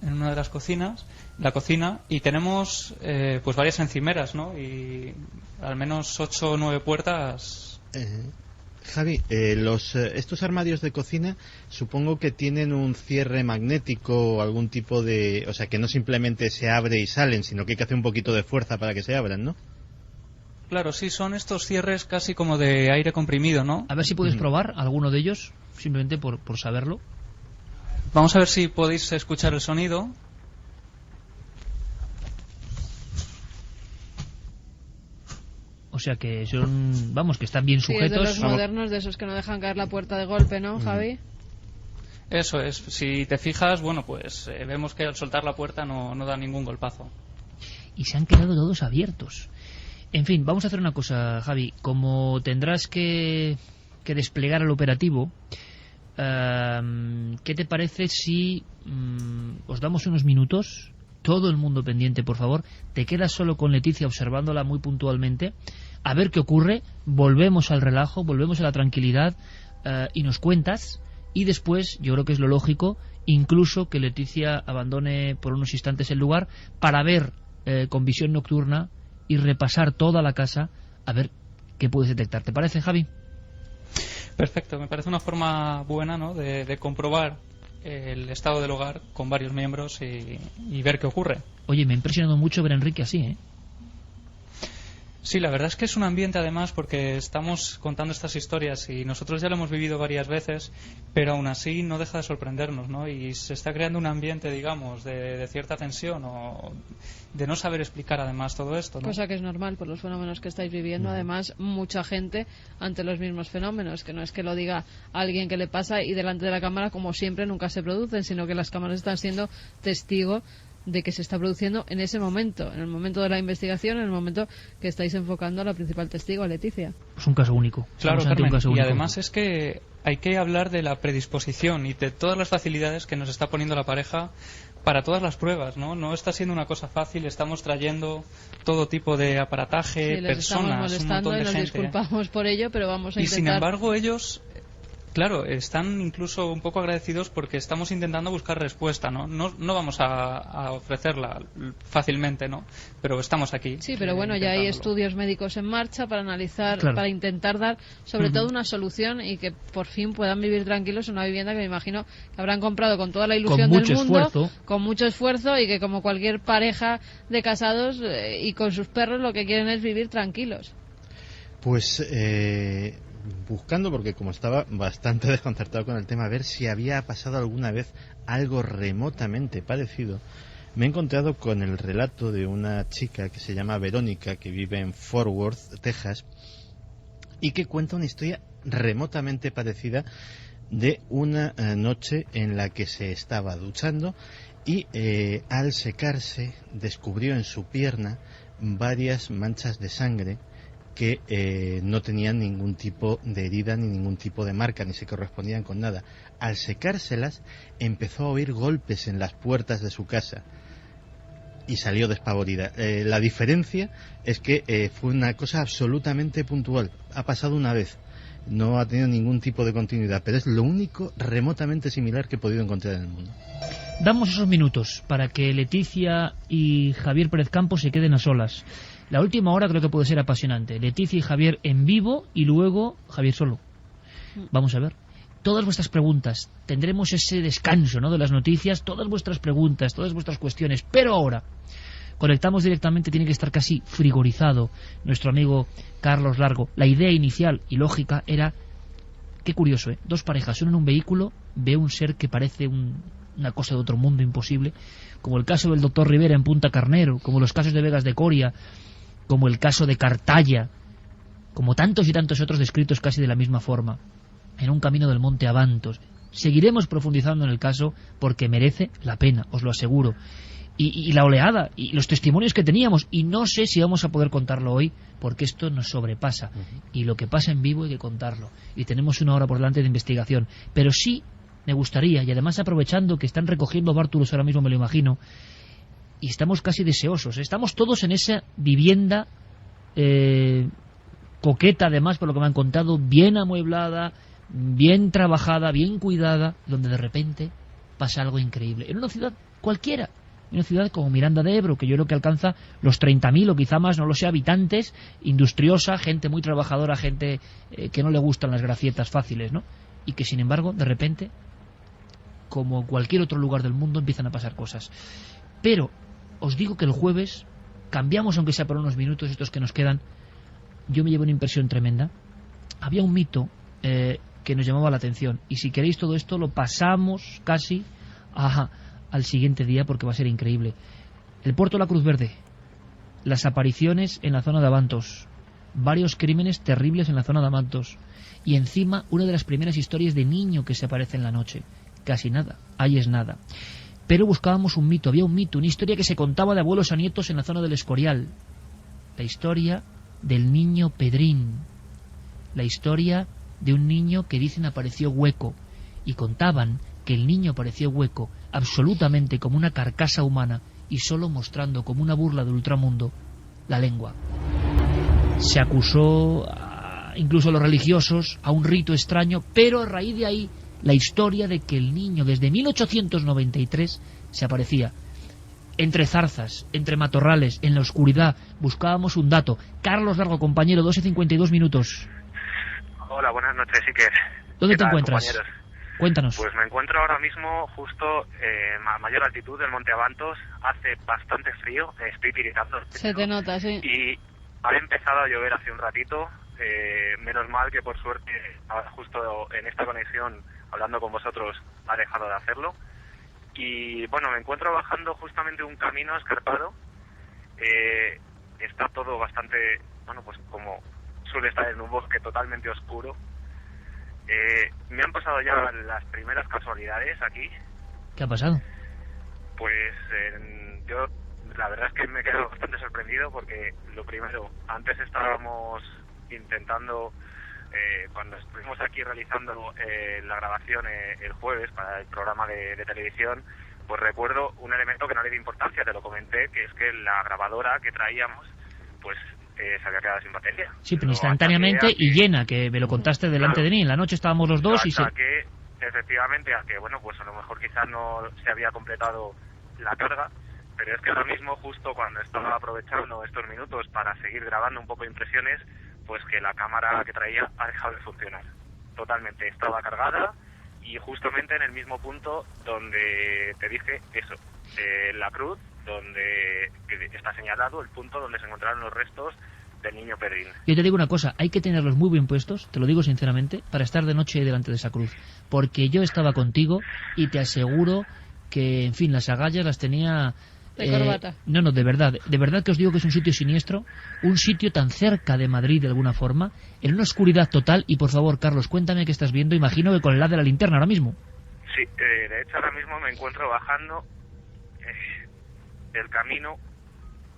en una de las cocinas, la cocina, y tenemos pues varias encimeras, ¿no? Y al menos 8 o 9 puertas. Javi, estos armarios de cocina supongo que tienen un cierre magnético o algún tipo de... O sea, que no simplemente se abre y salen, sino que hay que hacer un poquito de fuerza para que se abran, ¿no? Claro, sí, son estos cierres casi como de aire comprimido, ¿no? A ver si puedes probar alguno de ellos, simplemente por saberlo. Vamos a ver si podéis escuchar el sonido. O sea que son, vamos, que están bien sujetos. Sí, es de los modernos, de esos que no dejan caer la puerta de golpe, ¿no, Javi? Eso es. Si te fijas, bueno, pues vemos que al soltar la puerta no da ningún golpazo. Y se han quedado todos abiertos. En fin, vamos a hacer una cosa, Javi. Como tendrás que desplegar el operativo, ¿qué te parece si os damos unos minutos? Todo el mundo pendiente, por favor. Te quedas solo con Leticia observándola muy puntualmente, a ver qué ocurre. Volvemos al relajo, volvemos a la tranquilidad, y nos cuentas. Y después, yo creo que es lo lógico, incluso que Leticia abandone por unos instantes el lugar para ver con visión nocturna y repasar toda la casa a ver qué puedes detectar. ¿Te parece, Javi? Perfecto, me parece una forma buena, ¿no?, de comprobar el estado del hogar con varios miembros y ver qué ocurre. Oye, me ha impresionado mucho ver a Enrique así, ¿eh? Sí, la verdad es que es un ambiente, además, porque estamos contando estas historias y nosotros ya lo hemos vivido varias veces, pero aún así no deja de sorprendernos, ¿no? Y se está creando un ambiente, digamos, de cierta tensión o de no saber explicar, además, todo esto, ¿no? Cosa que es normal por los fenómenos que estáis viviendo. Además, mucha gente ante los mismos fenómenos, que no es que lo diga alguien que le pasa y delante de la cámara, como siempre, nunca se producen, sino que las cámaras están siendo testigo de que se está produciendo en ese momento, en el momento de la investigación, en el momento que estáis enfocando a la principal testigo, a Leticia. Es un caso único. Claro, Carmen, y además es que hay que hablar de la predisposición y de todas las facilidades que nos está poniendo la pareja para todas las pruebas, ¿no? No está siendo una cosa fácil, estamos trayendo todo tipo de aparataje, sí, les personas, estamos molestando un montón de y nos gente. Disculpamos por ello, pero vamos a y intentar... sin embargo ellos Claro, están incluso un poco agradecidos porque estamos intentando buscar respuesta, ¿no? No vamos a ofrecerla fácilmente, ¿no? Pero estamos aquí. Sí, pero bueno, ya hay estudios médicos en marcha para analizar, claro, para intentar dar sobre todo una solución y que por fin puedan vivir tranquilos en una vivienda que me imagino que habrán comprado con toda la ilusión del mundo, con mucho esfuerzo, y que como cualquier pareja de casados y con sus perros lo que quieren es vivir tranquilos. Pues buscando, porque como estaba bastante desconcertado con el tema, a ver si había pasado alguna vez algo remotamente parecido, me he encontrado con el relato de una chica que se llama Verónica, que vive en Fort Worth, Texas, y que cuenta una historia remotamente parecida de una noche en la que se estaba duchando y al secarse descubrió en su pierna varias manchas de sangre que no tenían ningún tipo de herida ni ningún tipo de marca, ni se correspondían con nada. Al secárselas empezó a oír golpes en las puertas de su casa y salió despavorida. La diferencia es que fue una cosa absolutamente puntual, ha pasado una vez, no ha tenido ningún tipo de continuidad, pero es lo único remotamente similar que he podido encontrar en el mundo. Damos esos minutos para que Leticia y Javier Pérez Campos se queden a solas. La última hora creo que puede ser apasionante. Leticia y Javier en vivo y luego Javier solo. Vamos a ver. Todas vuestras preguntas. Tendremos ese descanso, ¿no?, de las noticias. Todas vuestras preguntas, todas vuestras cuestiones. Pero ahora conectamos directamente, tiene que estar casi frigorizado nuestro amigo Carlos Largo. La idea inicial y lógica era, qué curioso, ¿eh? Dos parejas, uno en un vehículo, ve un ser que parece una cosa de otro mundo imposible, como el caso del doctor Rivera en Punta Carnero, como los casos de Vegas de Coria, como el caso de Cartaya, como tantos y tantos otros descritos casi de la misma forma, en un camino del Monte Avantos. Seguiremos profundizando en el caso porque merece la pena, os lo aseguro. Y la oleada, y los testimonios que teníamos, y no sé si vamos a poder contarlo hoy, porque esto nos sobrepasa, y lo que pasa en vivo hay que contarlo, y tenemos una hora por delante de investigación, pero sí me gustaría, y además aprovechando que están recogiendo bártulos ahora mismo, me lo imagino, y estamos casi deseosos, estamos todos en esa vivienda coqueta, además, por lo que me han contado, bien amueblada, bien trabajada, bien cuidada, donde de repente pasa algo increíble, en una ciudad cualquiera, en una ciudad como Miranda de Ebro, que yo creo que alcanza los 30.000 o quizá más, no lo sé, habitantes, industriosa, gente muy trabajadora, gente que no le gustan las gracietas fáciles, ¿no? Y que sin embargo, de repente, como cualquier otro lugar del mundo, empiezan a pasar cosas. Pero os digo que el jueves cambiamos, aunque sea por unos minutos estos que nos quedan. Yo me llevo una impresión tremenda. Había un mito que nos llamaba la atención, y si queréis todo esto lo pasamos casi al siguiente día porque va a ser increíble. El puerto de la Cruz Verde, las apariciones en la zona de Avantos, varios crímenes terribles en la zona de Avantos, y encima una de las primeras historias de niño que se aparece en la noche. Casi nada, ahí es nada. Pero buscábamos un mito, había un mito, una historia que se contaba de abuelos a nietos en la zona del Escorial. La historia del niño Pedrín. La historia de un niño que dicen apareció hueco. Y contaban que el niño apareció hueco, absolutamente como una carcasa humana, y solo mostrando como una burla del ultramundo la lengua. Se acusó incluso a los religiosos, a un rito extraño, pero a raíz de ahí la historia de que el niño desde 1893 se aparecía entre zarzas, entre matorrales, en la oscuridad. Buscábamos un dato. Carlos Largo, compañero, 12:52 minutos. Hola, buenas noches, Iker. ¿Dónde te encuentras? Compañeros? Cuéntanos. Pues me encuentro ahora mismo justo a mayor altitud del Monte Avantos. Hace bastante frío, estoy tiritando. Se te nota, sí. Y ha empezado a llover hace un ratito. Menos mal que por suerte ahora justo en esta conexión hablando con vosotros ha dejado de hacerlo. Y bueno, me encuentro bajando justamente un camino escarpado. Está todo bastante, bueno, pues como suele estar en un bosque totalmente oscuro. Me han pasado ya las primeras casualidades aquí. ¿Qué ha pasado? Pues yo la verdad es que me he quedado bastante sorprendido porque lo primero, antes estábamos intentando, cuando estuvimos aquí realizando la grabación el jueves para el programa de televisión, pues recuerdo un elemento que no le di importancia, te lo comenté, que es que la grabadora que traíamos pues se había quedado sin batería. Sí, pero instantáneamente y llena, que me lo contaste delante de mí. En la noche estábamos los dos efectivamente, a que, bueno, pues a lo mejor quizás no se había completado la carga, pero es que ahora mismo, justo cuando estaba aprovechando estos minutos para seguir grabando un poco de impresiones, pues que la cámara que traía ha dejado de funcionar. Totalmente, estaba cargada y justamente en el mismo punto donde te dije eso, la cruz, donde está señalado el punto donde se encontraron los restos del niño Pedrín. Yo te digo una cosa, hay que tenerlos muy bien puestos, te lo digo sinceramente, para estar de noche delante de esa cruz, porque yo estaba contigo y te aseguro que, en fin, las agallas las tenía... De corbata. No, de verdad que os digo que es un sitio siniestro, un sitio tan cerca de Madrid de alguna forma, en una oscuridad total. Y por favor, Carlos, cuéntame qué estás viendo, imagino que con el haz de la linterna ahora mismo. Sí, de hecho ahora mismo me encuentro bajando del camino.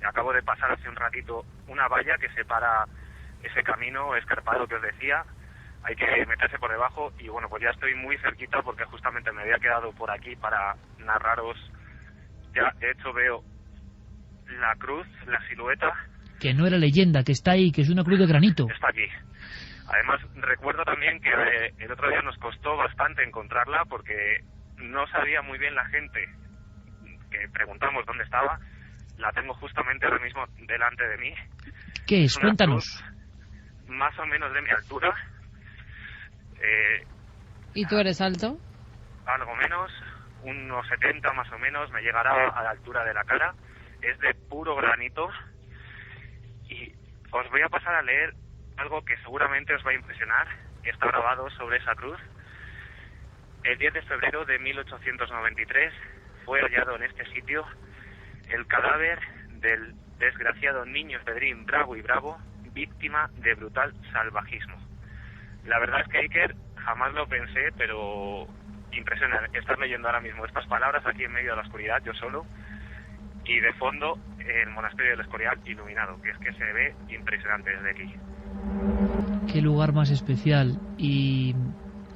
Acabo de pasar hace un ratito una valla que separa ese camino escarpado que os decía. Hay que meterse por debajo y bueno, pues ya estoy muy cerquita porque justamente me había quedado por aquí para narraros. Ya, de hecho veo la cruz, la silueta. Que no era leyenda, que está ahí, que es una cruz de granito. Está aquí. Además, recuerdo también que el otro día nos costó bastante encontrarla porque no sabía muy bien la gente que preguntamos dónde estaba. La tengo justamente ahora mismo delante de mí. ¿Qué es? Cuéntanos. Más o menos de mi altura. ¿Y tú eres alto? Algo menos, unos 70 más o menos, me llegará a la altura de la cara. Es de puro granito. Y os voy a pasar a leer algo que seguramente os va a impresionar. Está grabado sobre esa cruz. El 10 de febrero de 1893 fue hallado en este sitio el cadáver del desgraciado niño Pedrín Bravo y Bravo, víctima de brutal salvajismo. La verdad es que, Iker, jamás lo pensé, pero impresionante. Estar leyendo ahora mismo estas palabras aquí en medio de la oscuridad, yo solo, y de fondo el monasterio del Escorial iluminado, que es que se ve impresionante desde aquí. Qué lugar más especial. Y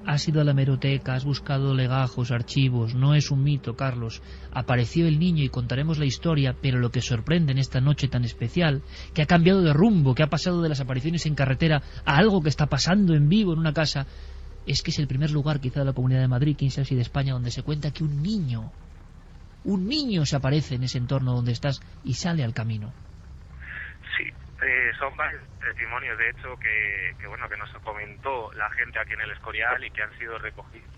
has ido a la hemeroteca, has buscado legajos, archivos. No es un mito, Carlos. Apareció el niño y contaremos la historia, pero lo que sorprende en esta noche tan especial, que ha cambiado de rumbo, que ha pasado de las apariciones en carretera a algo que está pasando en vivo en una casa, es que es el primer lugar quizá de la Comunidad de Madrid, quizás y de España, donde se cuenta que un niño se aparece en ese entorno donde estás y sale al camino. Sí, son varios testimonios, de hecho, que bueno, que nos comentó la gente aquí en el Escorial y que han sido recogidos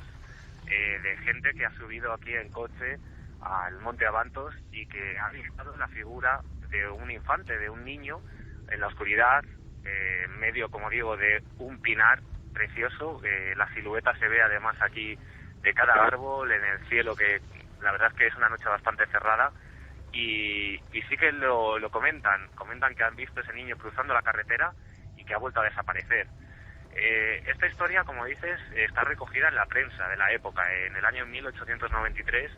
de gente que ha subido aquí en coche al Monte Abantos y que ha visto la figura de un infante, de un niño en la oscuridad, en medio, como digo, de un pinar precioso. La silueta se ve además aquí de cada árbol, en el cielo, que la verdad es que es una noche bastante cerrada. Y sí que lo comentan que han visto ese niño cruzando la carretera y que ha vuelto a desaparecer. Esta historia, como dices, está recogida en la prensa de la época. En el año 1893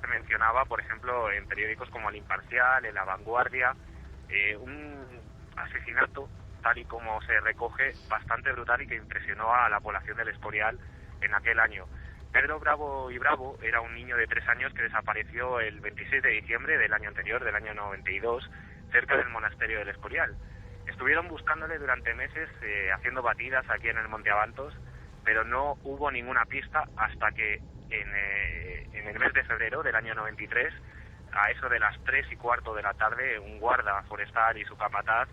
se mencionaba, por ejemplo, en periódicos como El Imparcial, en La Vanguardia, un asesinato, tal y como se recoge, bastante brutal y que impresionó a la población del Escorial en aquel año. Pedro Bravo y Bravo era un niño de 3 años que desapareció el 26 de diciembre del año anterior, del año 92, cerca del monasterio del Escorial. Estuvieron buscándole durante meses, haciendo batidas aquí en el Monte Abantos, pero no hubo ninguna pista hasta que en el mes de febrero del año 93, a eso de las 3:15 de la tarde, un guarda forestal y su capataz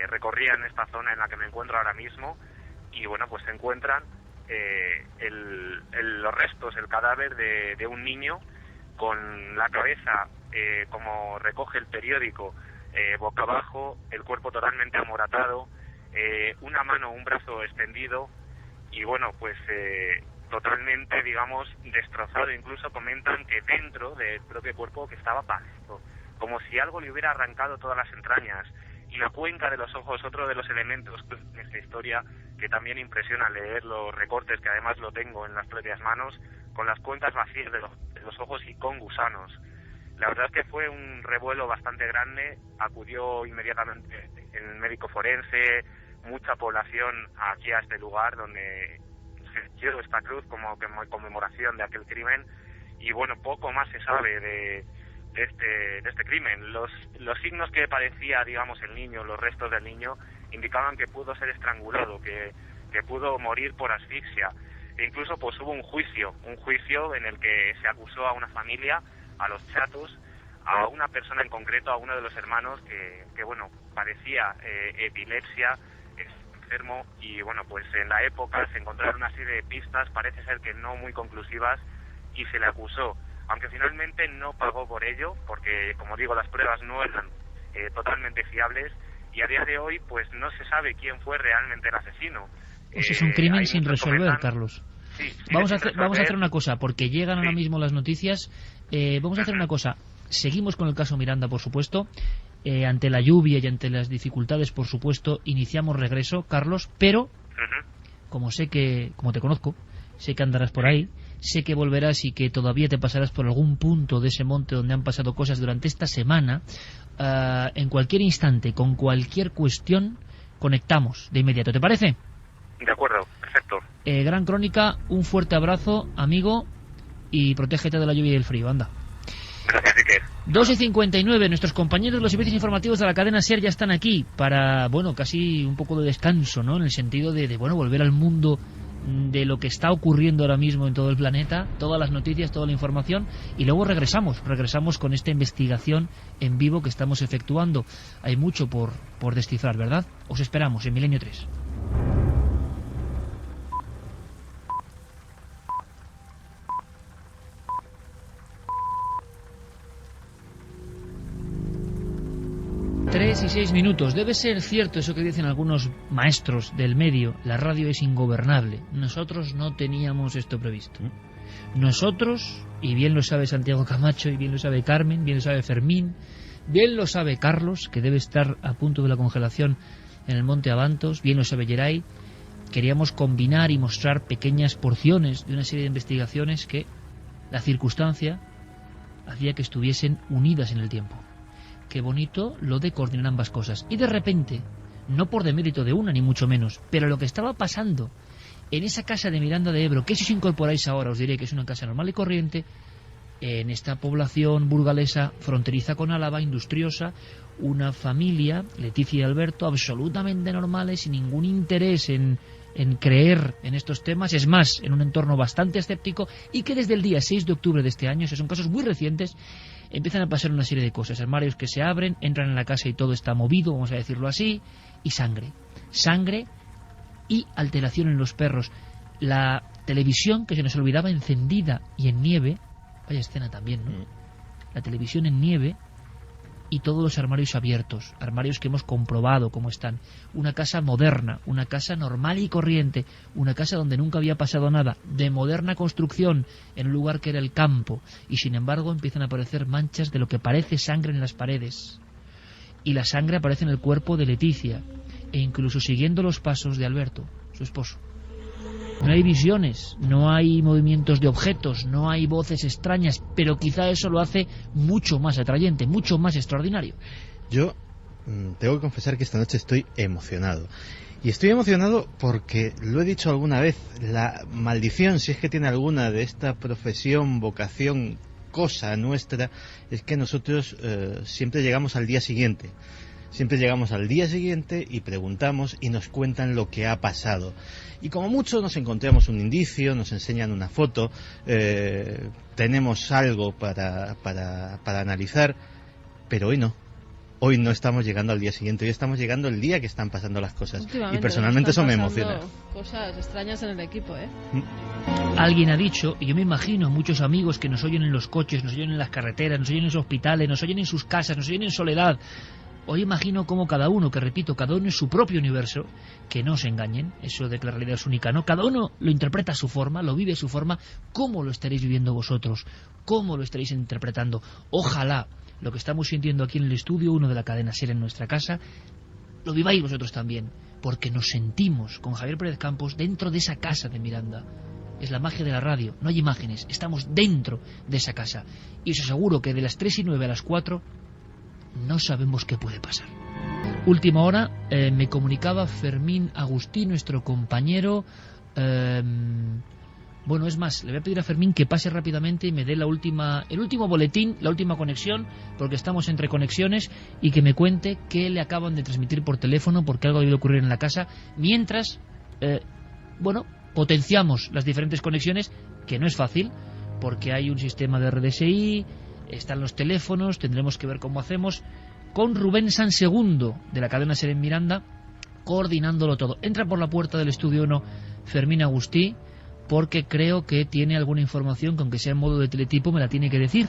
recorrían esta zona en la que me encuentro ahora mismo y bueno, pues se encuentran los restos, el cadáver de un niño con la cabeza, como recoge el periódico, boca abajo, el cuerpo totalmente amoratado, una mano, un brazo extendido y bueno, pues totalmente, digamos, destrozado. Incluso comentan que dentro del propio cuerpo que estaba vacío, como si algo le hubiera arrancado todas las entrañas. Y la cuenca de los ojos, otro de los elementos en esta historia que también impresiona leer los recortes, que además lo tengo en las propias manos, con las cuencas vacías de los ojos y con gusanos. La verdad es que fue un revuelo bastante grande, acudió inmediatamente el médico forense, mucha población aquí a este lugar donde se dio esta cruz como conmemoración de aquel crimen y bueno, poco más se sabe de de este crimen. Los signos que padecía, digamos, el niño, los restos del niño, indicaban que pudo ser estrangulado, que pudo morir por asfixia. E incluso pues hubo un juicio en el que se acusó a una familia, a los Chatos, a una persona en concreto, a uno de los hermanos que bueno, padecía epilepsia, enfermo, y bueno, pues en la época se encontraron una serie de pistas, parece ser que no muy conclusivas, y se le acusó, aunque finalmente no pagó por ello, porque como digo, las pruebas no eran totalmente fiables, y a día de hoy pues no se sabe quién fue realmente el asesino. Pues es un crimen sin resolver, Carlos. Sí, vamos a hacer una cosa, porque llegan ahora mismo las noticias. Vamos a hacer una cosa. Seguimos con el caso Miranda, por supuesto. Ante la lluvia y ante las dificultades, por supuesto, iniciamos regreso, Carlos, pero como te conozco, sé que andarás por ahí, sé que volverás y que todavía te pasarás por algún punto de ese monte donde han pasado cosas durante esta semana. En cualquier instante, con cualquier cuestión, conectamos de inmediato, ¿te parece? De acuerdo, perfecto. Gran Crónica, un fuerte abrazo, amigo, y protégete de la lluvia y del frío, anda. Gracias, Iker. 2:59, nuestros compañeros de los servicios informativos de la cadena SER ya están aquí para, bueno, casi un poco de descanso, ¿no? En el sentido de volver al mundo de lo que está ocurriendo ahora mismo en todo el planeta, todas las noticias, toda la información, y luego regresamos con esta investigación en vivo que estamos efectuando. Hay mucho por descifrar, ¿verdad? Os esperamos en Milenio 3. Tres y 6 minutos. Debe ser cierto eso que dicen algunos maestros del medio. La radio es ingobernable. Nosotros no teníamos esto previsto. Nosotros, y bien lo sabe Santiago Camacho, y bien lo sabe Carmen, bien lo sabe Fermín, bien lo sabe Carlos, que debe estar a punto de la congelación en el Monte Abantos, bien lo sabe Geray, queríamos combinar y mostrar pequeñas porciones de una serie de investigaciones que la circunstancia hacía que estuviesen unidas en el tiempo. Qué bonito lo de coordinar ambas cosas. Y de repente, no por demérito de una ni mucho menos, pero lo que estaba pasando en esa casa de Miranda de Ebro, que si os incorporáis ahora os diré que es una casa normal y corriente, en esta población burgalesa fronteriza con Álava, industriosa, una familia, Leticia y Alberto, absolutamente normales, sin ningún interés en creer en estos temas, es más, en un entorno bastante escéptico, y que desde el día 6 de octubre de este año, son casos muy recientes, empiezan a pasar una serie de cosas, armarios que se abren, entran en la casa y todo está movido, vamos a decirlo así, y sangre y alteración en los perros. La televisión, que se nos olvidaba, encendida y en nieve, vaya escena también, ¿no? La televisión en nieve y todos los armarios abiertos, armarios que hemos comprobado cómo están. Una casa moderna, una casa normal y corriente, una casa donde nunca había pasado nada, de moderna construcción, en un lugar que era el campo, y sin embargo empiezan a aparecer manchas de lo que parece sangre en las paredes. Y la sangre aparece en el cuerpo de Leticia, e incluso siguiendo los pasos de Alberto, su esposo. No hay visiones, no hay movimientos de objetos, no hay voces extrañas, pero quizá eso lo hace mucho más atrayente, mucho más extraordinario. Yo tengo que confesar que esta noche estoy emocionado. Y estoy emocionado porque, lo he dicho alguna vez, la maldición, si es que tiene alguna, de esta profesión, vocación, cosa nuestra, es que nosotros siempre llegamos al día siguiente. Siempre llegamos al día siguiente y preguntamos y nos cuentan lo que ha pasado. Y como mucho nos encontramos un indicio, nos enseñan una foto, tenemos algo para analizar, pero hoy no. Hoy no estamos llegando al día siguiente, hoy estamos llegando el día que están pasando las cosas. Y personalmente eso me emociona. Cosas extrañas en el equipo, ¿eh? Alguien ha dicho, y yo me imagino muchos amigos que nos oyen en los coches, nos oyen en las carreteras, nos oyen en los hospitales, nos oyen en sus casas, nos oyen en soledad. Hoy imagino cómo cada uno, que repito, cada uno es su propio universo, que no se engañen, eso de que la realidad es única, ¿no? Cada uno lo interpreta a su forma, lo vive a su forma. ¿Cómo lo estaréis viviendo vosotros? ¿Cómo lo estaréis interpretando? Ojalá lo que estamos sintiendo aquí en el estudio, uno de la cadena SER en nuestra casa, lo viváis vosotros también, porque nos sentimos con Javier Pérez Campos dentro de esa casa de Miranda. Es la magia de la radio, no hay imágenes, estamos dentro de esa casa. Y os aseguro que de las 3:09 a las 4... no sabemos qué puede pasar. Última hora, me comunicaba Fermín Agustí, nuestro compañero, Bueno, es más, le voy a pedir a Fermín que pase rápidamente y me dé el último boletín, la última conexión, porque estamos entre conexiones, y que me cuente qué le acaban de transmitir por teléfono, porque algo ha debido ocurrir en la casa, mientras, potenciamos las diferentes conexiones, que no es fácil, porque hay un sistema de RDSI, están los teléfonos, tendremos que ver cómo hacemos, con Rubén Sansegundo, de la cadena SER en Miranda, coordinándolo todo. Entra por la puerta del estudio 1 Fermín Agustí, porque creo que tiene alguna información que, aunque sea en modo de teletipo, me la tiene que decir.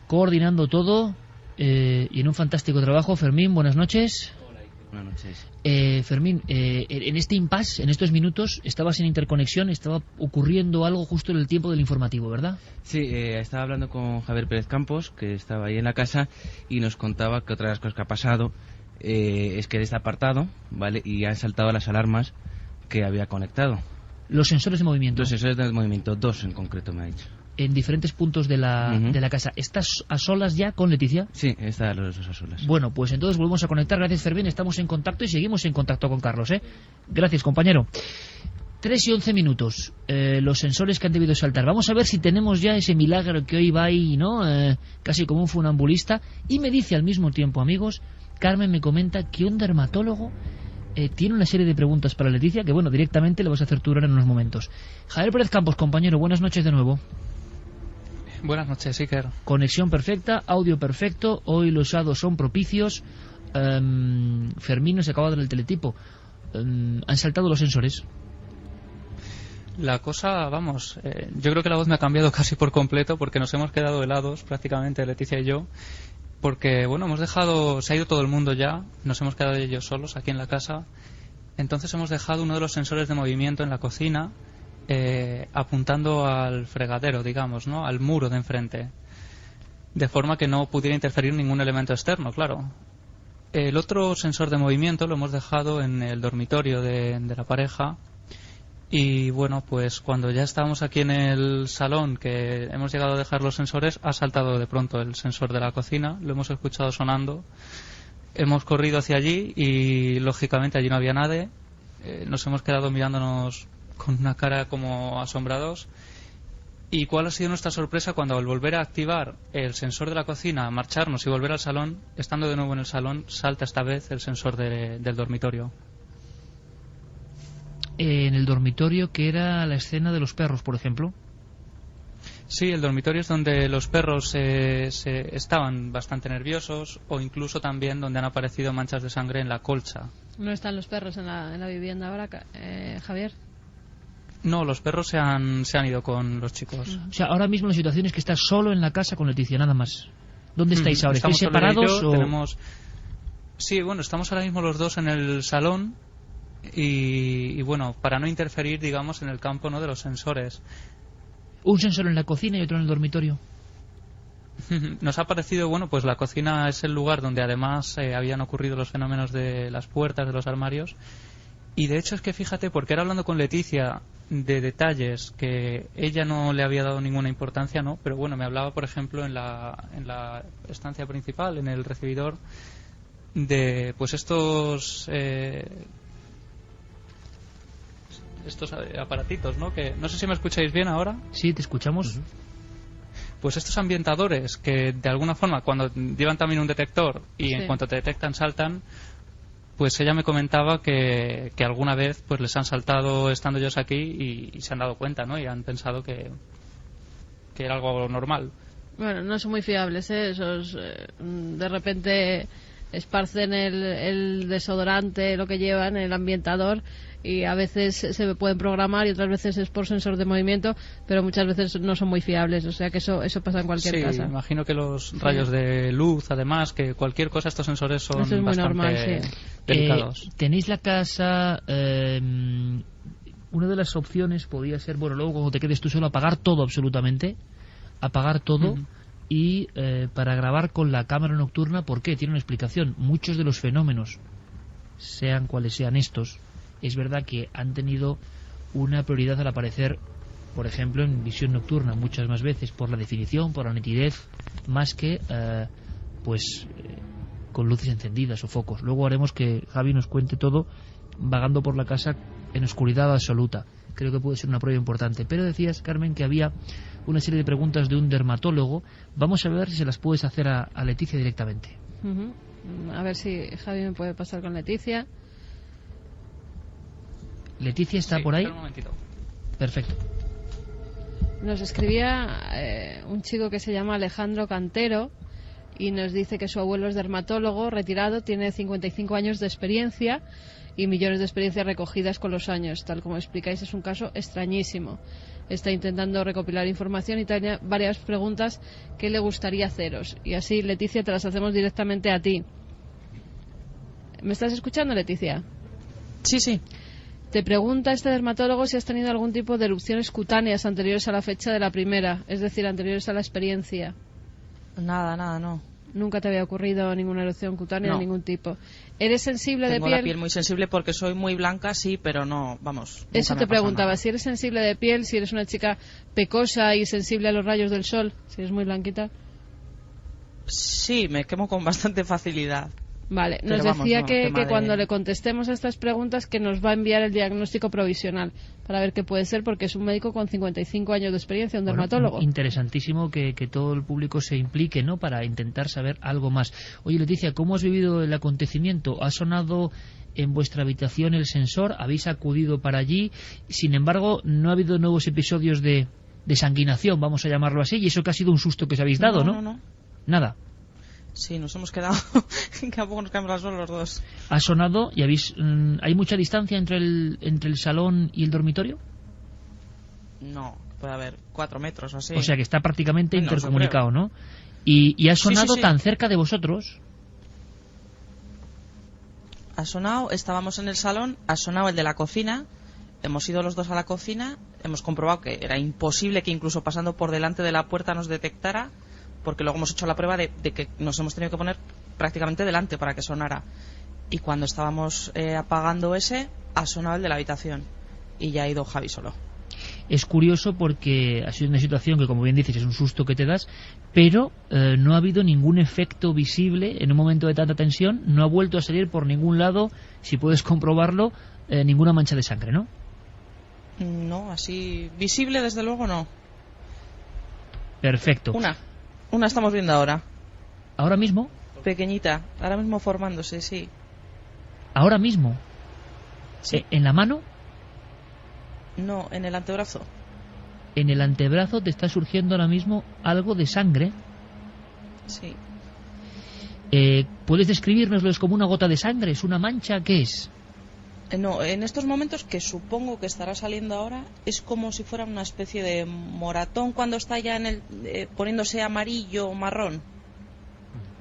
Coordinando todo y en un fantástico trabajo. Fermín, buenas noches. Buenas noches. Fermín, en este impasse, en estos minutos, estabas en interconexión, estaba ocurriendo algo justo en el tiempo del informativo, ¿verdad? Sí, estaba hablando con Javier Pérez Campos, que estaba ahí en la casa, y nos contaba que otra de las cosas que ha pasado es que él está apartado, ¿vale? Y han saltado las alarmas que había conectado. Los sensores de movimiento. Los sensores de movimiento, 2 en concreto me ha dicho. En diferentes puntos de la casa. ¿Estás a solas ya con Leticia? Sí, está los dos a solas. Bueno, pues entonces volvemos a conectar. Gracias, Fermín. Estamos en contacto y seguimos en contacto con Carlos, ¿eh? Gracias, compañero. 3 y 11 minutos. Los sensores que han debido saltar. Vamos a ver si tenemos ya ese milagro que hoy va ahí, ¿no? Casi como un funambulista. Y me dice al mismo tiempo, amigos, Carmen me comenta que un dermatólogo tiene una serie de preguntas para Leticia que, bueno, directamente le vas a hacer tú ahora en unos momentos. Javier Pérez Campos, compañero, buenas noches de nuevo. Buenas noches, Iker. Conexión perfecta, audio perfecto, hoy los hados son propicios. Fermín nos acaba de dar el teletipo. ¿Han saltado los sensores? La cosa, vamos, yo creo que la voz me ha cambiado casi por completo, porque nos hemos quedado helados prácticamente, Leticia y yo, porque, bueno, se ha ido todo el mundo ya, nos hemos quedado ellos solos aquí en la casa. Entonces hemos dejado uno de los sensores de movimiento en la cocina, apuntando al fregadero, digamos, ¿no? Al muro de enfrente, de forma que no pudiera interferir ningún elemento externo, claro. El otro sensor de movimiento lo hemos dejado en el dormitorio de la pareja. Y bueno, pues cuando ya estábamos aquí en el salón, que hemos llegado a dejar los sensores, ha saltado de pronto el sensor de la cocina, lo hemos escuchado sonando, hemos corrido hacia allí y lógicamente allí no había nadie. Nos hemos quedado mirándonos con una cara como asombrados. ¿Y cuál ha sido nuestra sorpresa cuando, al volver a activar el sensor de la cocina, marcharnos y volver al salón, estando de nuevo en el salón, salta esta vez el sensor del dormitorio? En el dormitorio, que era la escena de los perros, por ejemplo. Sí, el dormitorio es donde los perros estaban bastante nerviosos, o incluso también donde han aparecido manchas de sangre en la colcha. ¿No están los perros en la vivienda ahora, Javier? No, los perros se han ido con los chicos. O sea, ahora mismo la situación es que estás solo en la casa con Leticia, nada más. ¿Dónde estáis ahora? ¿Estáis separados o...? Sí, bueno, estamos ahora mismo los dos en el salón y bueno, para no interferir, digamos, en el campo, ¿no?, de los sensores. Un sensor en la cocina y otro en el dormitorio. Nos ha parecido, bueno, pues la cocina es el lugar donde además habían ocurrido los fenómenos de las puertas, de los armarios. Y de hecho es que fíjate, porque era hablando con Leticia de detalles que ella no le había dado ninguna importancia, ¿no? Pero bueno, me hablaba, por ejemplo, en la estancia principal, en el recibidor, de pues estos aparatitos, ¿no? Que no sé si me escucháis bien ahora. Sí, te escuchamos. Pues estos ambientadores que de alguna forma, cuando llevan también un detector y sí, en cuanto te detectan saltan, pues ella me comentaba que alguna vez pues les han saltado estando ellos aquí y se han dado cuenta, ¿no? Y han pensado que era algo normal. Bueno, no son muy fiables, ¿eh? Esos de repente esparcen el desodorante, lo que llevan, el ambientador, y a veces se pueden programar y otras veces es por sensor de movimiento, pero muchas veces no son muy fiables, o sea que eso pasa en cualquier casa. Sí, imagino que los rayos de luz, además, que cualquier cosa, estos sensores son eso es muy bastante normal, sí, delicados. Tenéis la casa... una de las opciones podría ser, bueno, luego cuando te quedes tú solo, apagar todo absolutamente, apagar todo. Y para grabar con la cámara nocturna, ¿por qué? Tiene una explicación. Muchos de los fenómenos, sean cuales sean estos, es verdad que han tenido una prioridad al aparecer, por ejemplo, en visión nocturna, muchas más veces, por la definición, por la nitidez, más que con luces encendidas o focos. Luego haremos que Javi nos cuente todo vagando por la casa en oscuridad absoluta. creo que puede ser una prueba importante. Pero decías, Carmen, que había una serie de preguntas de un dermatólogo. Vamos a ver si se las puedes hacer a Leticia directamente. A ver si Javi me puede pasar con Leticia. ¿Leticia está por ahí? Un momentito. Perfecto. Nos escribía un chico que se llama Alejandro Cantero y nos dice que su abuelo es dermatólogo retirado, tiene 55 años de experiencia y millones de experiencias recogidas con los años. Tal como explicáis, es un caso extrañísimo. Está intentando recopilar información y tiene varias preguntas que le gustaría haceros. Y así, Leticia, te las hacemos directamente a ti. ¿Me estás escuchando, Leticia? Sí, sí. Te pregunta este dermatólogo si has tenido algún tipo de erupciones cutáneas anteriores a la fecha de la primera, es decir, anteriores a la experiencia. Nada, no. Nunca te había ocurrido ninguna erupción cutánea No. de ningún tipo. ¿Eres sensible Tengo de piel? la piel muy sensible porque soy muy blanca, sí, pero no, vamos. Eso nunca me te ha pasado preguntaba, nada. si eres sensible de piel, si eres una chica pecosa y sensible a los rayos del sol, si eres muy blanquita. Sí, me quemo con bastante facilidad. Vale, Pero nos vamos, decía no, que tema de- cuando le contestemos a estas preguntas que nos va a enviar el diagnóstico provisional para ver qué puede ser, porque es un médico con 55 años de experiencia, un dermatólogo. Bueno, interesantísimo que todo el público se implique, ¿no?, para intentar saber algo más. Oye, Leticia, ¿cómo has vivido el acontecimiento? ¿Ha sonado en vuestra habitación el sensor? ¿Habéis acudido para allí? Sin embargo, no ha habido nuevos episodios de sanguinación, vamos a llamarlo así, y eso que ha sido un susto que os habéis dado, ¿no? No. Nada. Sí, nos hemos quedado, que a poco nos caemos las dos los dos. ¿Ha sonado y habéis hay mucha distancia entre el salón y el dormitorio? No, puede haber 4 metros o así. O sea que está prácticamente Menos, intercomunicado, ¿no? Y ha sonado sí. tan cerca de vosotros. Ha sonado, estábamos en el salón, ha sonado el de la cocina, hemos ido los dos a la cocina, hemos comprobado que era imposible que incluso pasando por delante de la puerta nos detectara, porque luego hemos hecho la prueba de que nos hemos tenido que poner prácticamente delante para que sonara. Y cuando estábamos apagando ese, ha sonado el de la habitación y ya ha ido Javi solo. Es curioso porque ha sido una situación que, como bien dices, es un susto que te das, pero no ha habido ningún efecto visible en un momento de tanta tensión, no ha vuelto a salir por ningún lado, si puedes comprobarlo, ninguna mancha de sangre, ¿no? No, así visible desde luego no. Perfecto. Una estamos viendo ahora. ¿Ahora mismo? Pequeñita, ahora mismo formándose, sí. ¿Ahora mismo? Sí. ¿En la mano? No, en el antebrazo. En el antebrazo te está surgiendo ahora mismo algo de sangre. Sí. ¿Puedes describírnoslo? ¿Es como una gota de sangre? ¿Es una mancha? ¿Qué es? No, en estos momentos, que supongo que estará saliendo ahora, es como si fuera una especie de moratón cuando está ya en el poniéndose amarillo o marrón.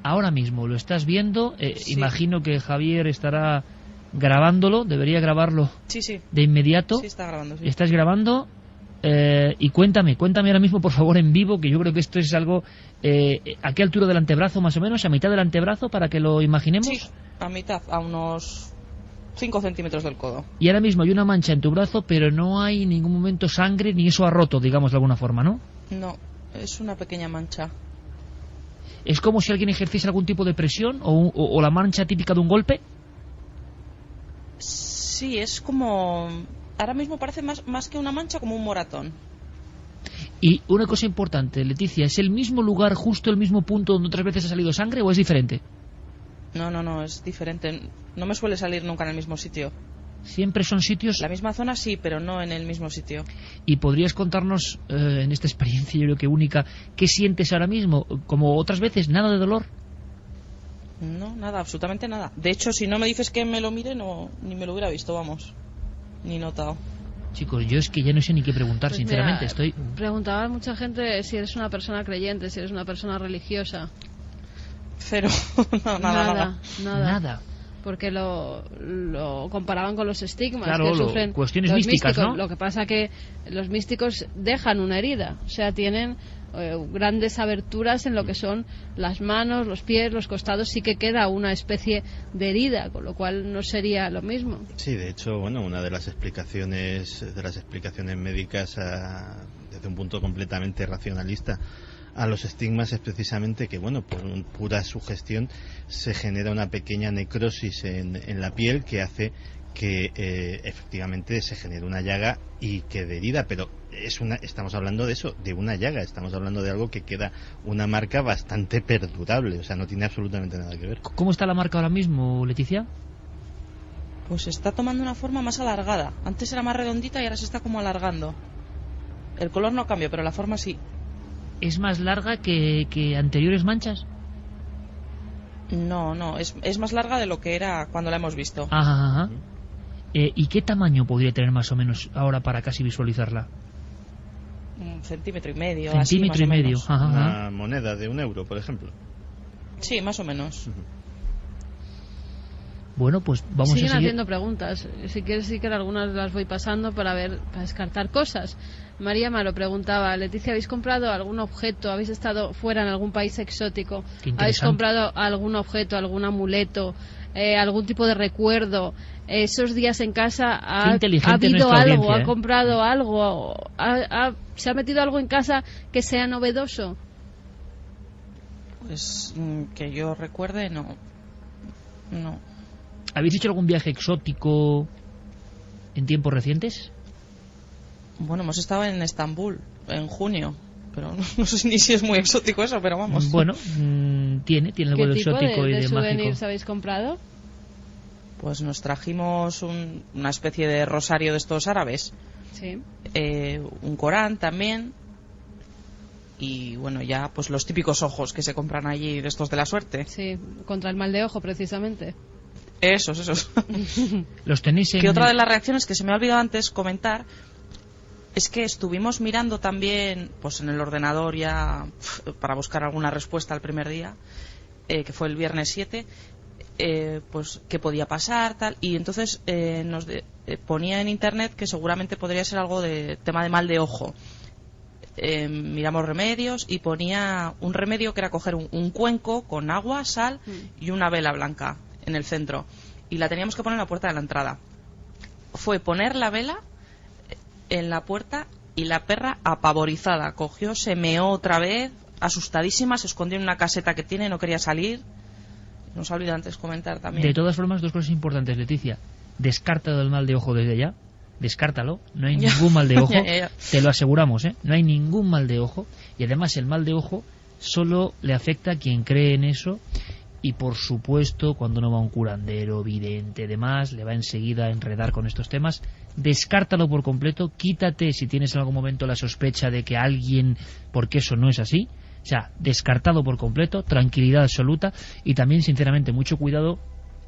Ahora mismo lo estás viendo. Sí. Imagino que Javier estará grabándolo. Debería grabarlo Sí. de inmediato. Sí, está grabando, sí. Estás grabando. Y cuéntame ahora mismo, por favor, en vivo, que yo creo que esto es algo... ¿A qué altura del antebrazo, más o menos? ¿A mitad del antebrazo, para que lo imaginemos? Sí, a mitad, a unos 5 centímetros del codo. Y ahora mismo hay una mancha en tu brazo, pero no hay en ningún momento sangre, ni eso ha roto, digamos, de alguna forma, ¿no? No, es una pequeña mancha. ¿Es como si alguien ejerciese algún tipo de presión o la mancha típica de un golpe? Sí, es como... Ahora mismo parece más que una mancha, como un moratón. Y una cosa importante, Leticia, ¿es el mismo lugar, justo el mismo punto donde otras veces ha salido sangre o es diferente? No, es diferente. No me suele salir nunca en el mismo sitio. ¿Siempre son sitios...? La misma zona sí, pero no en el mismo sitio. ¿Y podrías contarnos, en esta experiencia yo creo que única, qué sientes ahora mismo? Como otras veces, ¿nada de dolor? No, nada, absolutamente nada. De hecho, si no me dices que me lo mire, ni me lo hubiera visto, vamos. Ni notado. Chicos, yo es que ya no sé ni qué preguntar, Pues sinceramente. mira, preguntaba a mucha gente si eres una persona creyente, si eres una persona religiosa. Cero. No, nada. Porque lo comparaban con los estigmas, claro, que sufren cuestiones los místicas, místicos. ¿no? Lo que pasa que los místicos dejan una herida, o sea, tienen grandes aberturas en lo que son las manos, los pies, los costados, sí que queda una especie de herida, con lo cual no sería lo mismo. Sí, de hecho, bueno, una de las explicaciones médicas desde un punto completamente racionalista a los estigmas es precisamente que, bueno, por pura sugestión se genera una pequeña necrosis en la piel que hace que efectivamente se genere una llaga y quede herida, pero estamos hablando de eso, de una llaga, estamos hablando de algo que queda una marca bastante perdurable, o sea, no tiene absolutamente nada que ver. ¿Cómo está la marca ahora mismo, Leticia? Pues está tomando una forma más alargada. Antes era más redondita y ahora se está como alargando. El color no cambia, pero la forma sí. ¿Es más larga que anteriores manchas? No, es más larga de lo que era cuando la hemos visto. Ajá. ¿Y qué tamaño podría tener más o menos ahora para casi visualizarla? 1,5 centímetros. Centímetro y medio. Ajá. Una moneda de €1, por ejemplo. Sí, más o menos. Bueno, pues vamos Siguen a seguir haciendo preguntas. Si quieres, sí que algunas las voy pasando para descartar cosas. María Amaro preguntaba: Leticia, ¿habéis comprado algún objeto? ¿Habéis estado fuera en algún país exótico? ¿Habéis comprado algún objeto, algún amuleto, algún tipo de recuerdo? Esos días en casa ha habido algo, ha comprado algo, se ha metido algo en casa que sea novedoso. Pues que yo recuerde, no. ¿Habéis hecho algún viaje exótico en tiempos recientes? Bueno, hemos estado en Estambul en junio, pero no sé ni si es muy exótico eso, pero vamos. Bueno, tiene algo de exótico y de mágico. ¿Qué tipo de souvenirs habéis comprado? Pues nos trajimos una especie de rosario de estos árabes. Sí. Un Corán también. Y bueno, ya pues los típicos ojos que se compran allí de estos de la suerte. Sí, contra el mal de ojo precisamente. Esos. Los tenéis en... Que otra de las reacciones que se me ha olvidado antes comentar es que estuvimos mirando también pues en el ordenador ya para buscar alguna respuesta al primer día, que fue el viernes 7, pues qué podía pasar, tal, y entonces nos ponía en internet que seguramente podría ser algo de tema de mal de ojo. Miramos remedios y ponía un remedio que era coger un cuenco con agua, sal y una vela blanca en el centro, y la teníamos que poner en la puerta de la entrada. Fue poner la vela en la puerta y la perra, apavorizada, cogió, se meó otra vez, asustadísima, se escondió en una caseta que tiene, no quería salir. Nos ha olvidado antes comentar también. De todas formas, dos cosas importantes, Leticia: descarta el mal de ojo desde ya, descártalo, no hay ningún mal de ojo, te lo aseguramos, no hay ningún mal de ojo, y además el mal de ojo solo le afecta a quien cree en eso. Y por supuesto, cuando no va un curandero, vidente, demás, le va enseguida a enredar con estos temas. Descártalo por completo, quítate si tienes en algún momento la sospecha de que alguien, porque eso no es así. O sea, descartado por completo, tranquilidad absoluta, y también, sinceramente, mucho cuidado.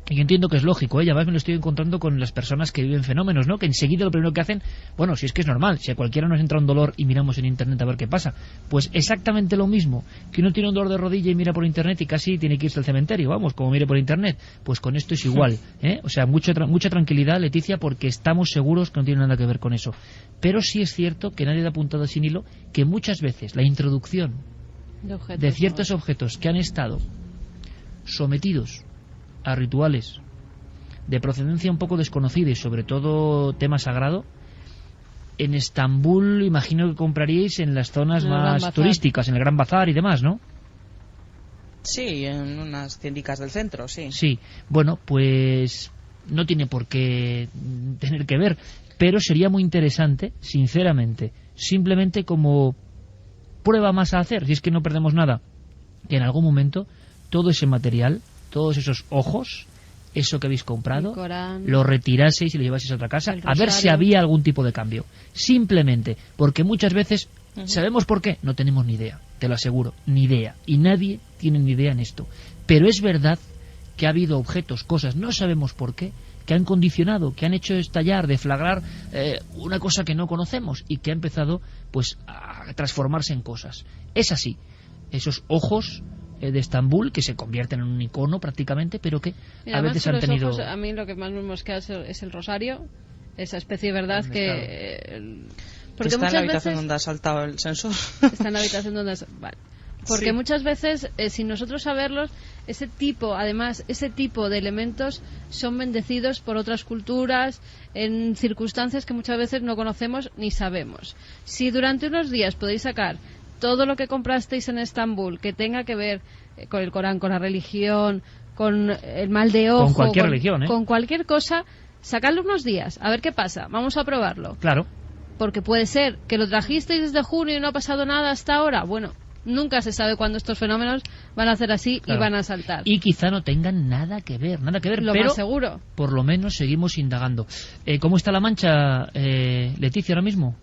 Y yo entiendo que es lógico, ya más me lo estoy encontrando con las personas que viven fenómenos, ¿no? Que enseguida lo primero que hacen, bueno, si es que es normal, si a cualquiera nos entra un dolor y miramos en internet a ver qué pasa, pues exactamente lo mismo que uno tiene un dolor de rodilla y mira por internet y casi tiene que irse al cementerio, vamos, como mire por internet, pues con esto es igual, O sea, mucha tranquilidad, Leticia, porque estamos seguros que no tiene nada que ver con eso. Pero sí es cierto que nadie ha apuntado sin hilo que muchas veces la introducción de ciertos objetos que han estado sometidos a rituales de procedencia un poco desconocida y sobre todo tema sagrado, en Estambul imagino que compraríais en las zonas más turísticas, en el Gran Bazar y demás, ¿no? Sí, en unas tiendicas del centro, sí. Sí, bueno, pues no tiene por qué tener que ver, pero sería muy interesante, sinceramente, simplemente como prueba más a hacer, si es que no perdemos nada, que en algún momento todo ese material, todos esos ojos, eso que habéis comprado, lo retiraseis y lo llevaseis a otra casa, a ver si había algún tipo de cambio. Simplemente, porque muchas veces, ¿sabemos por qué? No tenemos ni idea, te lo aseguro, ni idea. Y nadie tiene ni idea en esto. Pero es verdad que ha habido objetos, cosas, no sabemos por qué, que han condicionado, que han hecho estallar, deflagrar una cosa que no conocemos y que ha empezado pues a transformarse en cosas. Es así. Esos ojos de Estambul, que se convierten en un icono prácticamente, pero que a veces han tenido... Ojos, a mí lo que más me mosquea es el rosario, esa especie de verdad que... Porque está en la habitación donde ha saltado el sensor. Está en la habitación donde... Vale. Porque muchas veces, sin nosotros saberlos, ese tipo de elementos son bendecidos por otras culturas en circunstancias que muchas veces no conocemos ni sabemos. Si durante unos días podéis sacar todo lo que comprasteis en Estambul que tenga que ver con el Corán, con la religión, con el mal de ojo, con cualquier religión, con cualquier cosa, Sacadlo unos días, a ver qué pasa, vamos a probarlo. Claro. Porque puede ser que lo trajisteis desde junio y no ha pasado nada hasta ahora. Bueno, nunca se sabe cuándo estos fenómenos van a hacer así, claro, y van a saltar. Y quizá no tengan nada que ver, lo pero más seguro. Por lo menos seguimos indagando. ¿Cómo está la mancha, Leticia, ahora mismo?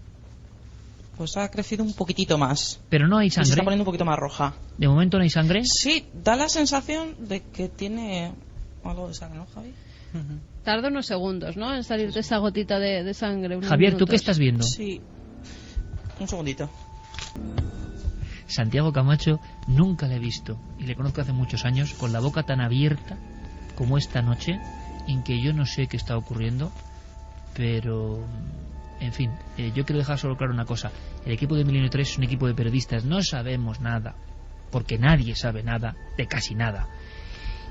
Pues ha crecido un poquitito más. Pero no hay Y sangre. se está poniendo un poquito más roja. ¿De momento no hay sangre? Sí, da la sensación de que tiene algo de sangre, ¿no, Javi? Tarda unos segundos, ¿no?, en salir de esa gotita de sangre. Javier, ¿tú qué estás viendo? Sí, un segundito. Santiago Camacho nunca le he visto, y le conozco hace muchos años, con la boca tan abierta como esta noche, en que yo no sé qué está ocurriendo, pero... En fin, yo quiero dejar solo claro una cosa. El equipo de Milenio 3 es un equipo de periodistas. No sabemos nada, porque nadie sabe nada de casi nada.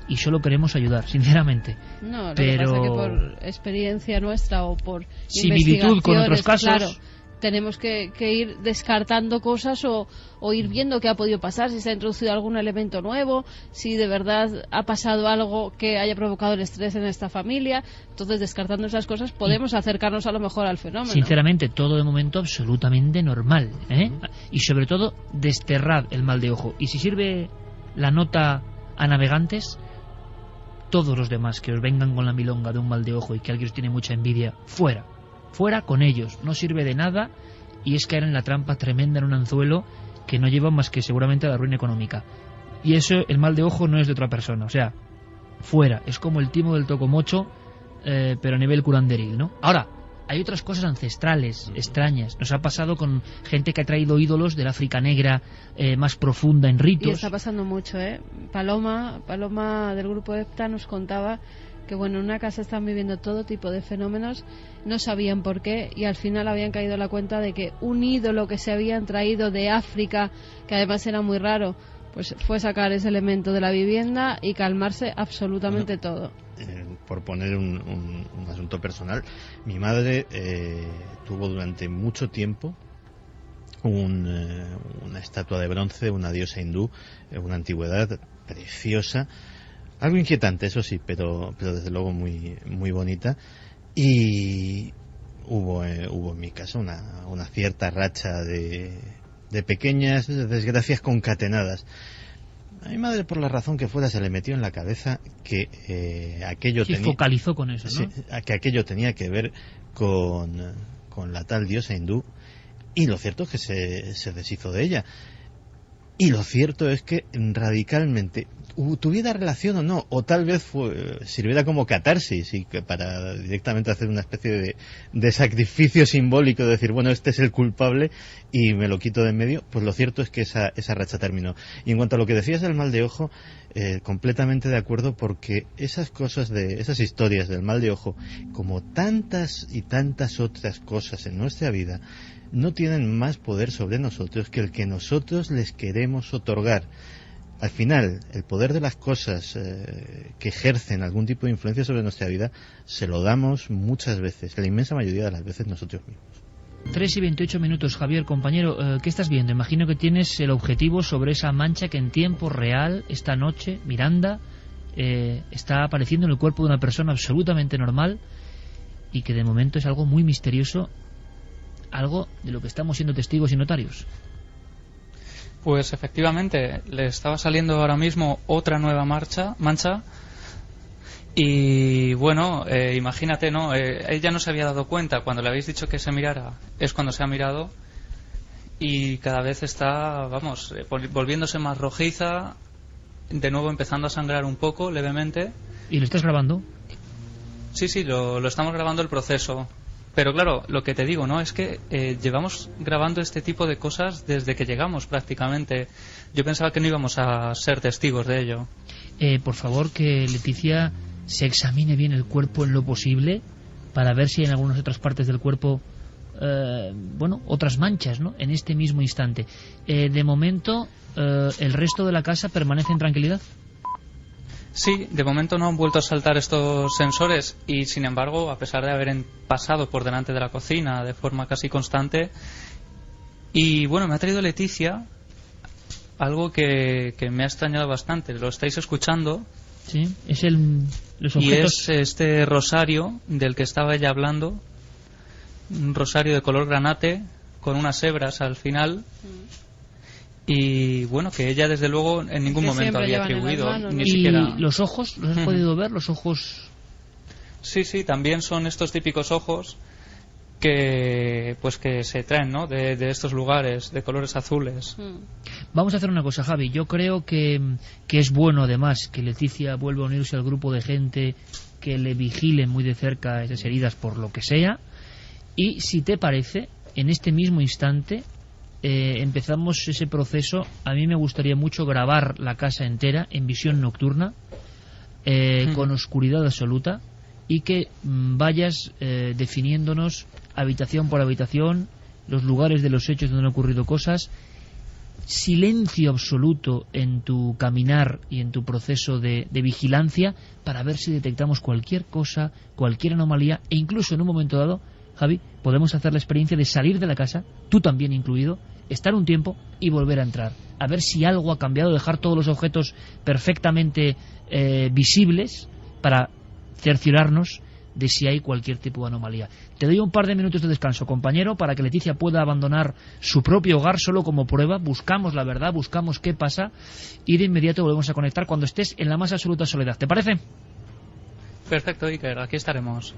Y solo queremos ayudar, sinceramente. No, lo pero... que pasa es que por experiencia nuestra o por similitud con otros casos... Claro, tenemos que ir descartando cosas o ir viendo qué ha podido pasar, si se ha introducido algún elemento nuevo, si de verdad ha pasado algo que haya provocado el estrés en esta familia. Entonces, descartando esas cosas, podemos acercarnos a lo mejor al fenómeno. Sinceramente, todo de momento absolutamente normal, ¿eh? Y sobre todo, desterrad el mal de ojo. Y si sirve la nota a navegantes, todos los demás que os vengan con la milonga de un mal de ojo y que alguien os tiene mucha envidia, fuera. Fuera con ellos, no sirve de nada y es caer en la trampa tremenda en un anzuelo que no lleva más que seguramente a la ruina económica. Y eso, el mal de ojo no es de otra persona, o sea, fuera, es como el timo del tocomocho, pero a nivel curanderil, ¿no? Ahora, hay otras cosas ancestrales, extrañas. Nos ha pasado con gente que ha traído ídolos del África negra más profunda en ritos. Y está pasando mucho, ¿eh? Paloma del grupo EPTA nos contaba que bueno, en una casa están viviendo todo tipo de fenómenos, no sabían por qué y al final habían caído a la cuenta de que un ídolo que se habían traído de África, que además era muy raro, pues fue sacar ese elemento de la vivienda y calmarse absolutamente todo. Por poner un asunto personal, mi madre tuvo durante mucho tiempo una estatua de bronce, una diosa hindú, una antigüedad preciosa. Algo inquietante, eso sí, pero desde luego muy muy bonita. Y hubo en mi casa una cierta racha de pequeñas desgracias concatenadas. A mi madre, por la razón que fuera, se le metió en la cabeza que aquello sí, focalizó con eso, ¿no? Sí, que aquello tenía que ver con la tal diosa hindú. Y lo cierto es que se deshizo de ella. Y lo cierto es que radicalmente, tuviera relación o no, o tal vez sirviera como catarsis y que para directamente hacer una especie de sacrificio simbólico, de decir, bueno, este es el culpable y me lo quito de en medio, pues lo cierto es que esa racha terminó. Y en cuanto a lo que decías del mal de ojo, completamente de acuerdo, porque esas cosas esas historias del mal de ojo, como tantas y tantas otras cosas en nuestra vida, no tienen más poder sobre nosotros que el que nosotros les queremos otorgar. Al final, el poder de las cosas que ejercen algún tipo de influencia sobre nuestra vida, se lo damos muchas veces, la inmensa mayoría de las veces nosotros mismos. 3:28, Javier, compañero, ¿qué estás viendo? Imagino que tienes el objetivo sobre esa mancha que en tiempo real, esta noche, Miranda, está apareciendo en el cuerpo de una persona absolutamente normal y que de momento es algo muy misterioso, algo de lo que estamos siendo testigos y notarios. Pues efectivamente, le estaba saliendo ahora mismo otra nueva mancha. Y bueno, imagínate, ¿no? Ella no se había dado cuenta. Cuando le habéis dicho que se mirara, es cuando se ha mirado. Y cada vez está, volviéndose más rojiza. De nuevo empezando a sangrar un poco, levemente. ¿Y lo estás grabando? Sí, lo estamos grabando el proceso. Pero claro, lo que te digo, ¿no? Es que llevamos grabando este tipo de cosas desde que llegamos prácticamente. Yo pensaba que no íbamos a ser testigos de ello. Por favor, que Leticia se examine bien el cuerpo en lo posible para ver si hay en algunas otras partes del cuerpo, otras manchas, ¿no? En este mismo instante. De momento, ¿el resto de la casa permanece en tranquilidad? Sí, de momento no han vuelto a saltar estos sensores y sin embargo, a pesar de haber pasado por delante de la cocina de forma casi constante, y bueno, me ha traído Leticia algo que me ha extrañado bastante. Lo estáis escuchando Sí, es los objetos. Y es este rosario del que estaba ella hablando, un rosario de color granate con unas hebras al final. Y bueno, que ella desde luego en ningún momento había atribuido manos, ni ¿Y siquiera. los ojos? ¿Los has podido ver? Los ojos. Sí, también son estos típicos ojos que se traen, ¿no? de estos lugares de colores azules. Vamos a hacer una cosa, Javi. Yo creo que es bueno, además, que Leticia vuelva a unirse al grupo de gente que le vigile muy de cerca esas heridas por lo que sea. Y si te parece, en este mismo instante empezamos ese proceso. A mí me gustaría mucho grabar la casa entera en visión nocturna, con oscuridad absoluta, y que vayas definiéndonos habitación por habitación los lugares de los hechos donde han ocurrido cosas, silencio absoluto en tu caminar y en tu proceso de vigilancia, para ver si detectamos cualquier cosa, cualquier anomalía, e incluso en un momento dado, Javi, podemos hacer la experiencia de salir de la casa, tú también incluido, estar un tiempo y volver a entrar, a ver si algo ha cambiado, dejar todos los objetos perfectamente visibles para cerciorarnos de si hay cualquier tipo de anomalía. Te doy un par de minutos de descanso, compañero, para que Leticia pueda abandonar su propio hogar solo como prueba. Buscamos la verdad, buscamos qué pasa, y de inmediato volvemos a conectar cuando estés en la más absoluta soledad. ¿Te parece? Perfecto, Iker, aquí estaremos.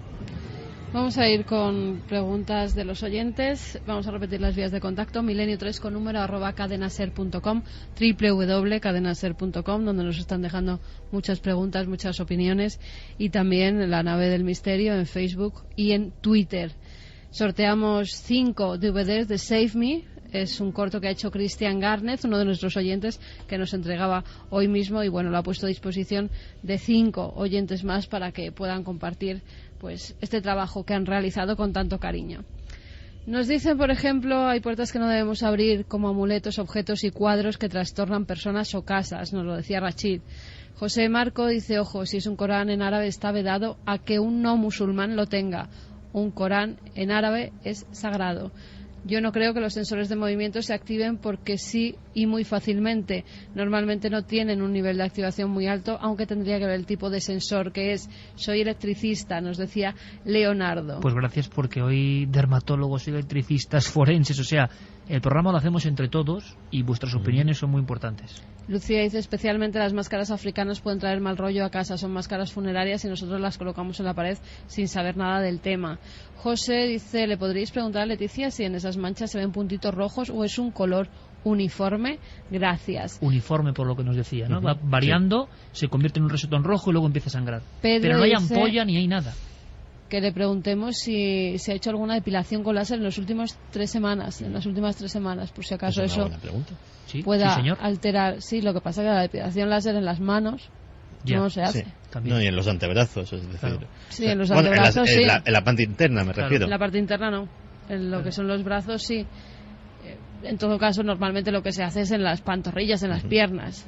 Vamos a ir con preguntas de los oyentes. Vamos a repetir las vías de contacto: milenio3 con número @cadenaser.com, www.cadenaser.com, donde nos están dejando muchas preguntas, muchas opiniones, y también La Nave del Misterio en Facebook y en Twitter. Sorteamos 5 DVDs de Save Me. Es un corto que ha hecho Christian Garnett, uno de nuestros oyentes, que nos entregaba hoy mismo, y bueno, lo ha puesto a disposición de 5 oyentes más para que puedan compartir pues este trabajo que han realizado con tanto cariño. Nos dicen, por ejemplo, hay puertas que no debemos abrir, como amuletos, objetos y cuadros que trastornan personas o casas, nos lo decía Rachid. José Marco dice, ojo, si es un Corán en árabe está vedado a que un no musulmán lo tenga. Un Corán en árabe es sagrado. Yo no creo que los sensores de movimiento se activen porque sí y muy fácilmente. Normalmente no tienen un nivel de activación muy alto, aunque tendría que ver el tipo de sensor que es. Soy electricista, nos decía Leonardo. Pues gracias, porque hoy dermatólogos, electricistas, forenses, o sea, el programa lo hacemos entre todos y vuestras opiniones son muy importantes. Lucía dice, especialmente las máscaras africanas pueden traer mal rollo a casa, son máscaras funerarias y nosotros las colocamos en la pared sin saber nada del tema. José dice, ¿le podríais preguntar a Leticia si en esas manchas se ven puntitos rojos o es un color uniforme? Gracias. Uniforme, por lo que nos decía, ¿no? Va variando, se convierte en un rosetón rojo y luego empieza a sangrar. Pero no hay ampolla ni hay nada. Que le preguntemos si se ha hecho alguna depilación con láser en las últimas 3 semanas, por si acaso eso pueda alterar. Sí, lo que pasa es que la depilación láser en las manos no se hace. No, y en los antebrazos, es decir. Claro. Sí, en los antebrazos sí. En la parte interna me refiero. En la parte interna no. En lo que son los brazos sí. En todo caso, normalmente lo que se hace es en las pantorrillas, en las piernas.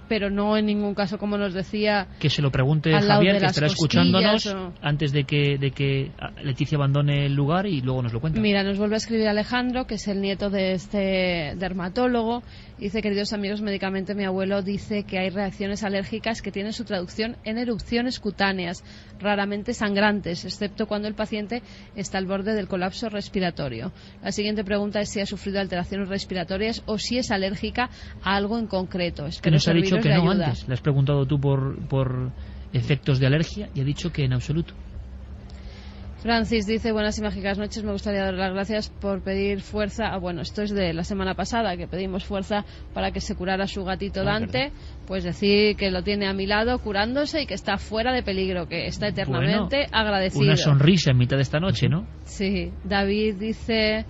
Pero no en ningún caso, como nos decía, que se lo pregunte Javier, que estará escuchándonos antes de que Leticia abandone el lugar, y luego nos lo cuenta. Mira, nos vuelve a escribir Alejandro, que es el nieto de este dermatólogo. Dice, queridos amigos, médicamente mi abuelo dice que hay reacciones alérgicas que tienen su traducción en erupciones cutáneas, raramente sangrantes, excepto cuando el paciente está al borde del colapso respiratorio. La siguiente pregunta es si ha sufrido alteraciones respiratorias o si es alérgica a algo en concreto. Que nos ha dicho que no antes. Le has preguntado tú por efectos de alergia y ha dicho que en absoluto. Francis dice, buenas y mágicas noches, me gustaría dar las gracias por pedir fuerza. Bueno, esto es de la semana pasada, que pedimos fuerza para que se curara su gatito Dante. Pues decir que lo tiene a mi lado curándose y que está fuera de peligro, que está eternamente agradecido. Una sonrisa en mitad de esta noche, ¿no? Sí. David dice,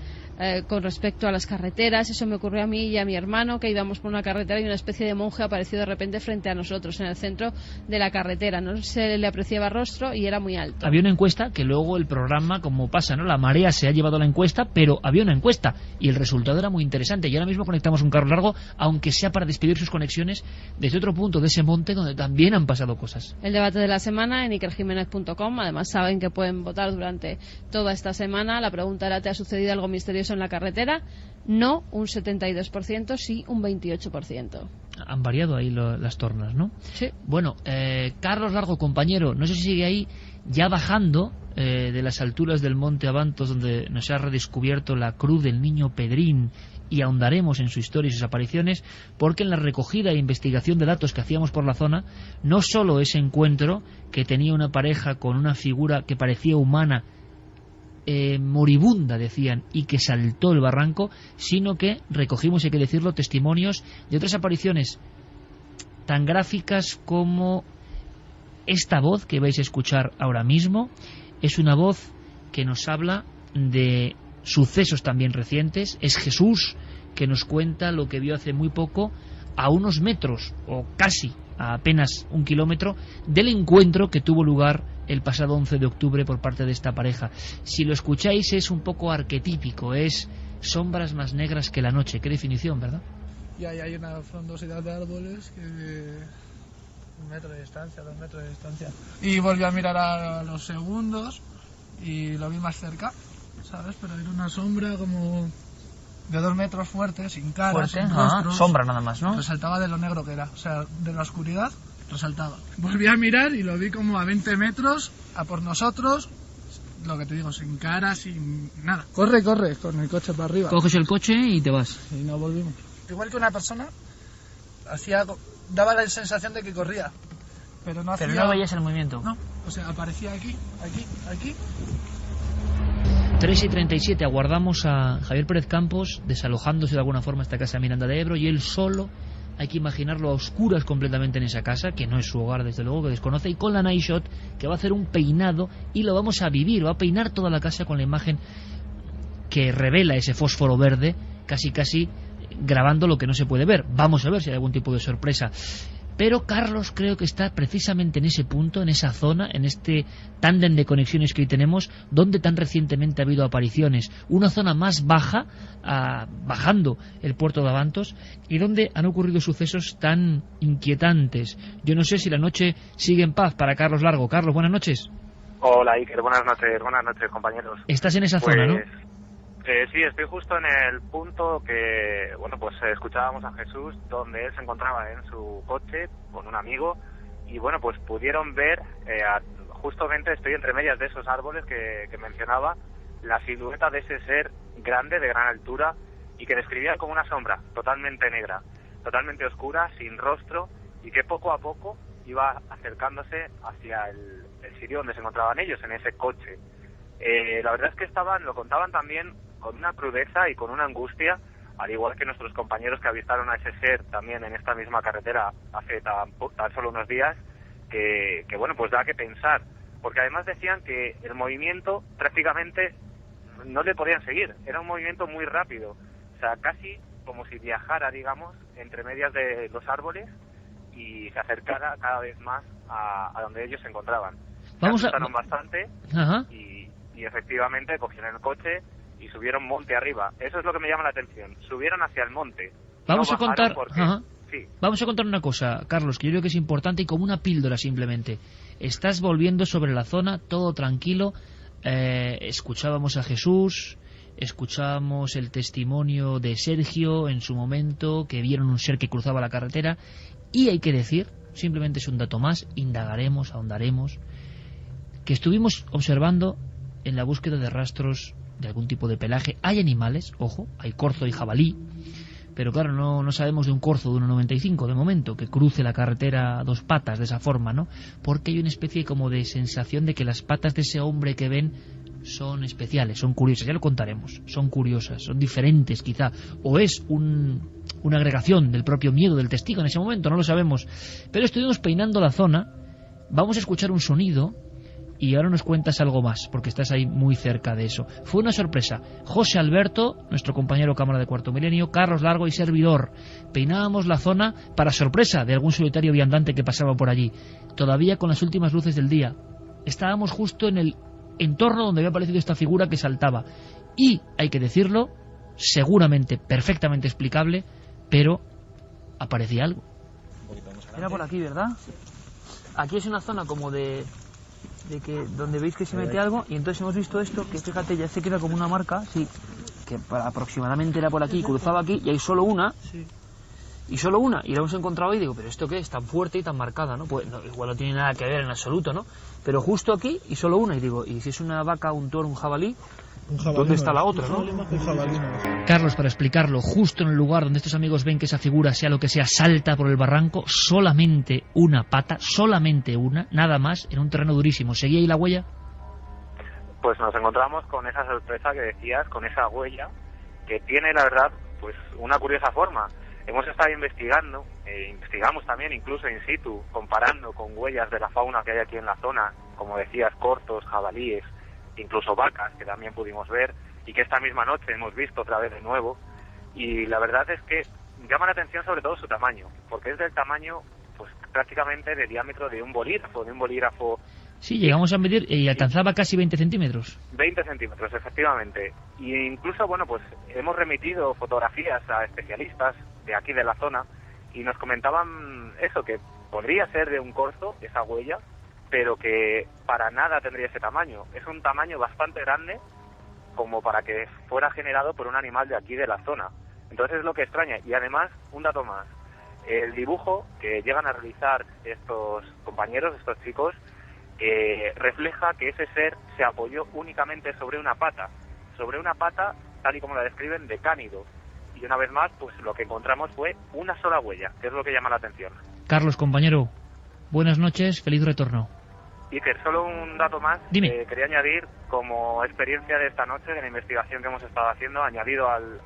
con respecto a las carreteras, eso me ocurrió a mí y a mi hermano, que íbamos por una carretera y una especie de monje apareció de repente frente a nosotros en el centro de la carretera. No se le apreciaba rostro y era muy alto. Había una encuesta que luego el programa, como pasa, ¿no? La marea se ha llevado la encuesta, pero había una encuesta y el resultado era muy interesante. Y ahora mismo conectamos un carro largo, aunque sea para despedir sus conexiones desde otro punto de ese monte donde también han pasado cosas. El debate de la semana en ikerjimenez.com. Además saben que pueden votar durante toda esta semana. La pregunta era, ¿te ha sucedido algo misterioso en la carretera? No, un 72%, sí, un 28%. han variado ahí las tornas, ¿no? Sí. Bueno, Carlos Largo, compañero, no sé si sigue ahí, ya bajando de las alturas del Monte Abantos, donde nos ha redescubierto la cruz del niño Pedrín, y ahondaremos en su historia y sus apariciones, porque en la recogida e investigación de datos que hacíamos por la zona, no solo ese encuentro que tenía una pareja con una figura que parecía humana, moribunda decían, y que saltó el barranco, sino que recogimos, hay que decirlo, testimonios de otras apariciones tan gráficas como esta voz que vais a escuchar ahora mismo. Es una voz que nos habla de sucesos también recientes. Es Jesús, que nos cuenta lo que vio hace muy poco, a unos metros o casi a apenas 1 kilómetro del encuentro que tuvo lugar el pasado 11 de octubre por parte de esta pareja. Si lo escucháis es un poco arquetípico, es sombras más negras que la noche. Qué definición, ¿verdad? Y ahí hay una frondosidad de árboles que 1 metro de distancia, 2 metros de distancia. Y volví a mirar a los segundos y lo vi más cerca, ¿sabes? Pero era una sombra como de 2 metros fuerte, sin cara, sin rostros. Sombra nada más, ¿no? Resaltaba de lo negro que era, o sea, de la oscuridad resaltaba. Volví a mirar y lo vi como a 20 metros, a por nosotros, lo que te digo, sin cara, sin nada. Corre, con el coche para arriba. Coges el coche y te vas. Y no volvimos. Igual que una persona, daba la sensación de que corría, pero no hacía... Pero no veías el movimiento. No, o sea, aparecía aquí. 3:37, aguardamos a Javier Pérez Campos desalojándose de alguna forma esta casa de Miranda de Ebro, y él solo, hay que imaginarlo a oscuras completamente en esa casa, que no es su hogar desde luego, que desconoce, y con la Night Shot, que va a hacer un peinado y lo vamos a vivir, va a peinar toda la casa con la imagen que revela ese fósforo verde, casi grabando lo que no se puede ver. Vamos a ver si hay algún tipo de sorpresa. Pero Carlos creo que está precisamente en ese punto, en esa zona, en este tándem de conexiones que hoy tenemos, donde tan recientemente ha habido apariciones. Una zona más baja, bajando el puerto de Abantos, y donde han ocurrido sucesos tan inquietantes. Yo no sé si la noche sigue en paz para Carlos Largo. Carlos, buenas noches. Hola Iker, buenas noches compañeros. Estás en esa zona, ¿no? Sí, estoy justo en el punto que, bueno, pues escuchábamos a Jesús, donde él se encontraba en su coche con un amigo, y bueno, pues pudieron ver, justamente estoy entre medias de esos árboles que mencionaba, la silueta de ese ser grande, de gran altura, y que describían como una sombra totalmente negra, totalmente oscura, sin rostro, y que poco a poco iba acercándose hacia el sitio donde se encontraban ellos, en ese coche. La verdad es que lo contaban también con una crudeza y con una angustia, al igual que nuestros compañeros que avistaron a ese ser también en esta misma carretera hace tan solo unos días, que bueno, pues da que pensar, porque además decían que el movimiento prácticamente no le podían seguir, era un movimiento muy rápido, o sea, casi como si viajara, digamos, entre medias de los árboles y se acercara cada vez más a donde ellos se encontraban. Se asustaron bastante. Ajá. Y efectivamente cogieron el coche y subieron monte arriba. Eso es lo que me llama la atención. Subieron hacia el monte. Vamos a contar. Sí. Vamos a contar una cosa, Carlos, que yo creo que es importante y como una píldora simplemente. Estás volviendo sobre la zona, todo tranquilo. Escuchábamos a Jesús, escuchábamos el testimonio de Sergio en su momento, que vieron un ser que cruzaba la carretera. Y hay que decir, simplemente es un dato más, indagaremos, ahondaremos, que estuvimos observando en la búsqueda de rastros de algún tipo de pelaje. Hay animales, ojo, hay corzo y jabalí, pero claro, no sabemos de un corzo de 1,95 de momento que cruce la carretera a 2 patas de esa forma, ¿no? Porque hay una especie como de sensación de que las patas de ese hombre que ven son especiales, son curiosas, ya lo contaremos, son curiosas, son diferentes quizá, o es una agregación del propio miedo del testigo en ese momento, no lo sabemos. Pero estuvimos peinando la zona, vamos a escuchar un sonido y ahora nos cuentas algo más, porque estás ahí muy cerca de eso. Fue una sorpresa. José Alberto, nuestro compañero Cámara de Cuarto Milenio, Carlos Largo y servidor, peinábamos la zona para sorpresa de algún solitario viandante que pasaba por allí, todavía con las últimas luces del día. Estábamos justo en el entorno donde había aparecido esta figura que saltaba. Y, hay que decirlo, seguramente perfectamente explicable, pero aparecía algo. Era por aquí, ¿verdad? Aquí es una zona como de que donde veis que se mete algo, y entonces hemos visto esto, que fíjate, ya se queda como una marca, sí, que aproximadamente era por aquí, cruzaba aquí, y hay solo una, sí. y solo una, y la hemos encontrado y digo, pero ¿esto qué es tan fuerte y tan marcada? ¿No? Pues no, igual no tiene nada que ver en absoluto, ¿no? Pero justo aquí y solo una, y digo, ¿y si es una vaca, un toro, un jabalí? ¿Dónde está la otra, no? Carlos, para explicarlo, justo en el lugar donde estos amigos ven que esa figura, sea lo que sea, salta por el barranco, solamente una pata, solamente una, nada más, en un terreno durísimo. ¿Seguía ahí la huella? Pues nos encontramos con esa sorpresa que decías, con esa huella, que tiene, la verdad, pues una curiosa forma. Hemos estado investigando, investigamos también incluso in situ, comparando con huellas de la fauna que hay aquí en la zona, como decías, corzos, jabalíes, incluso vacas, que también pudimos ver, y que esta misma noche hemos visto otra vez de nuevo. Y la verdad es que llama la atención sobre todo su tamaño, porque es del tamaño, pues prácticamente de diámetro de un bolígrafo. Sí, llegamos a medir y alcanzaba casi 20 centímetros. 20 centímetros, efectivamente. Y incluso, bueno, pues hemos remitido fotografías a especialistas de aquí de la zona y nos comentaban eso, que podría ser de un corzo, esa huella, pero que para nada tendría ese tamaño. Es un tamaño bastante grande como para que fuera generado por un animal de aquí de la zona. Entonces es lo que extraña. Y además, un dato más. El dibujo que llegan a realizar estos compañeros, estos chicos, refleja que ese ser se apoyó únicamente sobre una pata, tal y como la describen, de cánido. Y una vez más, pues lo que encontramos fue una sola huella, que es lo que llama la atención. Carlos, compañero, buenas noches, feliz retorno. Iker, solo un dato más. Dime. Quería añadir como experiencia de esta noche, de la investigación que hemos estado haciendo, añadido al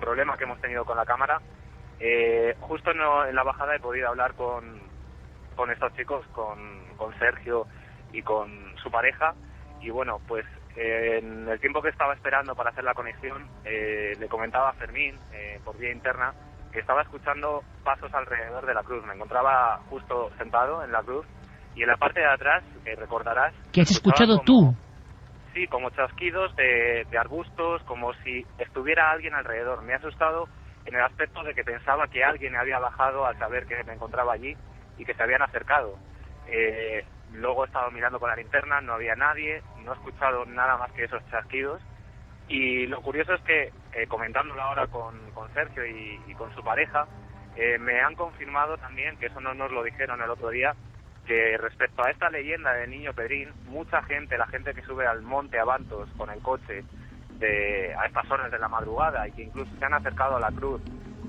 problema que hemos tenido con la cámara. Justo en la bajada he podido hablar con estos chicos, con Sergio y con su pareja, y bueno, pues en el tiempo que estaba esperando para hacer la conexión, le comentaba a Fermín, por vía interna, que estaba escuchando pasos alrededor de la cruz. Me encontraba justo sentado en la cruz, y en la parte de atrás, que recordarás... ¿Qué has escuchado tú? Sí, como chasquidos de arbustos, como si estuviera alguien alrededor. Me ha asustado en el aspecto de que pensaba que alguien había bajado al saber que me encontraba allí y que se habían acercado. Luego he estado mirando con la linterna, no había nadie, no he escuchado nada más que esos chasquidos. Y lo curioso es que, comentándolo ahora con Sergio y con su pareja, me han confirmado también, que eso no nos lo dijeron el otro día, que respecto a esta leyenda del niño Pedrín, mucha gente, la gente que sube al monte Abantos con el coche a estas horas de la madrugada y que incluso se han acercado a la cruz,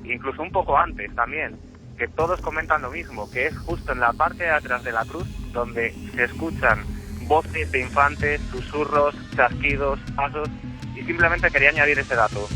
incluso un poco antes también, que todos comentan lo mismo, que es justo en la parte de atrás de la cruz donde se escuchan voces de infantes, susurros, chasquidos, pasos, y simplemente quería añadir ese dato.